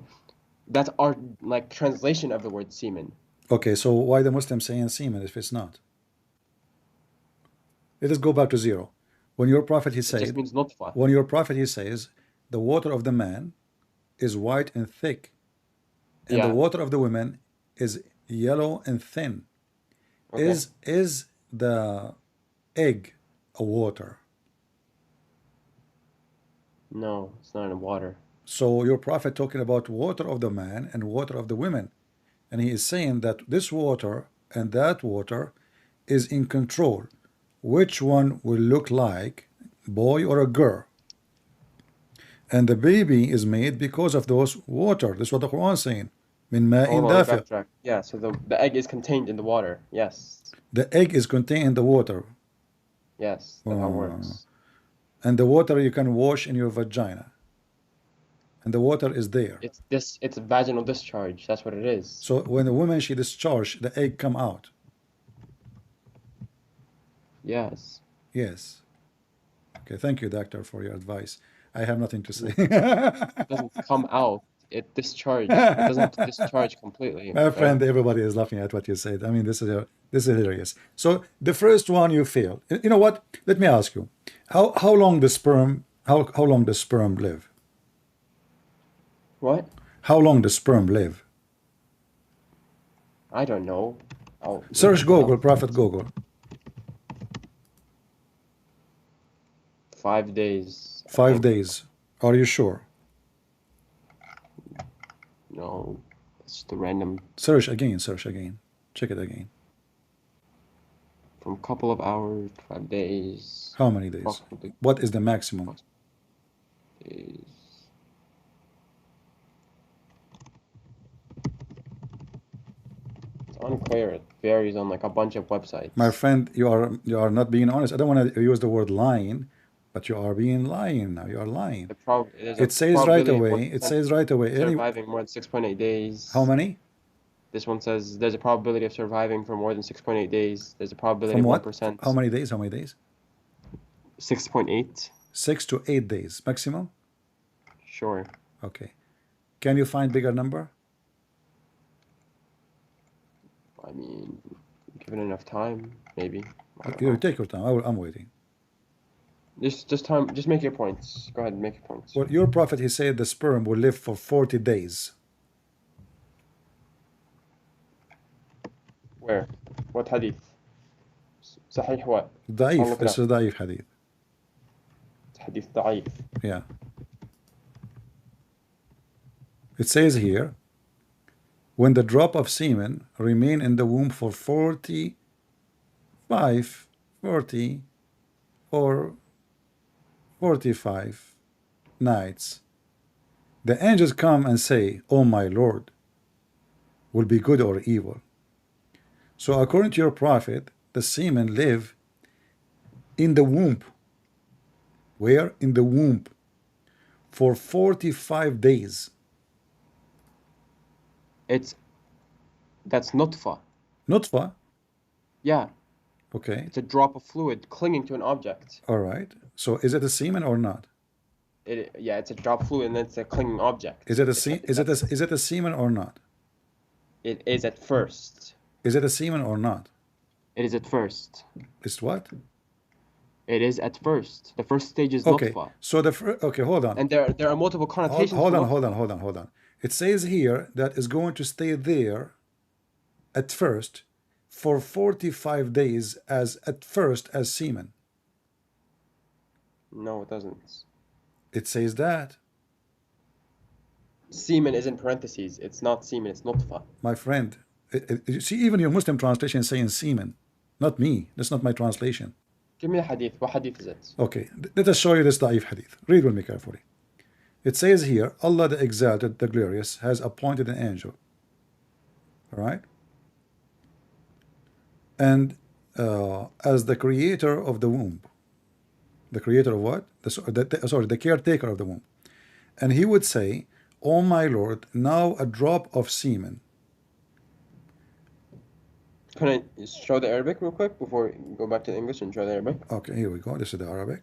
C: that's our like translation of the word semen.
A: Okay, so why the Muslim saying semen if it's not? Let us go back to zero. When your prophet he
C: It just
A: said,
C: means nutfa.
A: when your prophet he says, the water of the man is white and thick, and the
C: Yeah.
A: water of the woman is yellow and thin.
C: Okay.
A: Is the egg a water?
C: No, it's not in water.
A: So your prophet talking about water of the man and water of the women, and he is saying that this water and that water is in control. Which one will look like boy or a girl? And the baby is made because of those water. That's what the Quran is saying. Min ma'in
C: Hold on,
A: dafiq.
C: backtrack. Yeah, so the egg is contained in the water. Yes.
A: The egg is contained in the water.
C: Yes, that's how it works.
A: And the water you can wash in your vagina. And the water is there.
C: It's a vaginal discharge. That's what it is.
A: So when a woman she discharge, the egg come out.
C: Yes.
A: Yes. Okay, thank you, doctor, for your advice. I have nothing to say.
C: It doesn't come out. It discharge. It doesn't discharge completely.
A: My
C: Okay?
A: friend, everybody is laughing at what you said. I mean, this is hilarious. So the first one you failed. You know what? Let me ask you, how long the sperm how long the sperm live?
C: What?
A: How long the sperm live?
C: I don't know. I'll
A: Search
C: look it
A: Google,
C: up.
A: Prophet Google.
C: 5 days. I
A: 5
C: think.
A: days. Are you sure?
C: No, it's just a random
A: Search again. Search again. Check it again.
C: from a couple of hours, 5 days.
A: How many days?
C: Approximately
A: What is the maximum?
C: days. It's unclear. It varies on like a bunch of websites.
A: My friend, you are not being honest. I don't want to use the word lying, but you are being lying now. You are lying.
C: There's
A: It
C: a
A: says right
C: probability of
A: away. It says right away.
C: surviving more than 6.8 days.
A: How many?
C: This one says there's a probability of surviving for more than 6.8 days. There's a probability
A: From
C: of
A: what?
C: 1%.
A: How many days? How many days?
C: 6.8.
A: 6 to 8 days maximum.
C: Sure.
A: Okay. Can you find bigger number?
C: I mean, given enough time, maybe. I don't
A: You
C: know.
A: take your time. I'm waiting.
C: Just make your points. Go ahead and make your points.
A: Well, your prophet he said the sperm will live for 40 days.
C: Where? What hadith? صحيح what? I'll
A: ضعيف.
C: look it
A: This
C: up.
A: is ضعيف hadith.
C: Hadith ضعيف.
A: Yeah. It says here, when the drop of semen remain in the womb for 40 or 45 nights, The angels come and say, "Oh my Lord, will be good or evil." So according to your prophet, the semen live in the womb. Where? In the womb for 45 days.
C: That's nutfa.
A: Nutfa.
C: Yeah,
A: Okay.
C: it's a drop of fluid clinging to an object.
A: All right. So is it a semen or not?
C: Yeah, it's a drop of fluid and it's a clinging object.
A: Is it a semen or not?
C: It is at first.
A: Is it a semen or not?
C: It is at first.
A: It's what?
C: It is at first. The first stage is
A: Okay.
C: nutfa.
A: So okay, hold on.
C: And there are multiple connotations
A: Hold
C: for
A: on,
C: nutfa.
A: hold on. It says here that it's going to stay there at first for 45 days as semen.
C: No, it doesn't.
A: It says that.
C: Semen is in parentheses. It's not semen, it's nutfa.
A: My friend, you see, even your Muslim translation is saying semen, not me. That's not my translation.
C: Give me a hadith. What hadith is it?
A: Okay, let us show you this da'if hadith. Read with me carefully. It says here, Allah the Exalted, the Glorious, has appointed an angel. All right? And as the creator of the womb. The creator of what? The caretaker of the womb. And he would say, "Oh my Lord, now a drop of semen."
C: Can I show the Arabic real quick before we go back to English and show the Arabic?
A: Okay, here we go. This is the Arabic.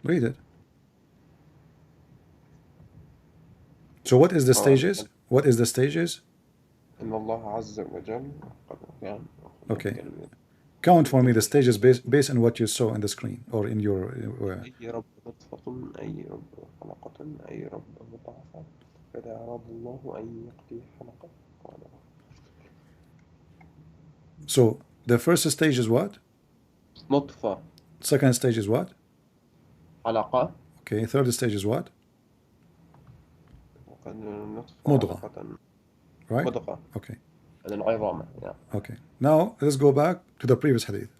A: Read it. So what is the stages? What is the stages? Okay. Count for me the stages based on what you saw in the screen or in your. So the first stage is what?
C: نطفة.
A: Second stage is what?
C: علقة.
A: Okay. Third stage is what?
C: مضغة.
A: Right?
C: مضغة.
A: Okay.
C: And then عظام. Yeah.
A: Okay. Now let's go back to the previous hadith.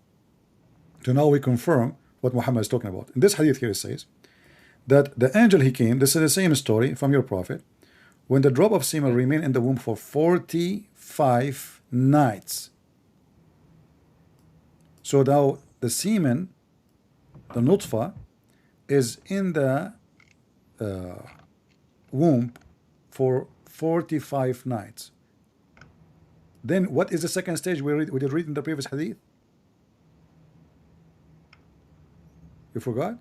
A: So now we confirm what Muhammad is talking about. In this hadith here it says that the angel he came, this is the same story from your prophet, when the drop of semen remained in the womb for 45 nights. So now the semen, the nutfa, is in the womb for 45 nights. Then what is the second stage we did read in the previous hadith? You forgot?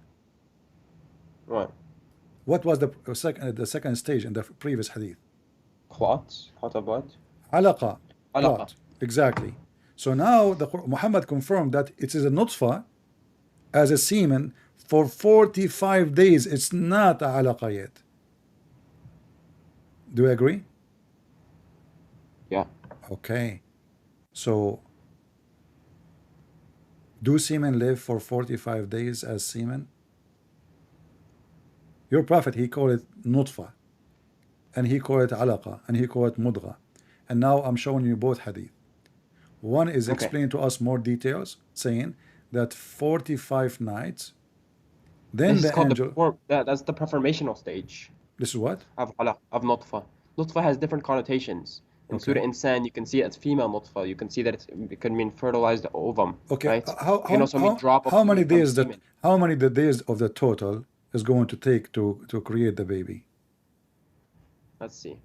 C: Right.
A: What was the second stage in the previous hadith?
C: خلاط. خطبات.
A: Alaqa.
C: Alaqa.
A: Exactly. So now Muhammad confirmed that it is a nutfa as a semen for 45 days. It's not a alaqa yet. Do you agree?
C: Yeah.
A: Okay. So do semen live for 45 days as semen? Your prophet, he called it nutfa, and he called it alaqa, and he called it mudgha. And now I'm showing you both hadith. One is explaining to us more details, saying that 45 nights, then
C: This is
A: the
C: called
A: angel...
C: that's the preformational stage.
A: This is what?
C: Of nutfa. Nutfa has different connotations. In Surah Insan, you can see it as female nutfa. You can see that it can mean fertilized ovum.
A: Okay.
C: Right?
A: How many days of the total is going to take to create the baby?
C: Let's see.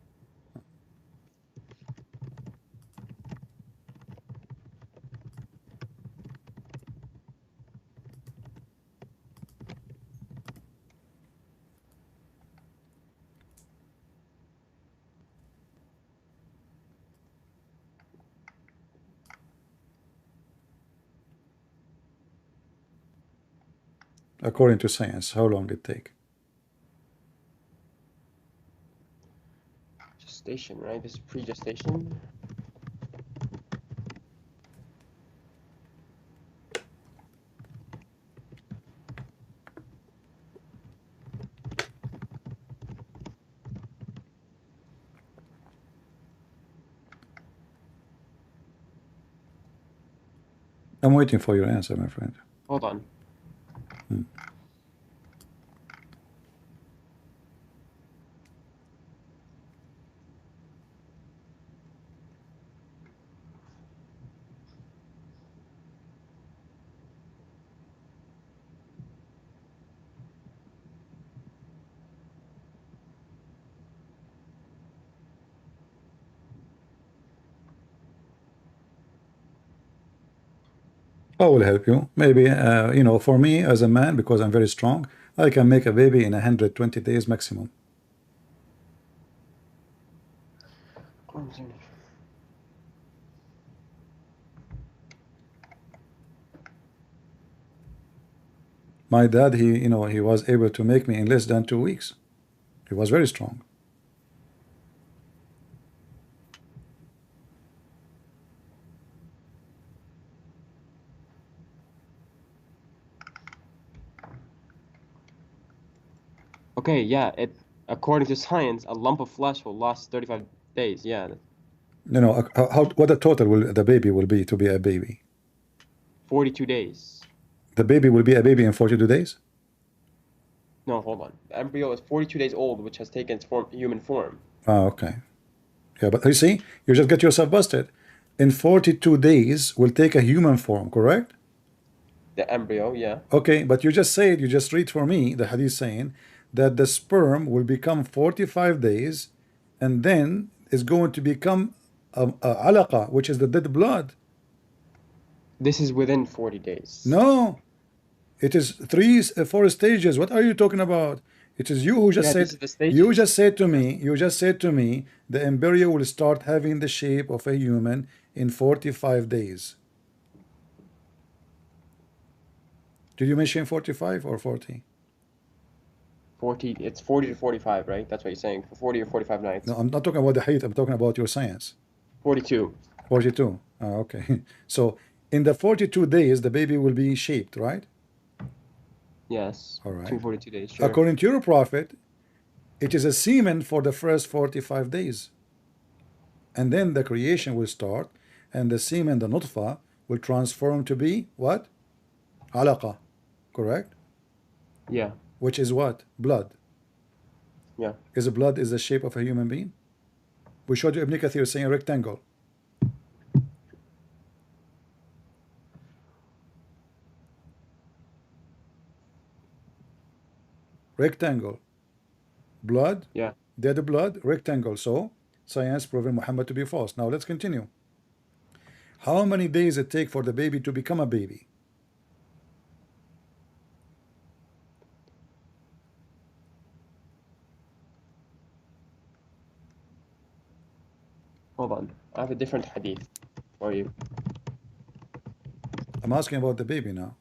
A: According to science, how long it take?
C: Gestation, right? This is pre-gestation.
A: I'm waiting for your answer, my friend.
C: Hold on.
A: I will help you. Maybe, you know, for me as a man, because I'm very strong, I can make a baby in 120 days maximum. My dad, you know, he was able to make me in less than 2 weeks. He was very strong.
C: Okay, yeah, according to science, a lump of flesh will last 35 days. Yeah,
A: You know, what the total will the baby will be to be a baby?
C: 42 days.
A: The baby will be a baby in 42 days?
C: No, hold on. The embryo is 42 days old, which has taken its human form.
A: Ah, okay. Yeah, but you see, you just get yourself busted. In 42 days will take a human form, correct?
C: The embryo, yeah.
A: Okay, but you just said, you just read for me the hadith saying that the sperm will become 45 days and then is going to become a alaqa, which is the dead blood.
C: This is within 40 days.
A: No, it is 4 stages. What are you talking about? It is you who just
C: Yeah,
A: said,
C: this is the stages.
A: you just said to me, the embryo will start having the shape of a human in 45 days. Did you mention 45 or 40?
C: 40, it's 40 to 45, right? That's what you're saying, for 40 or 45 nights.
A: No, I'm not talking about the height, I'm talking about your science.
C: 42.
A: 42. Okay. So in the 42 days, the baby will be shaped, right?
C: Yes.
A: All right.
C: 242 days, sure.
A: According to your prophet, it is a semen for the first 45 days. And then the creation will start, and the semen, the nutfa, will transform to be what? Alaqa. Correct?
C: Yeah.
A: Which is what? Blood.
C: Yeah.
A: Is blood is the shape of a human being? We showed you Ibn Kathir saying rectangle. Rectangle. Blood.
C: Yeah.
A: Dead blood. Rectangle. So science proven Muhammad to be false. Now let's continue. How many days it take for the baby to become a baby?
C: Hold on. I have a different hadith for you.
A: I'm asking about the baby now.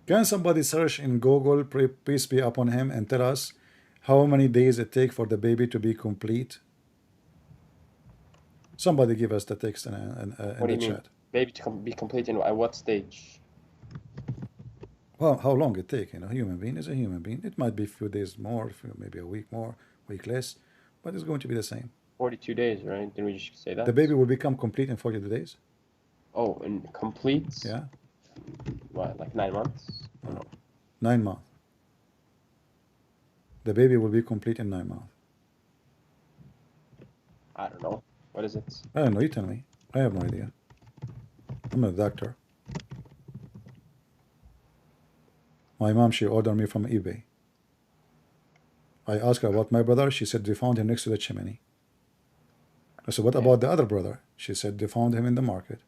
A: Can somebody search in Google, peace be upon him, and tell us how many days it take for the baby to be complete? Somebody give us the text in
C: What do
A: the
C: you mean?
A: chat.
C: Baby to be complete in at what stage?
A: Well, how long it take? You know, human being is a human being. It might be a few days more, maybe a week more, week less, but it's going to be the same.
C: 42 days, right? Didn't we just say that?
A: The baby will become complete in 42 days.
C: Oh, and complete?
A: Yeah.
C: What, like 9 months? I don't know.
A: 9 months. The baby will be complete in 9 months.
C: I don't know. What is it?
A: I don't know. You tell me. I have no idea. I'm a doctor. My mom, she ordered me from eBay. I asked her about my brother. She said they found him next to the chimney. I said, what about the other brother? She said they found him in the market.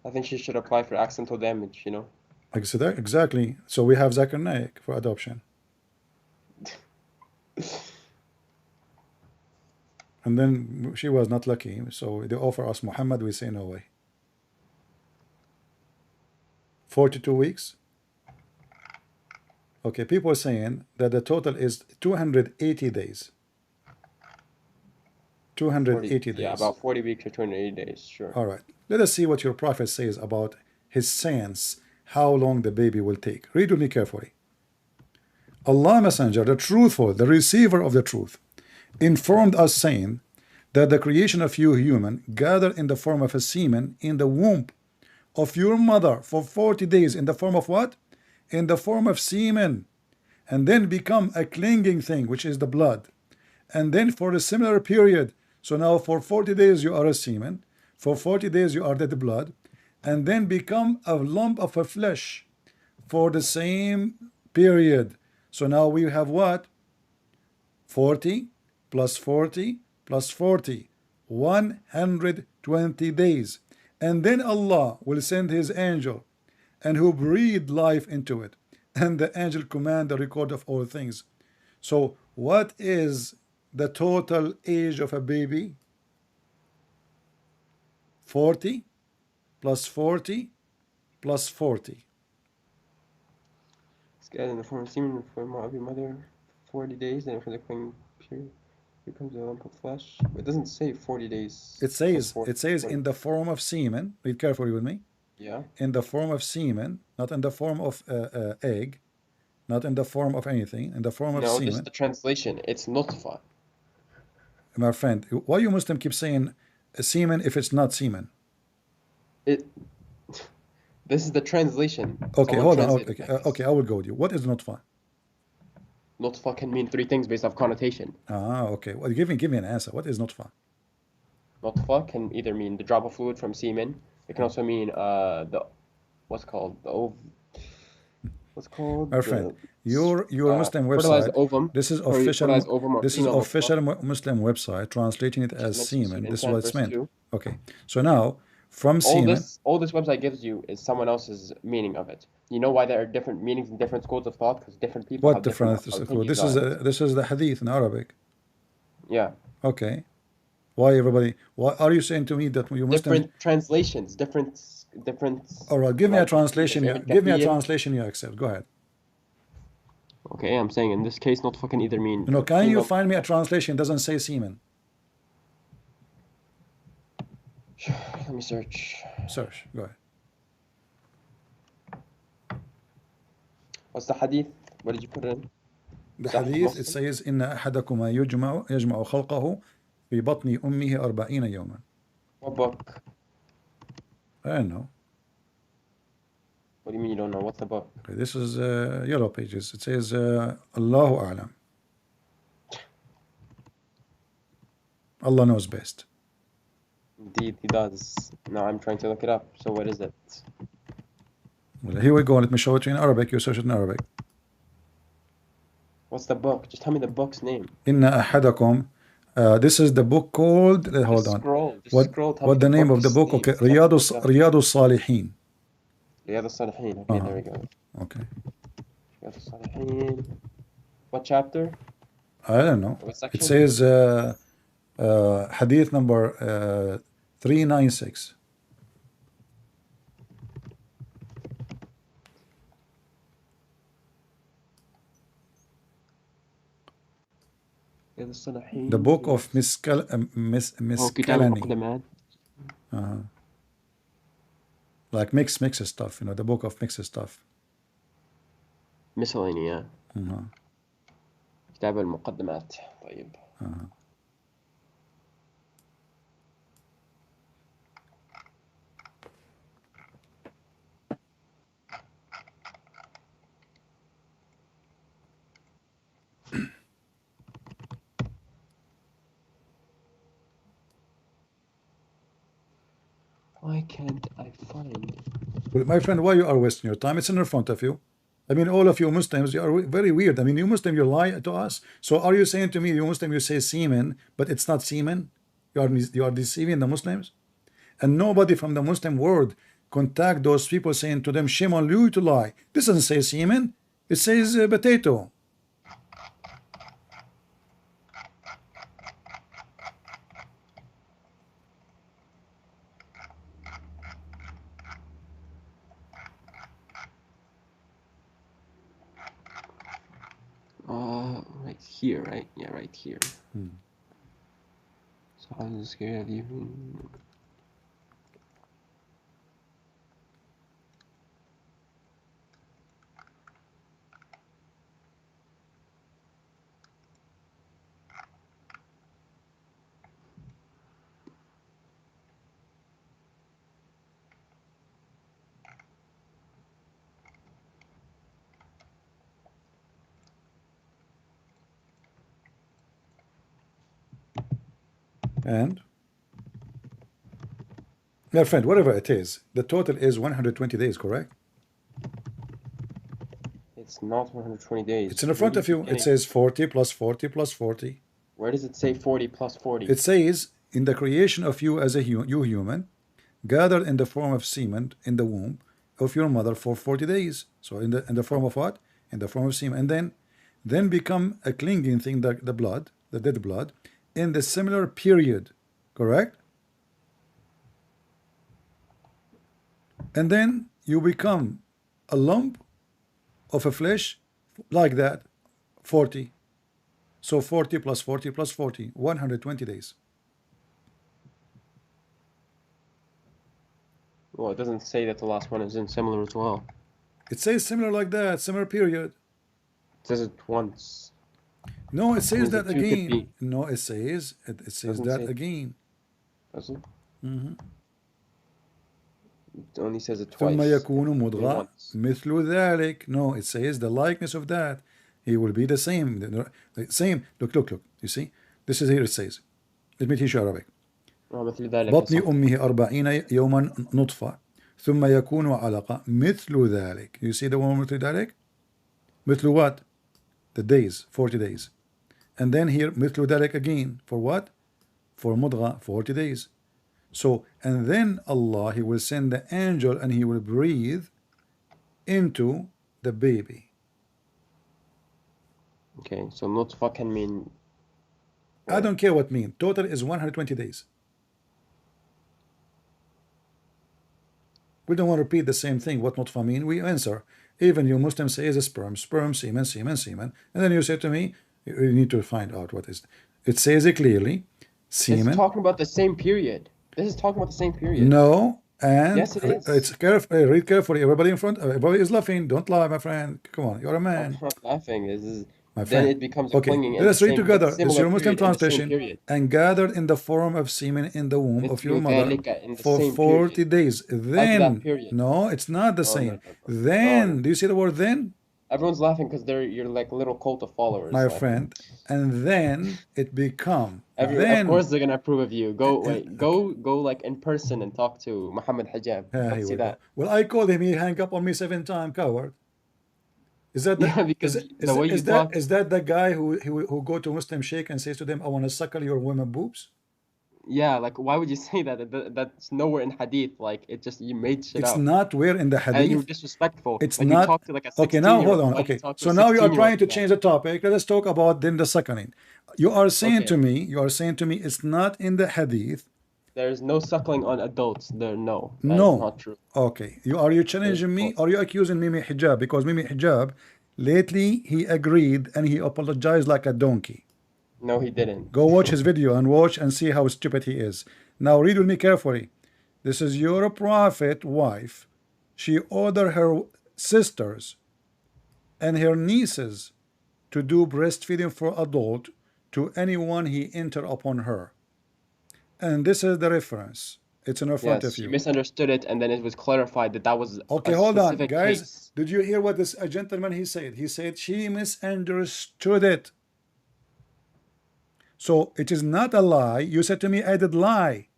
C: I think she should apply for accidental damage, you know?
A: I said, exactly. So we have Zakir Naik for adoption. And then she was not lucky. So they offer us Muhammad. We say no way. 42 weeks. Okay, people are saying that the total is 280 days. 280
C: Yeah,
A: days.
C: about 40 weeks or 280 days, sure.
A: All right. Let us see what your prophet says about his science, how long the baby will take. Read with me carefully. Allah Messenger, the truthful, the receiver of the truth, informed us saying that the creation of you human gathered in the form of a semen in the womb of your mother for 40 days in the form of what? In the form of semen, and then become a clinging thing, which is the blood. And then for a similar period, so now for 40 days you are a semen, for 40 days you are dead blood, and then become a lump of a flesh for the same period. So now we have what? 40 plus 40 plus 40, 120 days. And then Allah will send his angel, and who breathe life into it, and the angel command the record of all things. So what is the total age of a baby? 40 plus 40 plus 40.
C: It's gathered in the form of semen in the form of your mother 40 days, and for the clinging period becomes a lump of flesh. It doesn't say 40 days.
A: It says in the form of semen. Read carefully with me.
C: Yeah.
A: In the form of semen, not in the form of egg, not in the form of anything, in the form of
C: No,
A: semen.
C: this is the translation. It's nutfa.
A: My friend, why you Muslim keep saying semen if it's not semen?
C: This is the translation.
A: Okay,
C: Someone
A: hold on.
C: translated
A: Okay,
C: like this.
A: okay, I will go with you. What is nutfa?
C: Nutfa can mean three things based off connotation.
A: Okay. Well, give me an answer. What is nutfa?
C: Nutfa can either mean the drop of fluid from semen. It can also mean what's called
A: My friend, your Muslim
C: fertilized
A: website.
C: ovum.
A: This is
C: Fertilized ovum or
A: This is
C: female
A: official
C: nutfa.
A: Muslim website translating it as
C: Mentioned
A: semen.
C: in
A: This is
C: Quran
A: what it's
C: verse
A: meant.
C: 2.
A: Okay. So now from
C: All
A: semen.
C: this website gives you is someone else's meaning of it. You know why there are different meanings and different schools of thought? Because different people
A: What
C: have different
A: difference?
C: opinions on it.
A: This is the hadith in Arabic.
C: Yeah.
A: Okay. Why everybody? Why are you saying to me that you Muslims?
C: Different translations, different.
A: All right. Give me a
C: like,
A: translation. Give me a translation you accept. Go ahead.
C: Okay, I'm saying in this case, not fucking either mean.
A: Can you find me a translation that doesn't say semen?
C: Let me search.
A: Search. Go ahead.
C: What's the hadith? What did you put in?
A: The
C: Sahih
A: hadith, it
C: Muslim?
A: says إن أحدكما يجمع خلقه في بطن أمه 40 يوما.
C: What book?
A: I don't know.
C: What do you mean you don't know? What's the book?
A: Okay, this is yellow pages. It says Allahu A'lam. Allah knows best.
C: Indeed, he does. Now I'm trying to look it up. So what is it?
A: Well, here we go. Let me show it to you in Arabic. You search it in Arabic.
C: What's the book? Just tell me the book's name.
A: إن أحدكم. This is the book called. Hold on.
C: Scroll. Just
A: What
C: scroll. Tell
A: what
C: me
A: the name of the
C: book's
A: book?
C: name.
A: Okay,
C: Just have to look it up.
A: Riyadu Salihin.
C: Riyad al-Salihin. Okay, there we go.
A: Okay.
C: Riyad al-Salihin. What chapter?
A: I don't know.
C: What
A: It
C: section?
A: says hadith number 396.
C: Riyad al-Salihin.
A: The book of
C: Oh, Kitab
A: Miskalani.
C: al-Muqaddamat.
A: Like mix stuff, the book of mix stuff.
C: Miscellany. كتاب المقدمات. طيب. Why can't I find?
A: Well, my friend, why you are wasting your time? It's in front of you. I mean, all of you Muslims, you are very weird. I mean, you Muslim, you lie to us. So are you saying to me, you Muslim, you say semen, but it's not semen? You are deceiving the Muslims? And nobody from the Muslim world contact those people saying to them, shame on you to lie. This doesn't say semen. It says potato.
C: Right here, right? Yeah, right here. So I was scared of you.
A: And my friend, whatever it is, the total is 120 days, correct?
C: It's not 120 days.
A: It's in the front of you. It says 40 plus 40 plus 40.
C: Where does it say 40 plus 40?
A: It says, in the creation of you as a you human, gathered in the form of semen in the womb of your mother for 40 days. So in the form of what? In the form of semen. And then become a clinging thing, the blood, the dead blood, in the similar period. Correct? And then you become a lump of a flesh like that, 40. So 40 plus 40 plus 40, 120 days.
C: Well, it doesn't say that the last one is in similar as well.
A: It says similar like that, similar period.
C: It says it once.
A: No, it says
C: Means the
A: that
C: two could
A: again.
C: be.
A: No, it says
C: Doesn't
A: that
C: say.
A: again.
C: Does it? It only says it
A: ثم
C: twice.
A: يكون
C: Only
A: مضغة
C: once.
A: مثل ذلك. No, it says the likeness of that. He will be the same. The same. Look. You see? This is here it says. Let me teach you Arabic.
C: مثل ذلك
A: بطن
C: صح.
A: أمه 40 يوما نطفة ثم يكون علقة مثل ذلك. You see the one مثل ذلك? مثل what? The days, 40 days. And then here مثل ذلك again. For what? For مضغة, 40 days. So, and then Allah, He will send the angel and He will breathe into the baby.
C: Okay, so nutfa can mean.
A: I don't care what mean. Total is 120 days. We don't want to repeat the same thing. What nutfa mean? We answer. Even you Muslims say is a sperm, semen. And then you say to me, you need to find out what is. It says it clearly. Semen.
C: It's talking about the same period. This is talking about the same period.
A: No, and
C: yes, it is.
A: It's careful. Read carefully. Everybody in front. Everybody is laughing. Don't lie, my friend. Come on, you're a man.
C: I'm not laughing.
A: My
C: then
A: friend.
C: it becomes a
A: Okay,
C: clinging.
A: let us read together. This is your Muslim
C: period,
A: translation. And gathered in the form of semen in the womb of your mother for 40 days. Then, no, it's not the same. Then, do you see the word then?
C: Everyone's laughing because you're like a little cult of followers.
A: My friend. And then it become.
C: Of course they're gonna approve of you. Go like in person and talk to Muhammad Hijab. Let's see that.
A: Well, I called him. He hung up on me 7 times, coward. Is that the,
C: because the way you talk.
A: Is that the guy who go to Muslim sheikh and says to them, I want to suckle your women boobs?
C: Yeah, like why would you say that? That's nowhere in hadith. Like you made shit up.
A: It's not where in the hadith.
C: And you're disrespectful.
A: It's
C: like
A: not.
C: You talk to like a 16
A: okay, now hold on. Okay, so now you are trying to change the topic. Let us talk about then the suckling. You are saying to me, it's not in the hadith.
C: There's no suckling on adults. No.
A: No.
C: Not true.
A: Okay. Are you challenging me? Or are you accusing Mimi Hijab? Because Mimi Hijab, lately he agreed and he apologized like a donkey.
C: No, he didn't.
A: Go watch his video and watch and see how stupid he is. Now read with me carefully. This is your prophet wife. She ordered her sisters and her nieces to do breastfeeding for adult to anyone he enter upon her. And this is the reference. It's in front of you.
C: She misunderstood it, and then it was clarified that was
A: okay. Hold on, guys. Case. Did you hear what this gentleman he said? He said she misunderstood it. So it is not a lie. You said to me, I did lie.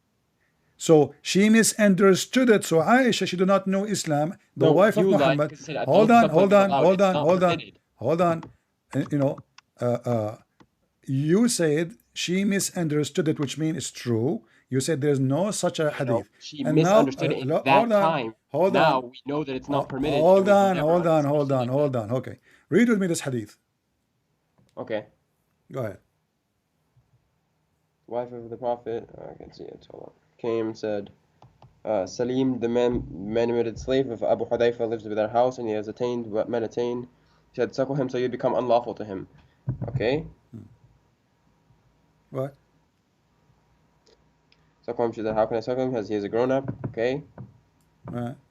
A: So she misunderstood it. So Aisha, she did not know Islam. The wife of Muhammad. Hold on. You know, you said she misunderstood it, which means it's true. You said there's no such a hadith.
C: She misunderstood it at that time. Now we know that it's not permitted.
A: Hold on. Okay. Read with me this hadith.
C: Okay.
A: Go ahead.
C: Wife of the Prophet, I can see it, hold on, came and said, Salim, the manumitted slave of Abu Hudayfa, lives with their house, and he has attained what men attain. He said, suckle him so you become unlawful to him. Okay?
A: What?
C: Suckle him, she said, how can I suckle him? Because he is a grown-up. Okay.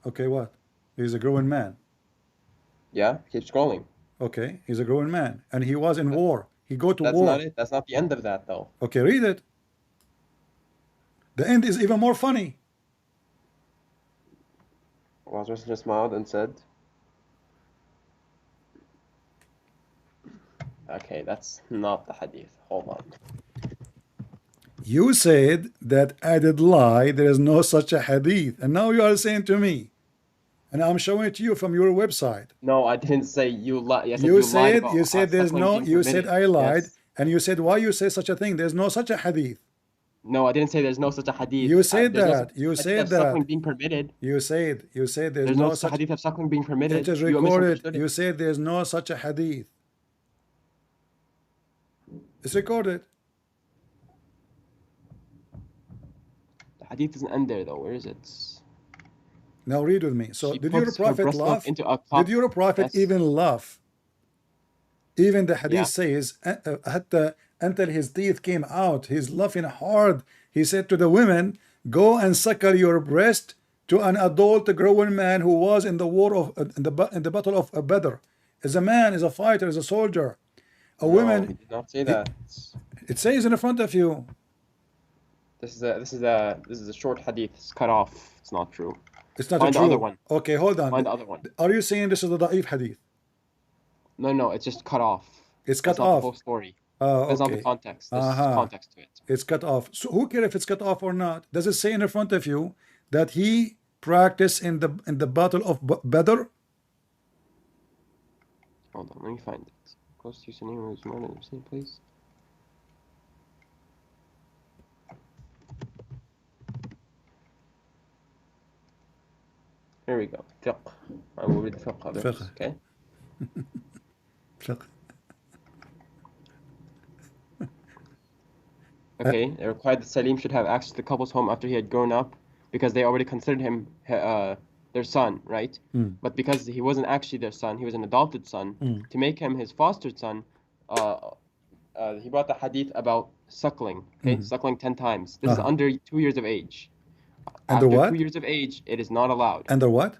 A: Okay, what? He's a grown man.
C: Yeah, keep scrolling.
A: Okay, he's a grown man. And he was in war. He go to
C: That's
A: war.
C: not it. That's not the end of that, though.
A: Okay, read it. The end is even more funny.
C: Allah's Messenger smiled and said, okay, that's not the hadith. Hold on.
A: You said that I did lie. There is no such a hadith. And now you are saying to me, and I'm showing it to you from your website.
C: No, I didn't say you lied.
A: You said there's no, you said I lied.
C: Yes.
A: And you said, why you say such a thing? There's no such a hadith.
C: No, I didn't say there's no such a hadith.
A: You said
C: There's no
A: that. You
C: hadith
A: said
C: of
A: that.
C: suckling being permitted.
A: You said
C: There's no such hadith of suckling being permitted.
A: It is
C: You
A: recorded.
C: misunderstood it.
A: You said there's no such a hadith. It's recorded.
C: The hadith doesn't end there, though. Where is it?
A: Now read with me. So
C: She
A: did your
C: puts her
A: prophet
C: breast milk
A: laugh?
C: into a cup.
A: Did your prophet
C: Yes.
A: even laugh? Even the hadith
C: Yeah.
A: says, until his teeth came out, he's laughing hard. He said to the women, go and suckle your breast to an adult grown man who was in the war of in the battle of Badr. As a man, as a fighter, as a soldier. A
C: No,
A: woman,
C: he did not say that.
A: it says in front of you.
C: This is a short hadith. It's cut off. It's not true.
A: It's not
C: Find
A: a
C: the
A: true.
C: other one.
A: Okay, hold on.
C: Find the other one.
A: Are you saying this is the da'if hadith?
C: No, it's just cut off.
A: It's cut
C: That's not
A: off.
C: the whole story.
A: Oh,
C: That's not
A: okay.
C: the context. There's
A: Uh-huh.
C: context to it.
A: It's cut off. So who cares if it's cut off or not? Does it say in front of you that he practiced in the battle of Badr?
C: Hold on, let me find it. Close to your name is more than same please. Here we go. Fiqh. I will read the fiqh of it.
A: Fiqh.
C: Okay. Okay. It required that Salim should have access to the couple's home after he had grown up, because they already considered him their son, right? But because he wasn't actually their son, he was an adopted son. To make him his fostered son, he brought the hadith about suckling. Okay, suckling 10 times. This is under 2 years of age.
A: Under
C: After
A: what?
C: 2 years of age, it is not allowed.
A: Under what?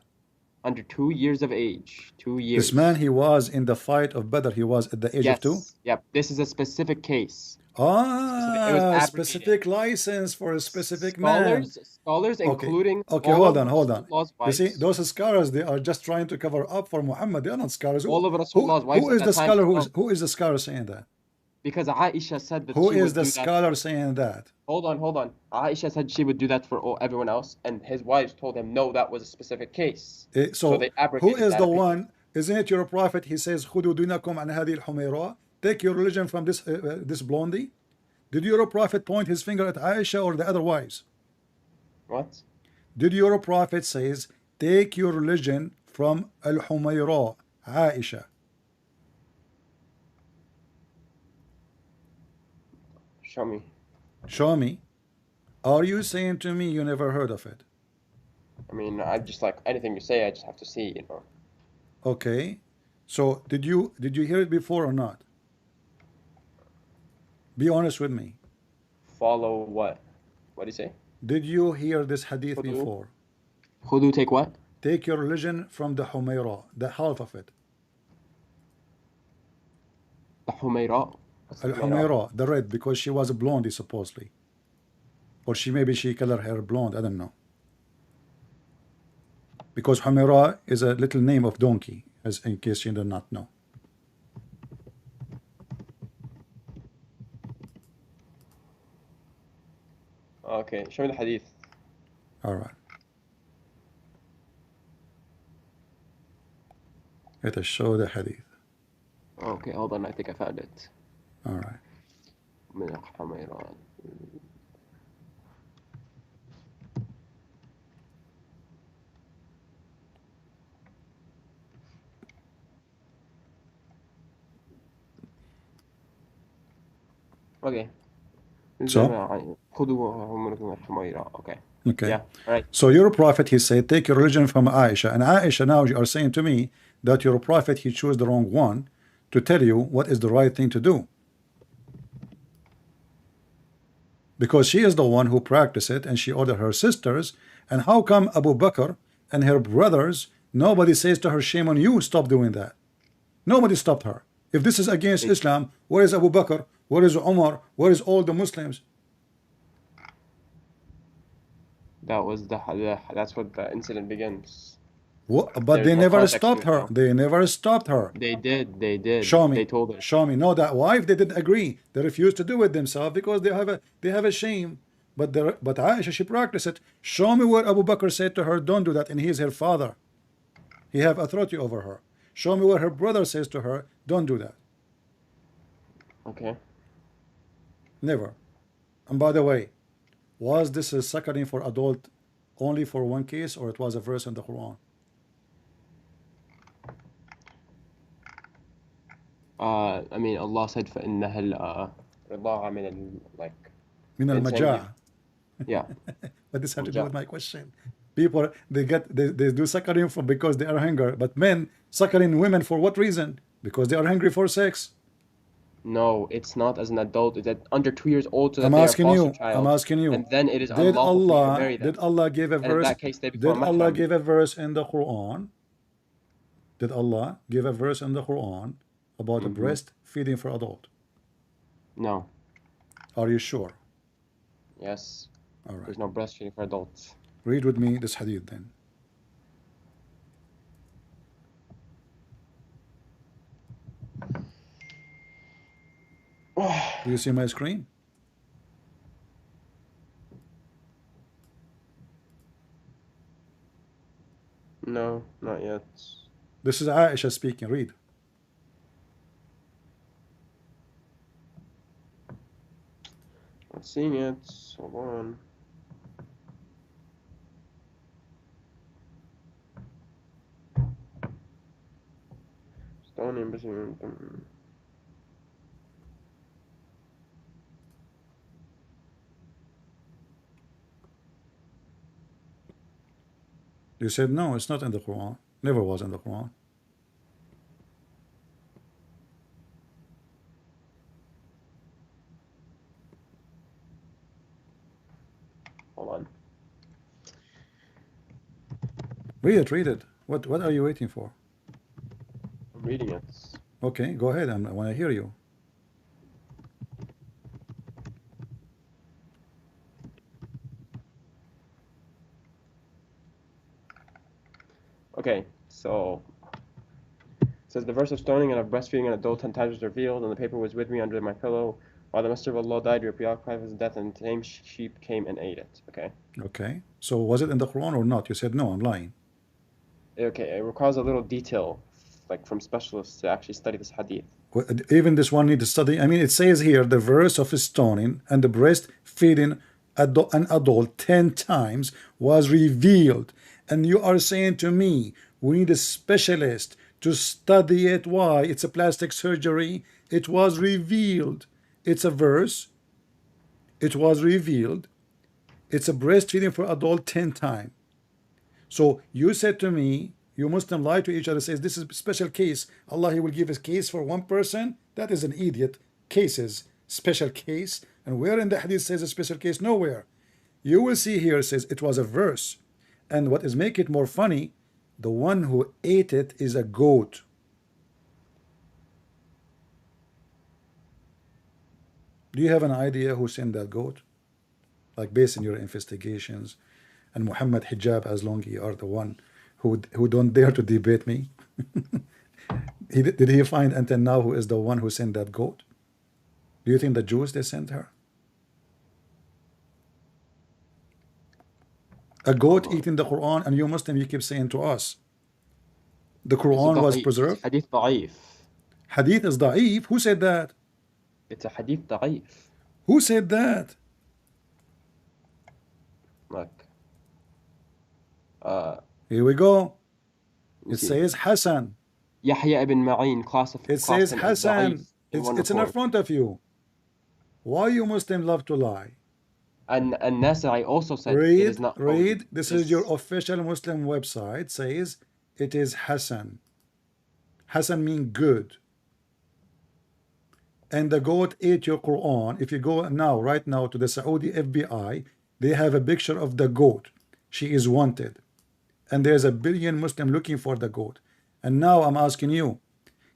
C: Under 2 years of age. 2 years.
A: This man, he was in the fight of Badr. He was at the age of 2?
C: Yep. This is a specific case. It
A: Ah,
C: was abrogated.
A: specific license for a specific man.
C: Scholars, including
A: Okay,
C: all
A: hold
C: of
A: on, hold on.
C: Rasulullah's
A: You see,
C: wives,
A: those scholars, they are just trying to cover up for Muhammad. They are not scholars.
C: all of Rasulullah's wives
A: who
C: at
A: is
C: that
A: the
C: time
A: scholar?
C: as
A: Who is the scholar saying that?
C: because Aisha said that
A: Who
C: she
A: is
C: would
A: the
C: do that.
A: scholar saying that?
C: Hold on. Aisha said she would do that for everyone else, and his wives told him no, that was a specific case.
A: So
C: they
A: who
C: abrogated
A: is
C: that
A: the
C: opinion.
A: one? Isn't it your prophet? He says, "Khudu dinakum an hadhihi al-humayra." Take your religion from this blondie. Did your prophet point his finger at Aisha or the other wives?
C: What?
A: Did your prophet says, "Take your religion from al-humayra, Aisha"?
C: Show me.
A: Show me. Are you saying to me you never heard of it?
C: I mean, I just like anything you say, I just have to see, you know.
A: Okay. So did you hear it before or not? Be honest with me.
C: Follow what? What do you say?
A: Did you hear this hadith
C: Khudu.
A: before?
C: Khudu, take what?
A: Take your religion from the Humayra, the half of it.
C: The Humayra. What's the
A: Al-Humayra, the red, because she was a blondie supposedly. Or maybe she colored her blonde, I don't know. Because Humayra is a little name of donkey, as in case you do not know.
C: Okay, show me the hadith.
A: All right. Let us show the hadith.
C: Okay, hold on, I think I found it.
A: All right.
C: من الحميران. Okay.
A: So?
C: Okay.
A: Okay.
C: Yeah, all right.
A: So your prophet, he said, take your religion from Aisha. And Aisha, now you are saying to me that your prophet, he chose the wrong one to tell you what is the right thing to do. because she is the one who practiced it and she ordered her sisters. And how come Abu Bakr and her brothers, nobody says to her, shame on you, stop doing that? Nobody stopped her. If this is against Islam, where is Abu Bakr? Where is Umar? Where is all the Muslims?
C: That was that's what the incident begins.
A: What? But
C: There's
A: they
C: more
A: never
C: context to
A: stopped
C: it
A: her.
C: now.
A: They never stopped her.
C: They did. They did.
A: Show me.
C: They told her.
A: Show me. No, that wife, they didn't agree. They refused to do it themselves because they have a shame. But Aisha, she practiced it. Show me where Abu Bakr said to her, don't do that, and he is her father. He have authority over her. Show me where her brother says to her, don't do that.
C: Okay.
A: Never. And by the way, was this a suckering for adult only for one case, or it was a verse in the Quran?
C: I mean, Allah said فإنها رضاعة من like
A: Min al-majaa.
C: yeah.
A: But this has to do with my question. People, they do suckering for because they are hungry, but men suckering women for what reason? Because they are hungry for sex.
C: No, it's not as an adult. It's at under 2 years old, so that
A: I'm
C: they are
A: asking
C: foster
A: you.
C: child.
A: I'm asking you.
C: And then it is
A: Did
C: unlawful for you to
A: Allah
C: marry them.
A: did Allah give a
C: And in
A: verse?
C: that case, they become
A: Did Allah
C: mahram.
A: give a verse in the Quran? Did Allah give a verse in the Quran about a breastfeeding for adult?
C: No.
A: Are you sure?
C: Yes.
A: All right.
C: There's no breastfeeding for adults.
A: Read with me this hadith then. Do you see my screen?
C: No, not yet.
A: This is Aisha speaking. Read.
C: Not seeing it. Hold on. Stoning,
A: You said no, it's not in the Quran. Never was in the Quran.
C: Hold on.
A: Read it, read it. What are you waiting for?
C: I'm reading it.
A: Okay, go ahead. I want to hear you.
C: Okay, so it says the verse of stoning and of breastfeeding an adult 10 times was revealed, and the paper was with me under my pillow. While the Messenger of Allah died, we were preoccupied with his death, and the same sheep came and ate it. Okay.
A: Okay. So was it in the Quran or not? You said no, I'm lying.
C: Okay, it requires a little detail, like from specialists to actually study this hadith.
A: Even this one need to study. I mean, it says here the verse of stoning and the breastfeeding an adult 10 times was revealed. And you are saying to me, we need a specialist to study it. Why? It's a plastic surgery. It was revealed. It's a verse. It was revealed. It's a breastfeeding for adult 10 times. So you said to me, you Muslim lie to each other, says this is a special case. Allah, he will give a case for one person. That is an idiot. Cases, special case. And where in the hadith says a special case? Nowhere. You will see here, it says it was a verse. And what is make it more funny, the one who ate it is a goat. Do you have an idea who sent that goat? Like based on your investigations, and Muhammad Hijab, as long you are the one who don't dare to debate me. Did he find until now who is the one who sent that goat? Do you think the Jews they sent her? A goat eating the Quran, and you Muslim, you keep saying to us the Quran was preserved.
C: Hadith da'if.
A: Hadith is da'if. Who said that?
C: It's a hadith da'if.
A: Who said that?
C: Look.
A: Here we go.
C: You
A: It
C: see.
A: says Hassan.
C: Yahya ibn Ma'in classified.
A: It says Hassan. It's in front of you. Why you Muslim love to lie?
C: And Nasai also said it is not.
A: Read. This is your official Muslim website. Says it is Hassan. Hassan means good. and the goat ate your Quran. If you go now, right now, to the Saudi FBI, they have a picture of the goat. She is wanted. And there's a billion Muslim looking for the goat. And now I'm asking you,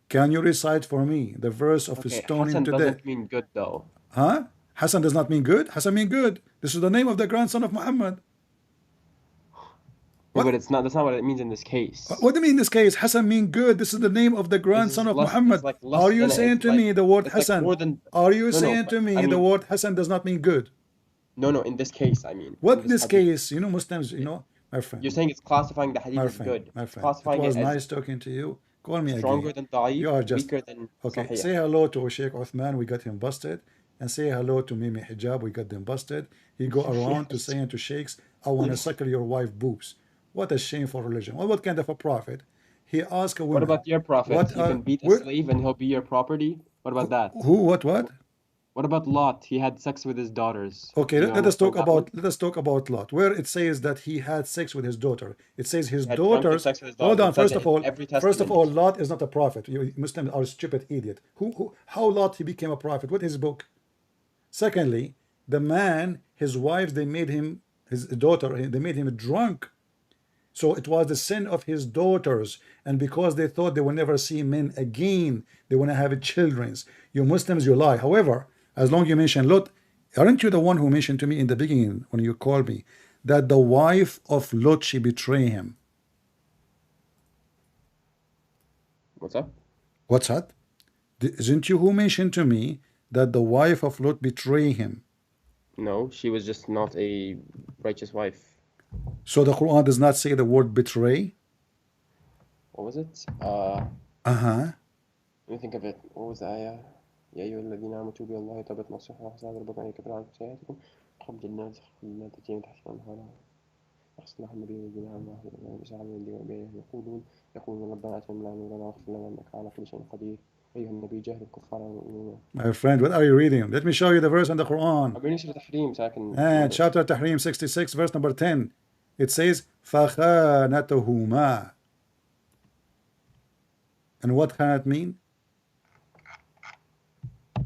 A: can you recite for me the verse of
C: Okay,
A: stoning
C: Hassan
A: to death?
C: doesn't mean good though.
A: Huh? Hassan does not mean good? Hassan mean good. This is the name of the grandson of Muhammad.
C: Yeah,
A: What?
C: but it's not. That's not what it means in this case.
A: What do you mean in this case? Hassan mean good. This is the name of the
C: This
A: grandson
C: is
A: of
C: less. It's
A: Muhammad.
C: like
A: Are
C: less
A: you
C: than.
A: saying to me the word
C: It's like
A: Hassan?
C: more than.
A: Are you
C: No, no.
A: saying
C: But
A: to me
C: I
A: the
C: mean,
A: word Hassan does not mean good?
C: no, no. In this case, I mean,
A: What
C: in
A: in
C: this
A: this
C: hadith,
A: case? You know, Muslims, you know, my friend,
C: you're saying it's classifying the hadith
A: my
C: as
A: friend,
C: good.
A: my
C: It's
A: friend. It
C: classifying it
A: was
C: as
A: nice talking to you. Call me again.
C: stronger than da'if,
A: You are just
C: weaker than
A: okay.
C: sahih.
A: Say hello to Sheikh Uthman. We got him busted. And say hello to Mimi Hijab. We got them busted. He go around to saying to sheikhs, I want to suckle your wife boobs. What a shameful religion. Well, what kind of a prophet? He asked a
C: What
A: woman,
C: about your prophet?
A: what
C: You can beat a
A: where,
C: slave and he'll be your property. What about that?
A: who, what?
C: What about Lot? He had sex with his daughters.
A: Okay,
C: Do you
A: let us
C: understand
A: talk
C: that one?
A: about Lot, where it says that he had sex with his daughter. It says his
C: He had drunken
A: daughters.
C: sex with his
A: Hold
C: daughters.
A: on.
C: It says it in every
A: First of
C: testament.
A: all, Lot is not a prophet. You Muslims are a stupid idiot. How Lot he became a prophet? What is his book? Secondly, the man, his wives, they made him, his daughter, they made him drunk. So it was the sin of his daughters, and because they thought they will never see men again, they want to have children. You Muslims, you lie. However, as long as you mention Lot, aren't you the one who mentioned to me in the beginning when you called me that the wife of Lot, she betrayed him?
C: What's up?
A: What's that? Isn't you who mentioned to me that the wife of Lot betrayed him?
C: No, she was just not a righteous wife.
A: So the Quran does not say the word betray?
C: What was it?
A: Uh-huh.
C: Let me think of it. What was the ayah? يا أيها الذين آمنوا توبوا إلى الله توبة نصوح وحساب ربكم أن يكفر عنكم سيئاتكم قبل جنات تجري من تحتها الأنهار يغفر لهم النبي والذين آمنوا ويسعى من دين وبينهم يقولون ربنا أتمم لنا نورنا واغفر لنا إنك على كل شيء قدير أيها النبي جاهد الكفار والمؤمنين.
A: My friend, what are you reading? Let me show you the verse in the Quran.
C: I'm reading Surah Tahrim so I can.
A: And chapter Tahrim 66, verse number 10. It says, فَخَانَتُهُمَا. And what can it mean?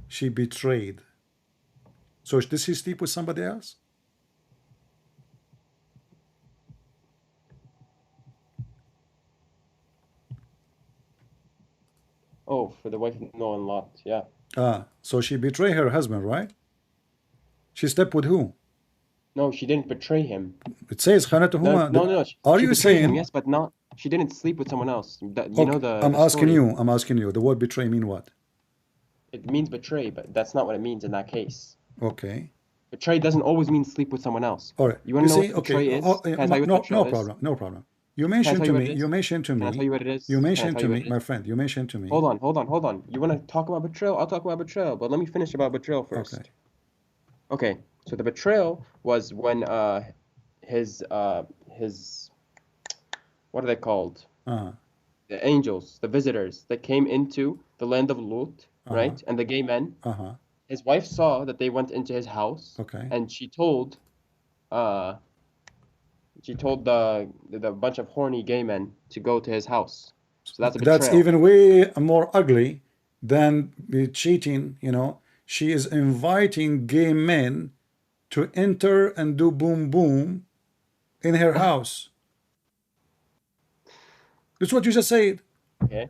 A: She betrayed. So did she sleep with somebody else?
C: Oh, for the wife of Noah and Lot, yeah.
A: So she betrayed her husband, right? She slept with who?
C: No, she didn't betray him.
A: It says
C: No,
A: خانتهما.
C: no, no.
A: Are
C: She
A: you
C: betrayed him,
A: saying?
C: yes, but not. She didn't sleep with someone else. You
A: Okay,
C: know
A: I'm
C: the
A: asking
C: story.
A: you. I'm asking you. The word betray mean what?
C: It means betray, but that's not what it means in that case.
A: Okay.
C: Betray doesn't always mean sleep with someone else.
A: All right.
C: You want to know
A: see,
C: what betray is?
A: oh,
C: Can I tell you what
A: no,
C: betrayal
A: no
C: is?
A: problem. No problem. You
C: Can I
A: mentioned
C: tell
A: to
C: you what
A: me.
C: it is?
A: You mentioned to
C: Can I tell
A: me.
C: you what it is?
A: You
C: Can I
A: mentioned
C: tell
A: to
C: you what
A: me,
C: it
A: my
C: is?
A: friend. You mentioned to me.
C: Hold on. You want to talk about betrayal? I'll talk about betrayal, but let me finish about betrayal first.
A: Okay.
C: Okay. So the betrayal was when his what are they called? The angels, the visitors that came into the land of Lut, right? And the gay men. His wife saw that they went into his house.
A: Okay.
C: And she told the bunch of horny gay men to go to his house. So that's a betrayal.
A: That's even way more ugly than cheating. You know, she is inviting gay men to enter and do boom boom in her house. That's what you just said.
C: Okay.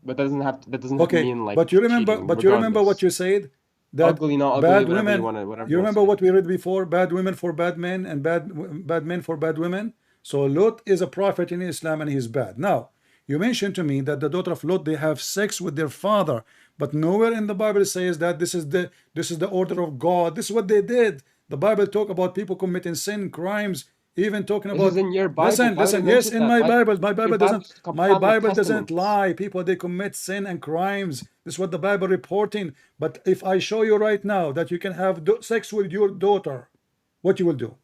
C: But that doesn't have to mean like
A: but you remember,
C: cheating,
A: but you remember what
C: regardless.
A: you said, that
C: Ugly, not ugly,
A: bad
C: whatever
A: women.
C: you want to, whatever
A: You
C: you want
A: remember
C: to say.
A: what we read before? Bad women for bad men and bad men for bad women. So Lot is a prophet in Islam and he's bad. Now you mentioned to me that the daughter of Lot, they have sex with their father, but nowhere in the Bible says that this is the order of God. This is what they did. The Bible talk about people committing sin, crimes, even talking
C: This
A: about.
C: is in your Bible.
A: Listen,
C: Why would
A: listen.
C: it
A: Yes,
C: mention
A: in
C: that?
A: my
C: Why?
A: Bible,
C: Your Bible's a
A: my
C: tablet
A: Bible doesn't
C: testament.
A: lie. People, they commit sin and crimes. This is what the Bible reporting. But if I show you right now that you can have sex with your daughter, what you will do?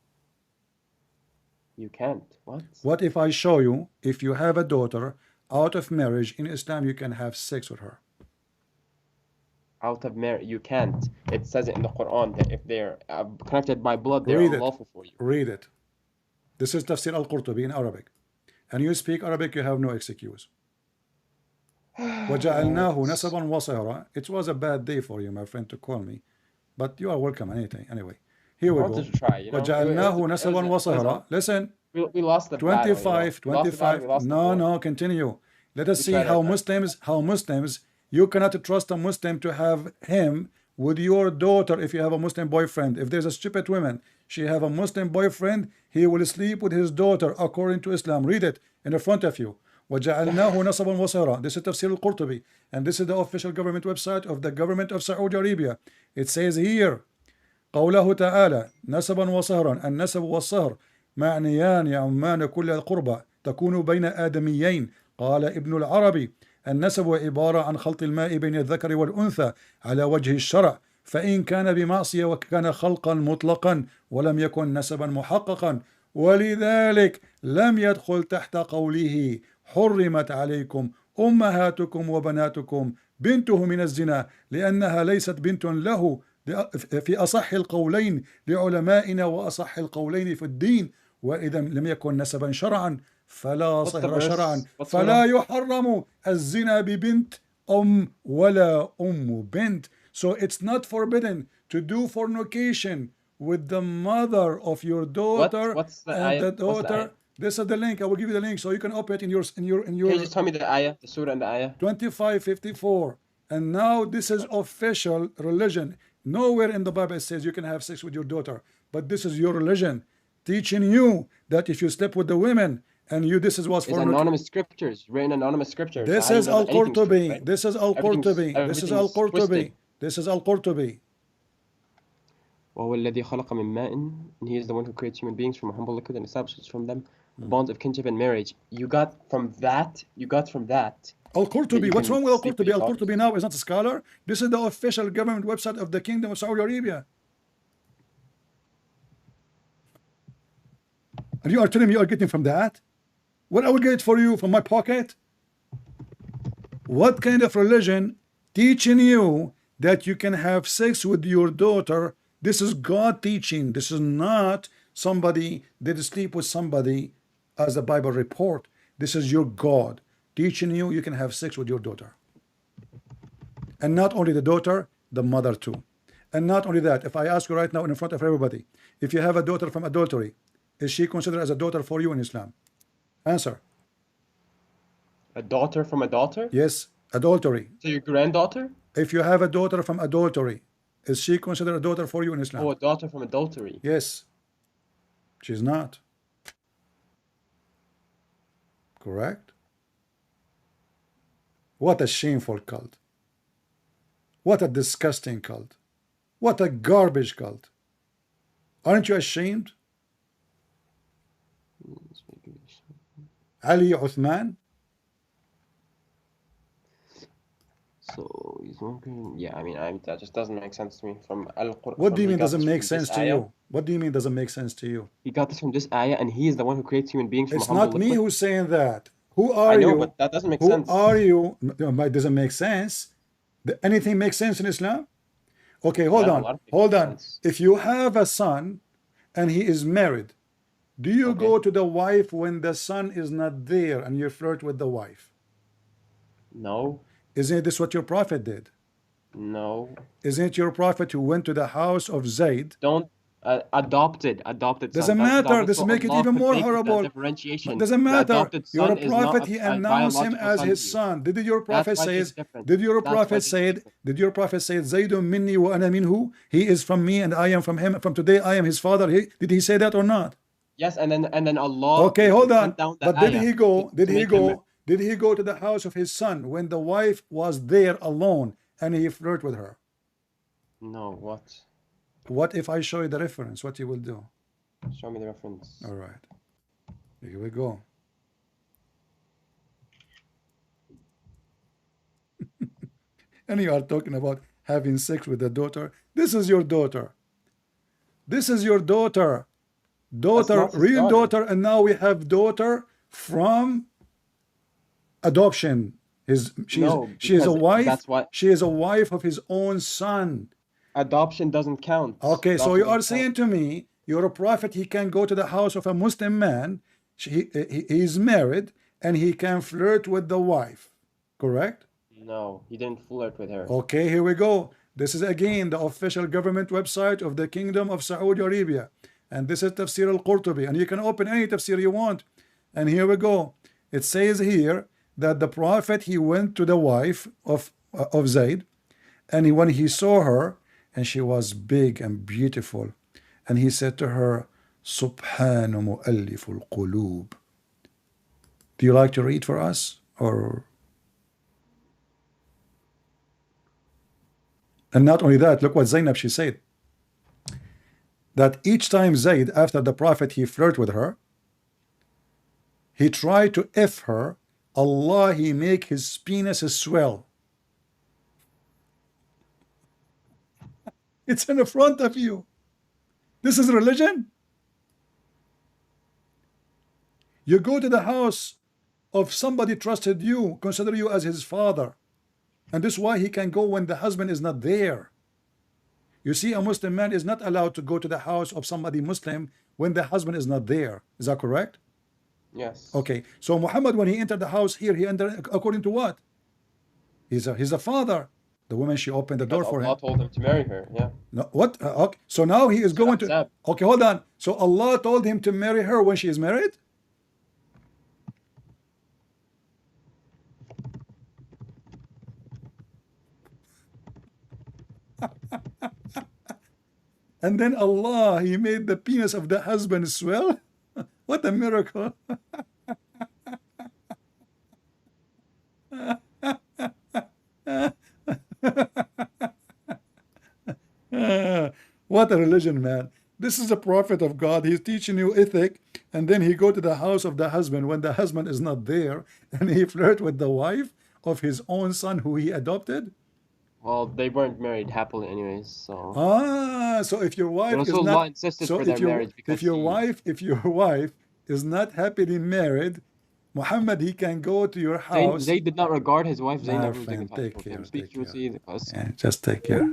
C: You can't. What?
A: What if I show you, if you have a daughter out of marriage in Islam, you can have sex with her?
C: Out of marriage, you can't. It says it in the Quran that if they're connected by blood, they're
A: Read it.
C: unlawful for you.
A: Read it. This is Tafsir al-Qurtubi in Arabic. And you speak Arabic, you have no excuse. وَجَعَلْنَاهُ نَسَبًا وَصِهْرًا. It was a bad day for you, my friend, to call me, but you are welcome anything. Anyway, here
C: I
A: we
C: wanted
A: go.
C: to try, you know.
A: وَجَعَلْنَاهُ نَسَبًا
C: It was
A: وَصِهْرًا. Listen,
C: we lost the battle, you know.
A: 25,
C: We lost the battle, we
A: 25.
C: lost the
A: No,
C: war.
A: no, continue. Let us
C: We
A: see
C: tried our best.
A: how Muslims, you cannot trust a Muslim to have him with your daughter if you have a Muslim boyfriend. If there's a stupid woman, she have a Muslim boyfriend, he will sleep with his daughter according to Islam. Read it in front of you. وَجَعَلْنَاهُ نَصَبًا وَصِهْرًا. This is Tafsir al-Qurtubi, and this is the official government website of the government of Saudi Arabia. It says here, قوله تعالى نسبا وصهرا. النسب والصهر معنيان يعمان كل القربى تكون بين آدميين. قال ابن العربي النسب عبارة عن خلط الماء بين الذكر والأنثى على وجه الشرع، فإن كان بمعصية وكان خلقا مطلقا ولم يكن نسبا محققا، ولذلك لم يدخل تحت قوله حرمت عليكم أمهاتكم وبناتكم بنته من الزنا، لأنها ليست بنت له في أصح القولين لعلمائنا وأصح القولين في الدين، وإذا لم يكن نسبا شرعا فلا صهر شرعا، فلا يحرم الزنا ببنت ولا بنت. So it's not forbidden to do fornication with the mother of your daughter
C: What's the
A: and the
C: ayah? What's the
A: daughter.
C: ayah?
A: This is the link. I will give you the link so you can open it in your
C: Can you just tell me the ayah, the surah and the ayah?
A: 2554. And now this is official religion. Nowhere in the Bible it says you can have sex with your daughter, but this is your religion teaching you that if you sleep with the women and you, this is what's
C: It's
A: for
C: anonymous scriptures, written anonymous scriptures.
A: this
C: So how
A: is
C: do you know that anything's true,
A: Al-Qurtubi.
C: right?
A: This is Al-Qurtubi. This is
C: Everything's
A: Al-Qurtubi.
C: twisted.
A: This is Al-Qurtubi.
C: وهو الذي خلق من ماء, and he is the one who creates human beings from a humble liquid and establishes from them the bonds of kinship and marriage. You got from that.
A: Al-Qurtubi. What's wrong with Al-Qurtubi?
C: Al-Qurtubi
A: Al-Qurtubi now is not a scholar. This is the official government website of the Kingdom of Saudi Arabia. And you are telling me you are getting from that? What I will get for you from my pocket? What kind of religion teaching you that you can have sex with your daughter? This is God teaching. This is not somebody did sleep with somebody as the Bible report. This is your God teaching you you can have sex with your daughter. And not only the daughter, the mother too. And not only that, if I ask you right now in front of everybody, if you have a daughter from adultery, is she considered as a daughter for you in Islam? Answer.
C: A daughter from a daughter?
A: Yes, adultery.
C: So your granddaughter?
A: If you have a daughter from adultery, is she considered a daughter for you in Islam?
C: Oh, a daughter from adultery.
A: Yes. She's not. Correct? What a shameful cult. What a disgusting cult. What a garbage cult. Aren't you ashamed? Ali Uthman?
C: So he's working. Yeah, I mean, that just doesn't make sense to me. From Al-Qur'an.
A: What do you mean doesn't make sense to you? What do you mean doesn't make sense to you?
C: He got this from this ayah, and he is the one who creates human beings from
A: It's
C: a humble
A: not me
C: liquid.
A: who's saying that. Who are
C: I know,
A: you?
C: but that doesn't make
A: Who
C: sense.
A: are you? No, it doesn't make sense. Anything makes sense in Islam? Okay, hold
C: Yeah, a
A: on.
C: lot of things
A: Hold
C: make
A: on.
C: sense.
A: If you have a son and he is married, do you
C: Okay.
A: go to the wife when the son is not there and you flirt with the wife?
C: No,
A: Isn't this what your prophet did?
C: no.
A: Isn't it your prophet who went to the house of Zayd?
C: Don't adopted
A: Doesn't
C: son. That's
A: matter.
C: adopted,
A: This
C: so
A: make it
C: Allah
A: even
C: could
A: more
C: make the
A: horrible.
C: differentiation.
A: Doesn't
C: The
A: matter.
C: adopted
A: You're
C: son
A: a
C: is not
A: prophet. He
C: a
A: announced him
C: biological
A: as
C: son
A: his
C: to you.
A: son. Did your prophet
C: That's why
A: say?
C: it's different.
A: Did your
C: That's why
A: prophet
C: it's
A: say?
C: different.
A: Did your prophet say? Zaydun minni wa ana minhu. He is from me and I am from him. From today I am his father. Did he say that or not?
C: Yes, and then Allah
A: Okay, hold on.
C: sent down the
A: But did
C: ayah
A: he go?
C: to
A: Did he
C: make him-
A: go? Did he go to the house of his son when the wife was there alone and he flirted with her?
C: No, what?
A: What if I show you the reference? What you will do?
C: Show me the reference.
A: All right. Here we go. And you are talking about having sex with a daughter. This is your daughter. This is your daughter. Daughter,
C: not his
A: real
C: daughter.
A: daughter, and now we have daughter from adoption. She
C: No,
A: is a
C: because
A: wife.
C: that's what-
A: She is a wife of his own son.
C: Adoption doesn't count.
A: Okay, so
C: Adoption
A: you are
C: doesn't
A: saying
C: count.
A: to me, you're a prophet, he can go to the house of a Muslim man, he is married, and he can flirt with the wife, correct?
C: No, he didn't flirt with her.
A: Okay, here we go. This is again the official government website of the Kingdom of Saudi Arabia. And this is Tafsir al-Qurtubi. And you can open any tafsir you want. And here we go. It says here that the Prophet, he went to the wife of Zayd. And when he saw her, and she was big and beautiful, and he said to her, Subhanu mu'alliful qulub. Do you like to read for us? Or... And not only that, look what Zainab, she said. That each time Zayd, after the Prophet, he flirted with her, he tried to F her, Allah, he make his penis swell. It's in the front of you. This is religion? You go to the house of somebody trusted you, consider you as his father. And this is why he can go when the husband is not there. You see, a Muslim man is not allowed to go to the house of somebody Muslim when the husband is not there. Is that correct?
C: Yes.
A: Okay. So Muhammad, when he entered the house here, he entered according to what? He's a father. The woman, she opened the door for him.
C: Allah told him to marry her. Yeah.
A: No, what? Okay. So now he is going to... Okay, hold on. So Allah told him to marry her when she is married? And then Allah, he made the penis of the husband swell? What a miracle. What a religion, man. This is a prophet of God. He's teaching you ethic, and then he go to the house of the husband when the husband is not there, and he flirt with the wife of his own son who he adopted.
C: Well, they weren't married happily anyways, so...
A: So if your wife is
C: Allah
A: not...
C: insisted
A: So
C: for their marriage because
A: if your wife is not happily married, Muhammad, he can go to your house.
C: Zayd did not regard his wife Zainab.
A: Take care.
C: Yeah,
A: just take care.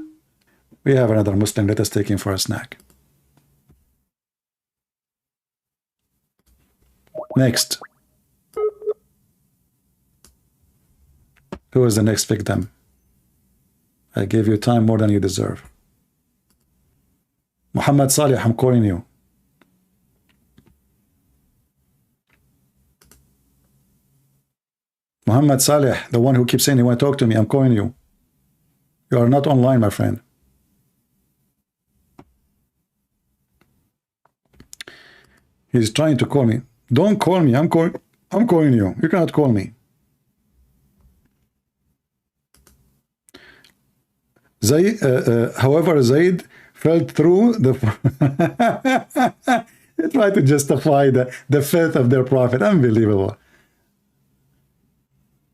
A: We have another Muslim. Let us take him for a snack. Next. Who is the next victim? I gave you time more than you deserve. Muhammad Salih, I'm calling you. Muhammad Salih, the one who keeps saying he want to talk to me, I'm calling you. You are not online, my friend. He's trying to call me. Don't call me. I'm calling you. You cannot call me. However, Zayd fell through the... They try to justify the faith of their prophet. Unbelievable.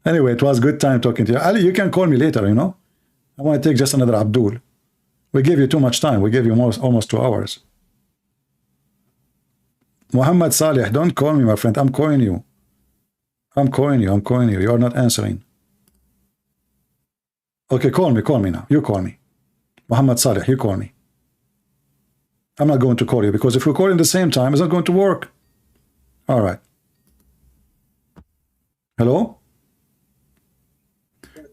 A: Anyway, it was good time talking to you. Ali, you can call me later, you know. I want to take just another Abdul. We gave you too much time. We gave you almost 2 hours. Muhammad Salih, don't call me, my friend. I'm calling you. I'm calling you. You are not answering. Okay, call me now. You call me. Muhammad Salih, you call me. I'm not going to call you because if we call in the same time, it's not going to work. All right. Hello?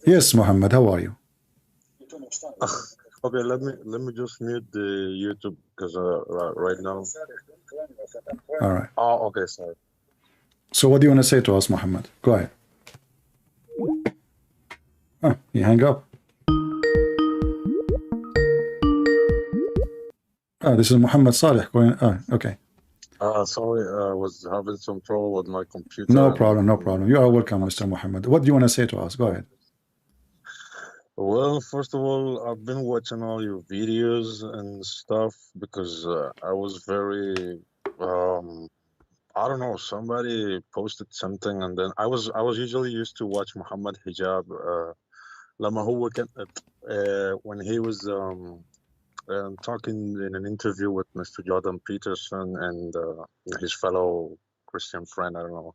A: Yes, Muhammad, how are you?
D: Okay, let me just mute the YouTube because right now.
A: All right.
D: Oh, okay, sorry.
A: So what do you want to say to us, Muhammad? Go ahead. Oh, you hang up. This is Muhammad Salih going. Okay.
D: Sorry, I was having some trouble with my computer.
A: No problem. You are welcome, Mr. Muhammad. What do you want to say to us? Go ahead.
D: Well, first of all, I've been watching all your videos and stuff because I was very, I don't know, somebody posted something and then I was usually used to watch Muhammad Hijab لما هو كان when he was talking in an interview with Mr. Jordan Peterson and his fellow Christian friend, I don't know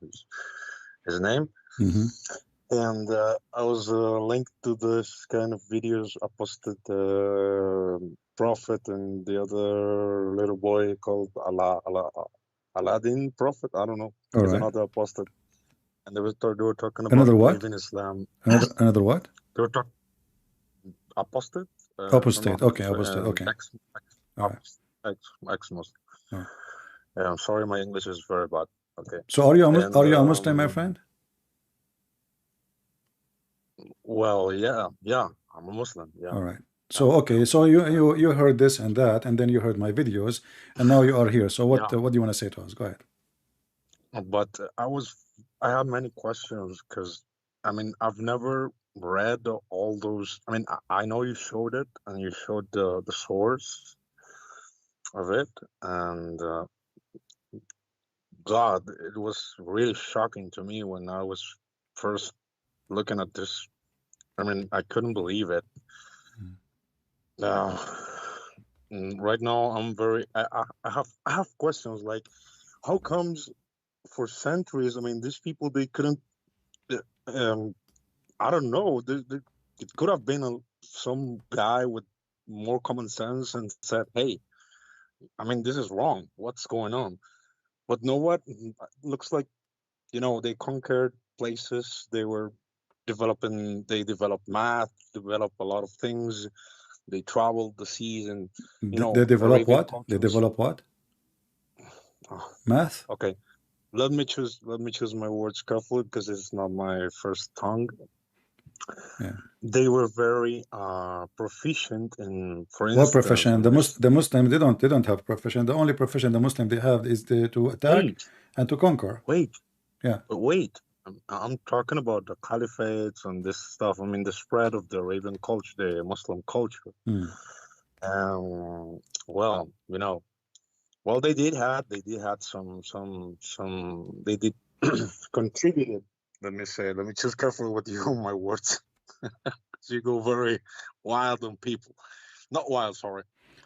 D: his name.
A: Mm-hmm.
D: And I was linked to this kind of videos. I posted Prophet and the other little boy called Aladdin Prophet. I don't know. There's another I posted. and they were talking about
A: Another what?
D: leaving Islam.
A: Another what?
D: They were talking apostate, if I'm
A: Apostate.
D: not
A: Okay, apostate. Okay. All right.
D: ex-Muslim.
A: All right.
D: Yeah, I'm sorry, my English is very bad. Okay.
A: So are you
D: And
A: are you a Muslim, my friend?
D: well, yeah, I'm a Muslim. Yeah.
A: All right. So okay, so you heard this and that, and then you heard my videos, and now you are here. So
D: Yeah.
A: what do you want to say to us? Go ahead.
D: But I had many questions because, I mean, I've never read all those. I mean, I know you showed it and you showed the source of it, and God, it was really shocking to me when I was first looking at this. I mean, I couldn't believe it. Now, right now, I'm very. I have questions like, how comes for centuries? I mean, these people they couldn't. Um, I don't know. It could have been some guy with more common sense and said, "Hey, I mean, this is wrong. What's going on?" But know what? Looks like they conquered places. They developed math, developed a lot of things. They traveled the seas, and
A: They develop
D: Arabian
A: what? They
D: cultures.
A: develop what?
D: Oh,
A: Math?
D: okay, let me choose my words carefully because it's not my first tongue.
A: Yeah.
D: They were very proficient in, for
A: What
D: instance,
A: profession?
D: in
A: The
D: this.
A: Muslim they don't have profession. The only profession the Muslim they have is to attack
D: Wait,
A: and to conquer.
D: wait,
A: Yeah.
D: wait. I'm talking about the caliphates and this stuff. I mean, the spread of the Arabian culture, the Muslim culture.
A: Mm.
D: Well, they did had some they did contributed. Let me choose carefully with you my words. So you go very wild on people. Not wild, sorry.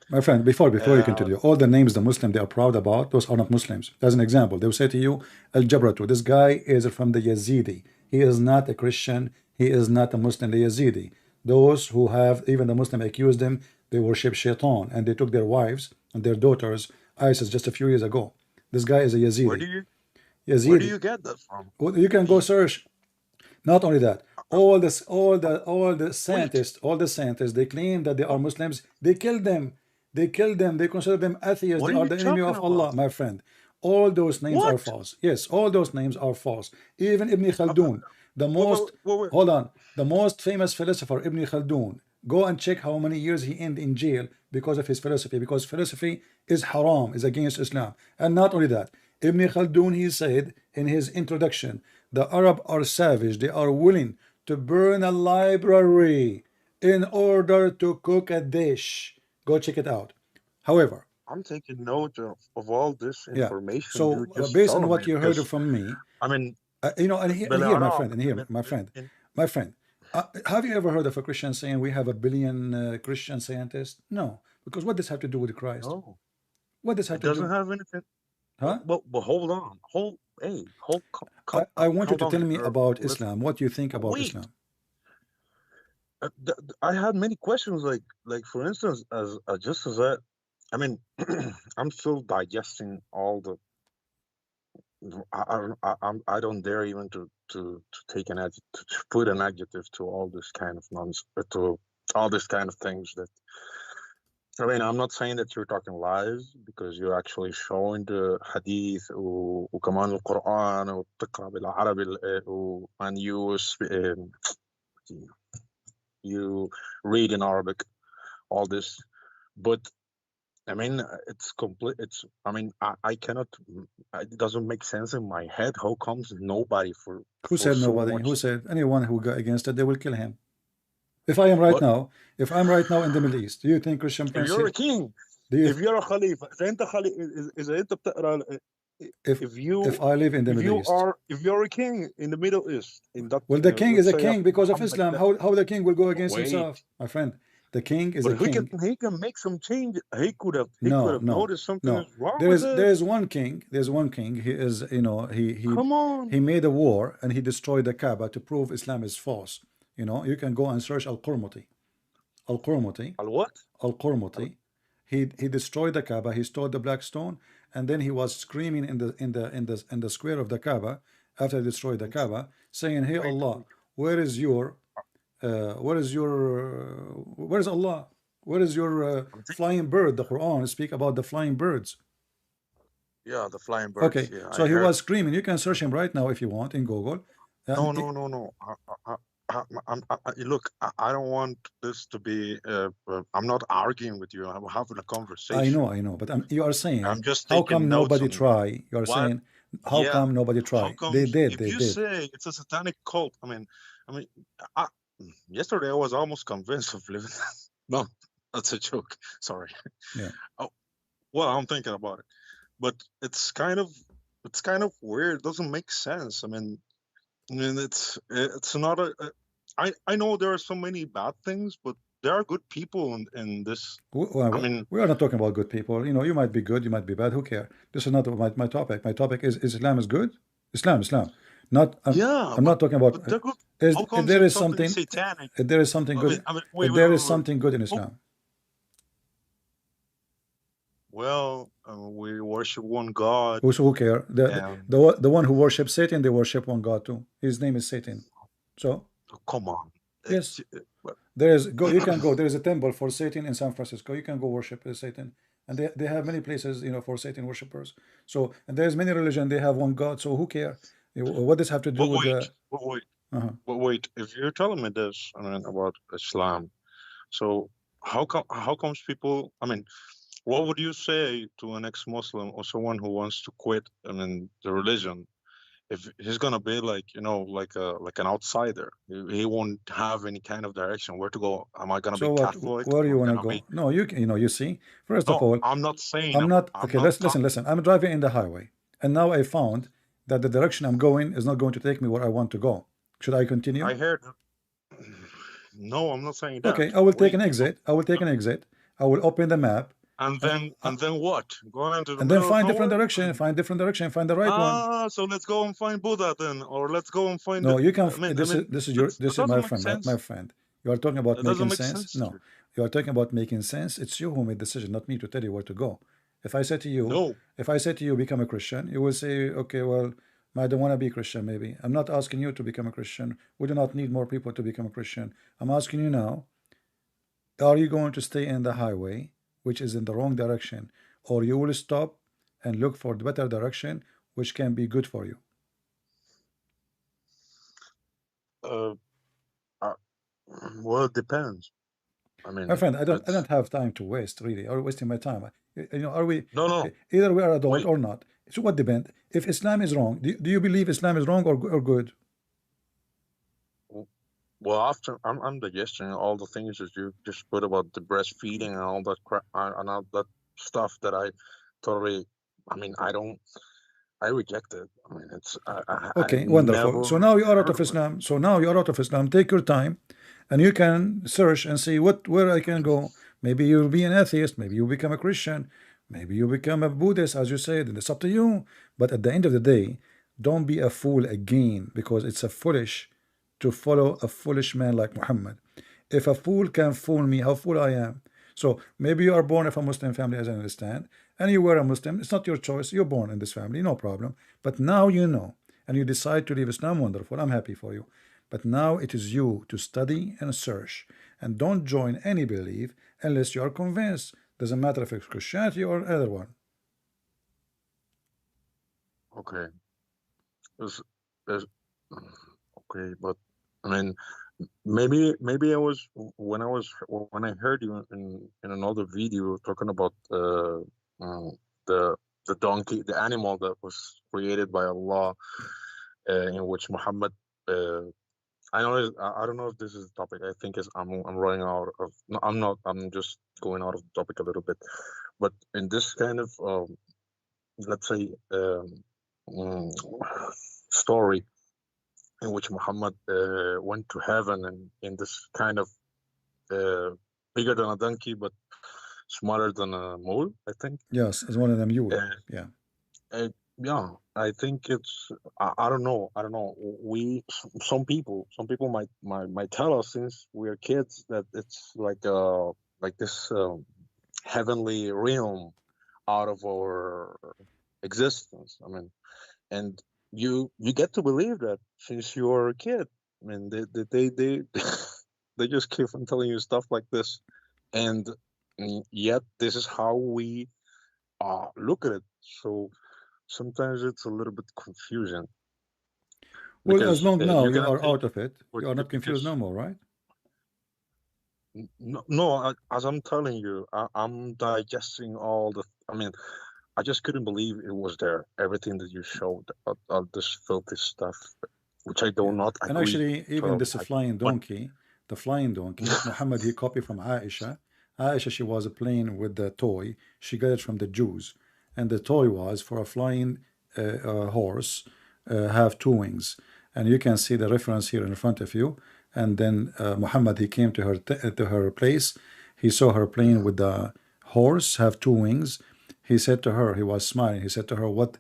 A: My friend, before you
D: Uh,
A: continue, all the names the Muslim they are proud about, those are not Muslims. As an example, they will say to you, Al Jabratu, this guy is from the Yazidi. He is not a Christian. He is not a Muslim, the Yazidi. Those who have, even the Muslim accused them, they worship Shaitan and they took their wives and their daughters, ISIS, just a few years ago. This guy is a Yazidi.
D: where do you
A: Yazidi.
D: get that from?
A: Well, you can go search. Not only that, all the
D: Wait,
A: scientists, they claim that they are Muslims. They kill them. They kill them. They consider them atheists.
D: what
A: They
D: are
A: are
D: you
A: the enemy
D: talking
A: of Allah,
D: about?
A: my friend. All those names are
D: What?
A: false. Yes, all those names are false. Even Ibn Khaldun, the most,
D: Wait.
A: hold on, the most famous philosopher, Ibn Khaldun, go and check how many years he ended in jail because of his philosophy. Because philosophy is haram, is against Islam. And not only that, Ibn Khaldun, he said in his introduction, the Arab are savage. They are willing to burn a library in order to cook a dish. Go check it out. However,
D: I'm taking note of all this
A: yeah.
D: information you
A: So
D: just
A: based on
D: told me
A: what you heard
D: because
A: from me,
D: I mean,
A: and here, my
D: بالعراق
A: friend, and here, my friend, have you ever heard of a Christian saying we have a billion Christian scientists? No, because what does have to do with Christ?
D: no,
A: What does have
D: it
A: to
D: doesn't
A: do?
D: have anything.
A: Huh?
D: But hold on,
A: I want you
D: calm
A: to
D: down.
A: tell me about
D: Listen,
A: Islam. What you think about
D: wait.
A: Islam?
D: I had many questions, like for instance, as just as I mean, I'm still digesting all the. I don't dare even to take an adjective, to put an adjective to all this kind of nonsense, to all this kind of things that. I mean, I'm not saying that you're talking lies because you're actually showing the hadith وكمان القرآن وبتقرأ بالعربي and you read in Arabic all this, but I mean it's complete. I mean I cannot. It doesn't make sense in my head. How comes nobody
A: Who
D: for
A: said
D: so
A: nobody?
D: much?
A: Who said anyone who got against it, they will kill him? If I am right
D: But
A: now, if I'm right now in the Middle East, do you think Christian
D: if
A: Prince?
D: you're a king,
A: Do you
D: if you're a khalifa, فأنت إذا أنت بتقرأ
A: if
D: if
A: I live in the Middle East?
D: if you're a king in the Middle East, in that
A: Well, the king is
D: let's
A: a
D: say
A: king
D: after
A: because of
D: Muhammad,
A: Islam. How the king will go against
D: wait,
A: himself, my friend? The king is
D: but
A: a king.
D: he can make some change. He could
A: No,
D: have
A: no,
D: noticed something
A: no.
D: is wrong
A: There
D: with
A: is
D: it.
A: one king. There's one king. He is,
D: Come on,
A: he made a war and he destroyed the Kaaba to prove Islam is false. You can go and search Al-Qurmuti. Al-Qurmuti.
D: al what? Al,
A: Al-Qurmuti. He destroyed the Kaaba. He stole the black stone, and then he was screaming in the square of the Kaaba, after they destroyed the
D: Wait,
A: Kaaba, saying, "Hey Allah,
D: wait.
A: where is your, where is Allah? Where is your
D: I think,
A: flying bird?" The Quran speak about the flying birds.
D: yeah, the flying birds.
A: Okay,
D: Yeah,
A: so
D: I
A: he
D: heard.
A: was screaming. You can search him right now if you want in Google.
D: No,
A: And
D: no, no, no. Look, I don't want this to be. I'm not arguing with you. I'm having a conversation.
A: I know, but you are saying,
D: I'm just
A: how
D: taking
A: come
D: notes
A: nobody
D: on
A: try? You are
D: what.
A: saying, how
D: Yeah,
A: come nobody
D: how
A: try? They
D: comes
A: did,
D: if
A: they
D: you
A: did.
D: say it's a satanic cult? I mean, I, yesterday I was almost convinced of living. No, that's a joke. Sorry.
A: Yeah.
D: Oh, well, I'm thinking about it, but it's kind of weird. It doesn't make sense. I mean, it's not I know there are so many bad things, but there are good people in this. I mean,
A: We are not talking about good people. You know, you might be good, you might be bad. Who care? This is not my topic. My topic is Islam is good. Islam. Not
D: yeah,
A: I'm not talking about.
D: but they're good.
A: Is
D: How
A: if
D: comes
A: there
D: it's
A: is
D: something
A: something,
D: satanic?
A: if there is something good,
D: Wait,
A: if
D: wait,
A: there is
D: wait, wait.
A: something good in
D: Who-
A: Islam.
D: Well, we worship one God,
A: Who care?
D: and
A: The one who worships Satan, they worship one God too. His name is Satan. So
D: come on.
A: yes,
D: Well,
A: there is go. You can go. There is a temple for Satan in San Francisco. You can go worship Satan, and they have many places, you know, for Satan worshippers. So and there's many religion. They have one God. So who care? What does have to do
D: but
A: with
D: wait,
A: the?
D: but wait,
A: Uh-huh.
D: but wait. If you're telling me this, about Islam, so how comes people? What would you say to an ex-Muslim or someone who wants to quit? The religion. If he's gonna be like, like an outsider, he won't have any kind of direction where to go. Am I gonna be
A: So what?
D: Catholic?
A: Where do
D: Am
A: you
D: I
A: want to
D: gonna be?
A: go? No, you know, you see. First of
D: No,
A: all,
D: I'm not saying.
A: I'm not
D: I'm
A: okay.
D: not
A: Let's listen.
D: talking.
A: Listen. I'm driving in the highway, and now I found that the direction I'm going is not going to take me where I want to go. Should I continue?
D: I heard. No, I'm not saying that.
A: Okay, I will take an
D: Wait,
A: exit. I will take an exit. I will open the map,
D: and
A: and,
D: then what? Go into the
A: and then
D: middle of
A: find different
D: nowhere?
A: direction. Find different direction. Find the right one.
D: So let's go and find Buddha then, or let's go and find.
A: No, you can.
D: That
A: This is my
D: doesn't make
A: friend. My
D: sense.
A: friend. You are talking about
D: That doesn't
A: making
D: make
A: sense.
D: sense.
A: No, you are talking about making sense. It's you who made the decision, not me, to tell you where to go. If I say to you,
D: No.
A: if I say to you, become a Christian, you will say, okay, well, I don't want to be Christian. Maybe I'm not asking you to become a Christian. We do not need more people to become a Christian. I'm asking you now: are you going to stay in the highway, which is in the wrong direction, or you will stop and look for the better direction, which can be good for you?
D: Uh, uh, well, it depends.
A: My friend, I
D: It's
A: don't have time to waste. Really, are you wasting my time? You know, are we
D: no, no.
A: either we are adult
D: Wait.
A: or not? So what depends? If Islam is wrong, do you believe Islam is wrong or good?
D: Well, after I'm digesting all the things that you just put about the breastfeeding and all that crap and all that stuff that I totally. I don't. I reject it. I
A: Okay, wonderful. So
D: never
A: now you are out
D: heard
A: of
D: of it.
A: Islam. So now you are out of Islam. Take your time, and you can search and see where I can go. Maybe you'll be an atheist. Maybe you become a Christian. Maybe you become a Buddhist, as you said. And it's up to you. But at the end of the day, don't be a fool again, because it's a foolish to follow a foolish man like Muhammad. If a fool can fool me, how fool I am. So maybe you are born of a Muslim family, as I understand, and you were a Muslim. It's not your choice. You're born in this family, no problem. But now you know, and you decide to leave Islam. Wonderful. I'm happy for you. But now it is you to study and search, and don't join any belief unless you are convinced. Doesn't matter if it's Christianity or other one.
D: Okay. There's, okay, but I mean, maybe when I heard you in another video talking about the donkey, the animal that was created by Allah, in which Muhammad. I don't know if this is the topic. I think is I'm running out of. No, I'm not. I'm just going out of the topic a little bit. But in this kind of let's say mm, story in which Muhammad went to heaven and in this kind of uh, bigger than a donkey but smaller than a mole, I think.
A: Yes, as one of them, you.
D: Uh,
A: Yeah.
D: yeah, I think it's. I don't know. I don't know. Some people might tell us since we're kids that it's like this heavenly realm out of our existence. And you get to believe that since you were a kid. I mean, they they just keep on telling you stuff like this, and yet this is how we look at it. So sometimes it's a little bit confusing
A: Well, as
D: because
A: long now
D: you
A: you
D: cannot
A: are
D: take
A: out of it,
D: what
A: you are
D: you
A: not confused
D: just
A: no more, right?
D: no, no as I'm telling you, I'm digesting all the. I mean, I just couldn't believe it was there. Everything that you showed, all this filthy stuff, which I do
A: Yeah.
D: not
A: And
D: agree
A: actually, even
D: totally.
A: this flying
D: But
A: donkey, the flying donkey, Muhammad, he copied from Aisha. Aisha, she was playing with the toy. She got it from the Jews. And the toy was for a flying horse, have two wings. And you can see the reference here in front of you. And then Muhammad, he came to her place. He saw her playing with the horse, have two wings. He said to her, he was smiling. He said to her, what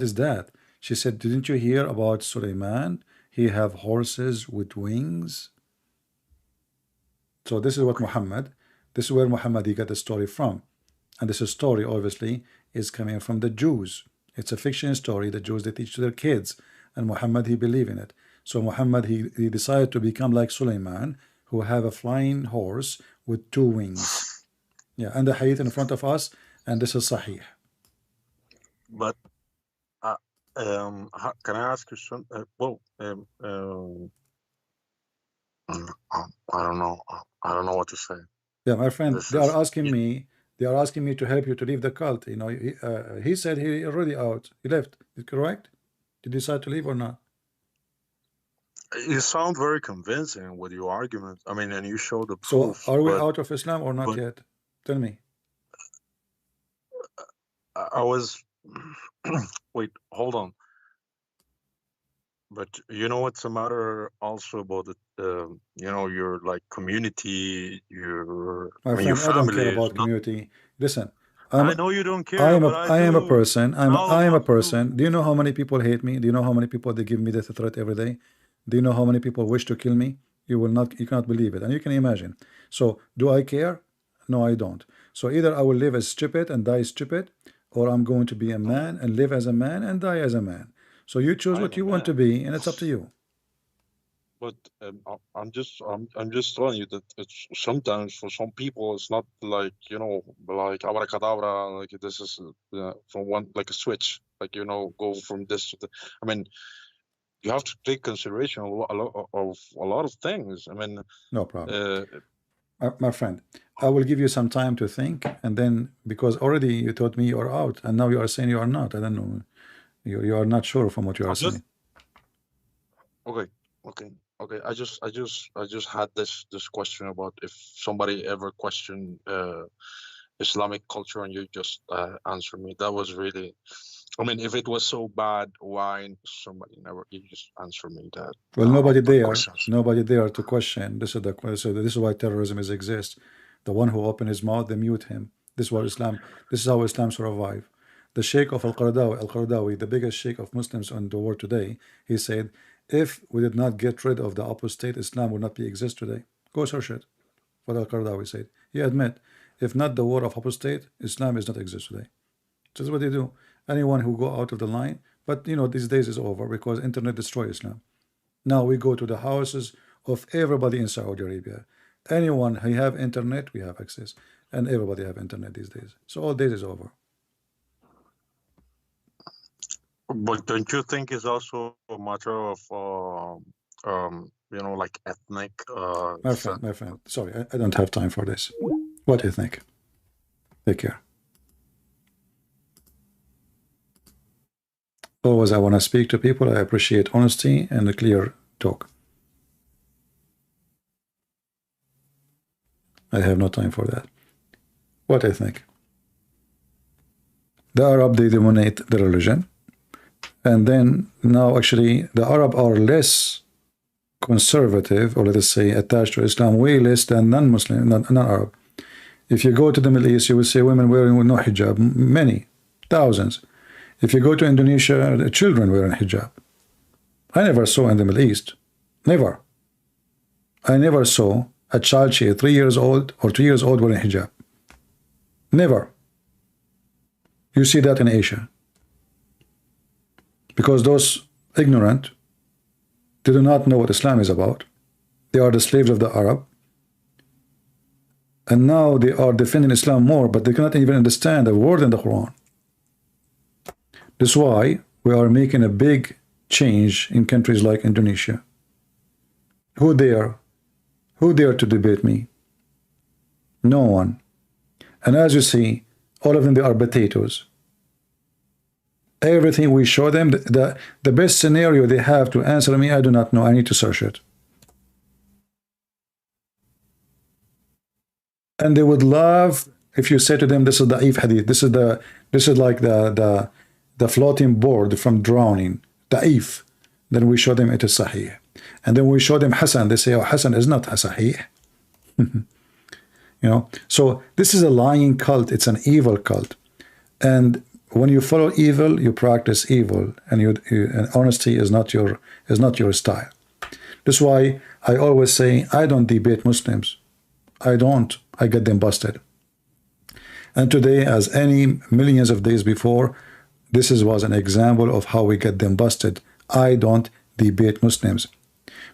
A: is that? She said, didn't you hear about Suleiman? He have horses with wings. So this is what
D: okay,
A: Muhammad, this is where Muhammad he got the story from. And this story obviously is coming from the Jews. It's a fiction story the Jews they teach to their kids. And Muhammad he believe in it. So Muhammad he decided to become like Suleiman, who have a flying horse with two wings. Yeah, and the hadith in front of us, and this is Sahih.
D: but uh, can I ask you some? I don't know. I don't know what to say.
A: Yeah, my friend,
D: This
A: they are
D: is
A: asking me, they are asking me to help you to leave the cult. You know, he said he already out. He left. Is correct? Did you decide to leave or not?
D: you sound very convincing with your argument. I mean, and you show the
A: So
D: proof,
A: are we out of Islam or not
D: but
A: yet? Tell me.
D: I was wait, hold on. But you know what's the matter also about it, your like community,
A: My
D: your
A: friend, I don't care
D: family is
A: about
D: not.
A: community. Listen,
D: I
A: I'm
D: know you don't
A: I
D: care,
A: am
D: but
A: a
D: I
A: I am a
D: do.
A: person.
D: And all
A: I
D: of
A: am a
D: us
A: person.
D: do.
A: Do you know how many people hate me? Do you know how many people they give me death threat every day? Do you know how many people wish to kill me? You cannot believe it. And you can imagine. So do I care? No, I don't. So either I will live as stupid and die stupid, or I'm going to be a
D: No,
A: man and live as a man and die as a man. So you choose
D: I'm
A: what
D: a
A: you want to
D: man.
A: be, and it's up to you.
D: But I'm just telling you that it's sometimes for some people it's not like like abracadabra, like this is from one like a switch, like go from this to the. I mean, you have to take consideration of a lot of things. I mean,
A: No problem.
D: uh,
A: My friend, I will give you some time to think, and then because already you told me you're out, and now you are saying you are not. I don't know. You are not sure from what you are
D: I'm just
A: saying.
D: okay, okay. I just had this question about if somebody ever questioned Islamic culture, and you just answered me. That was really. I mean, if it was so bad, why somebody never? You just answer me that
A: Well,
D: that questions.
A: nobody there to question. This is the so this is why terrorism is exists. The one who open his mouth, they mute him. This is what Islam. This is how Islam survive. The Sheikh of Al-Qaradawi, the biggest Sheikh of Muslims in the world today, he said, if we did not get rid of the apostate, Islam would not be exist today. Go search it. What Al-Qaradawi said. He admit, if not the war of apostate, Islam is not exist today. This is what they do. Anyone who go out of the line, but these days is over because internet destroy Islam. Now we go to the houses of everybody in Saudi Arabia. Anyone who have internet, we have access, and everybody have internet these days. So all days is over.
D: But don't you think it's also a matter of like ethnic
A: My friend, sorry, I don't have time for this. What do you think? Take care. Always, I want to speak to people. I appreciate honesty and a clear talk. I have no time for that. What I think? The Arab, they dominate the religion. And then now actually the Arab are less conservative, or let us say attached to Islam, way less than non-Muslim, non-Arab. If you go to the Middle East, you will see women wearing no hijab, many, thousands. If you go to Indonesia, the children wearing hijab. I never saw in the Middle East, never. I never saw a child, 3 years old or 2 years old wearing hijab. Never. You see that in Asia. Because those ignorant. They do not know what Islam is about. They are the slaves of the Arab. And now they are defending Islam more, but they cannot even understand a word in the Quran. That's why we are making a big change in countries like Indonesia. Who dare? Who dare to debate me? No one. And as you see, all of them, they are potatoes. Everything we show them, the best scenario they have to answer me, I do not know. I need to search it. And they would love if you say to them, this is the da'if hadith. This is like the floating board from drowning. Da'if. Then we show them it is sahih. And then we show them Hasan. They say, oh, Hasan is not sahih. You know, so this is a lying cult. It's an evil cult. And when you follow evil, you practice evil, and and honesty is not your style. That's why I always say I don't debate Muslims. I don't. I get them busted. And today, as any millions of days before, this was an example of how we get them busted. I don't debate Muslims,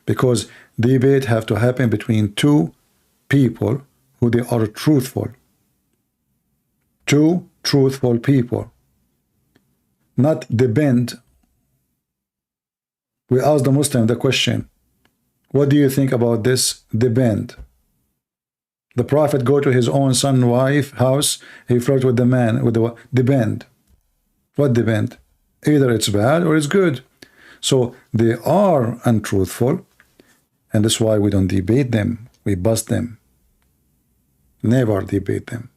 A: because debate have to happen between two people who they are truthful. Two truthful people. Not the bend. We ask the Muslim the question, what do you think about this? The bend. The Prophet go to his own son, wife, house, he flirts with the man, with the bend. What the bend? Either it's bad or it's good. So they are untruthful, and that's why we don't debate them. We bust them. Never debate them.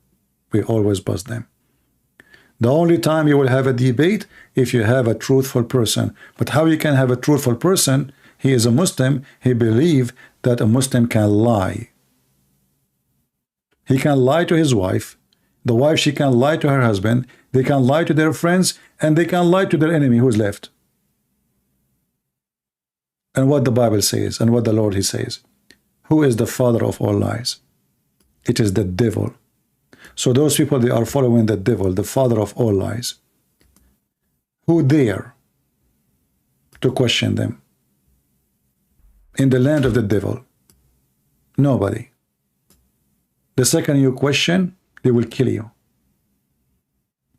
A: We always bust them. The only time you will have a debate if you have a truthful person. But how you can have a truthful person? He is a Muslim. He believes that a Muslim can lie. He can lie to his wife. The wife, she can lie to her husband. They can lie to their friends, and they can lie to their enemy who's left. And what the Bible says, and what the Lord he says. Who is the father of all lies? It is the devil. So those people, they are following the devil, the father of all lies. Who dare to question them? In the land of the devil, nobody. The second you question, they will kill you,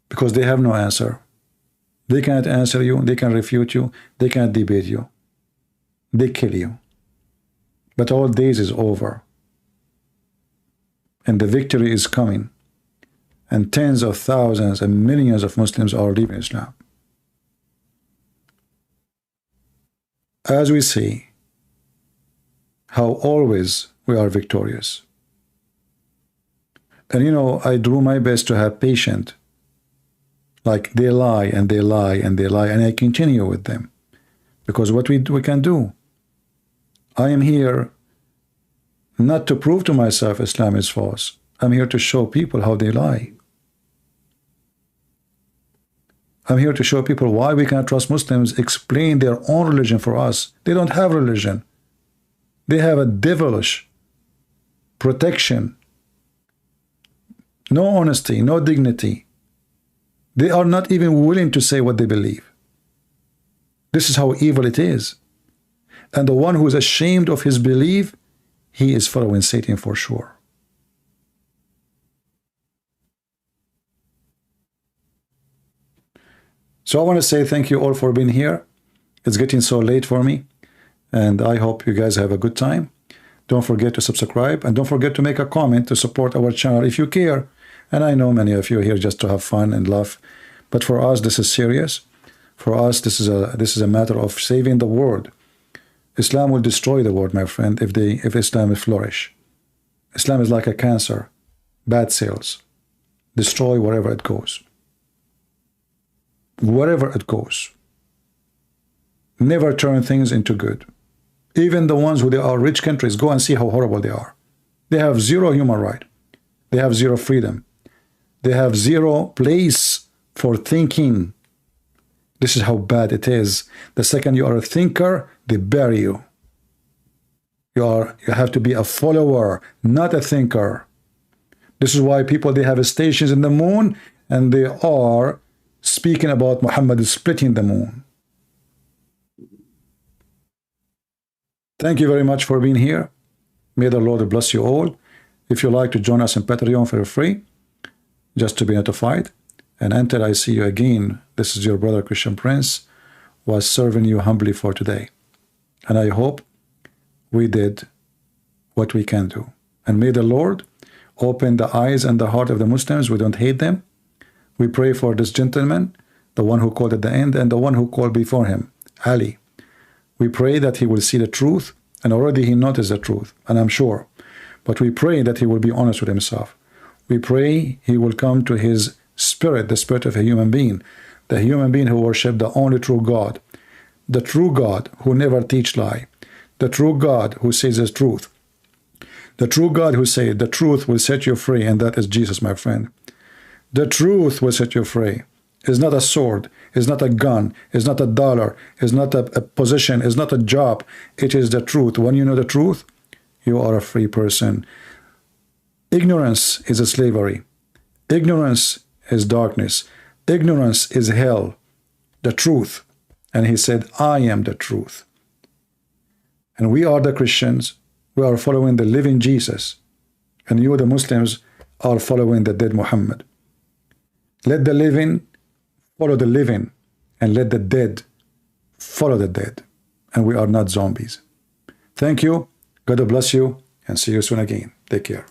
A: because they have no answer. They cannot answer you, they can refute you, they cannot debate you. They kill you. But all days is over, and the victory is coming, and tens of thousands and millions of Muslims are leaving Islam. As we see how always we are victorious. And you know, I do my best to have patience. Like they lie and they lie and they lie, and I continue with them, because what we can do. I am here not to prove to myself Islam is false. I'm here to show people how they lie. I'm here to show people why we cannot trust Muslims, explain their own religion for us. They don't have religion. They have a devilish protection. No honesty, no dignity. They are not even willing to say what they believe. This is how evil it is. And the one who is ashamed of his belief, he is following Satan for sure. So I want to say thank you all for being here. It's getting so late for me, and I hope you guys have a good time. Don't forget to subscribe, and don't forget to make a comment to support our channel if you care. And I know many of you are here just to have fun and laugh, but for us this is serious. For us this is a matter of saving the world. Islam will destroy the world, my friend, if Islam will flourish. Islam is like a cancer, bad cells, destroy wherever it goes. Wherever it goes. Never turn things into good. Even the ones who they are rich countries, go and see how horrible they are. They have zero human right. They have zero freedom. They have zero place for thinking. This is how bad it is. The second you are a thinker, they bury you. You have to be a follower, not a thinker. This is why people, they have stations in the moon, and they are speaking about Muhammad splitting the moon. Thank you very much for being here. May the Lord bless you all. If you like to join us in Patreon for free, just to be notified. And until I see you again, this is your brother Christian Prince, was serving you humbly for today. And I hope we did what we can do. And may the Lord open the eyes and the heart of the Muslims. We don't hate them. We pray for this gentleman, the one who called at the end, and the one who called before him, Ali. We pray that he will see the truth, and already he noticed the truth, and I'm sure. But we pray that he will be honest with himself. We pray he will come to his spirit, the spirit of a human being, the human being who worships the only true God, the true God who never teach lie, the true God who says the truth, the true God who said the truth will set you free, and that is Jesus, my friend. The truth will set you free. It's not a sword, it's not a gun, it's not a dollar, it's not a position, it's not a job. It is the truth. When you know the truth, you are a free person. Ignorance is a slavery. Ignorance is darkness. Ignorance is hell. The truth. And he said, I am the truth. And we are the Christians. We are following the living Jesus. And you, the Muslims, are following the dead Muhammad. Let the living follow the living, and let the dead follow the dead. And we are not zombies. Thank you. God bless you, and see you soon again. Take care.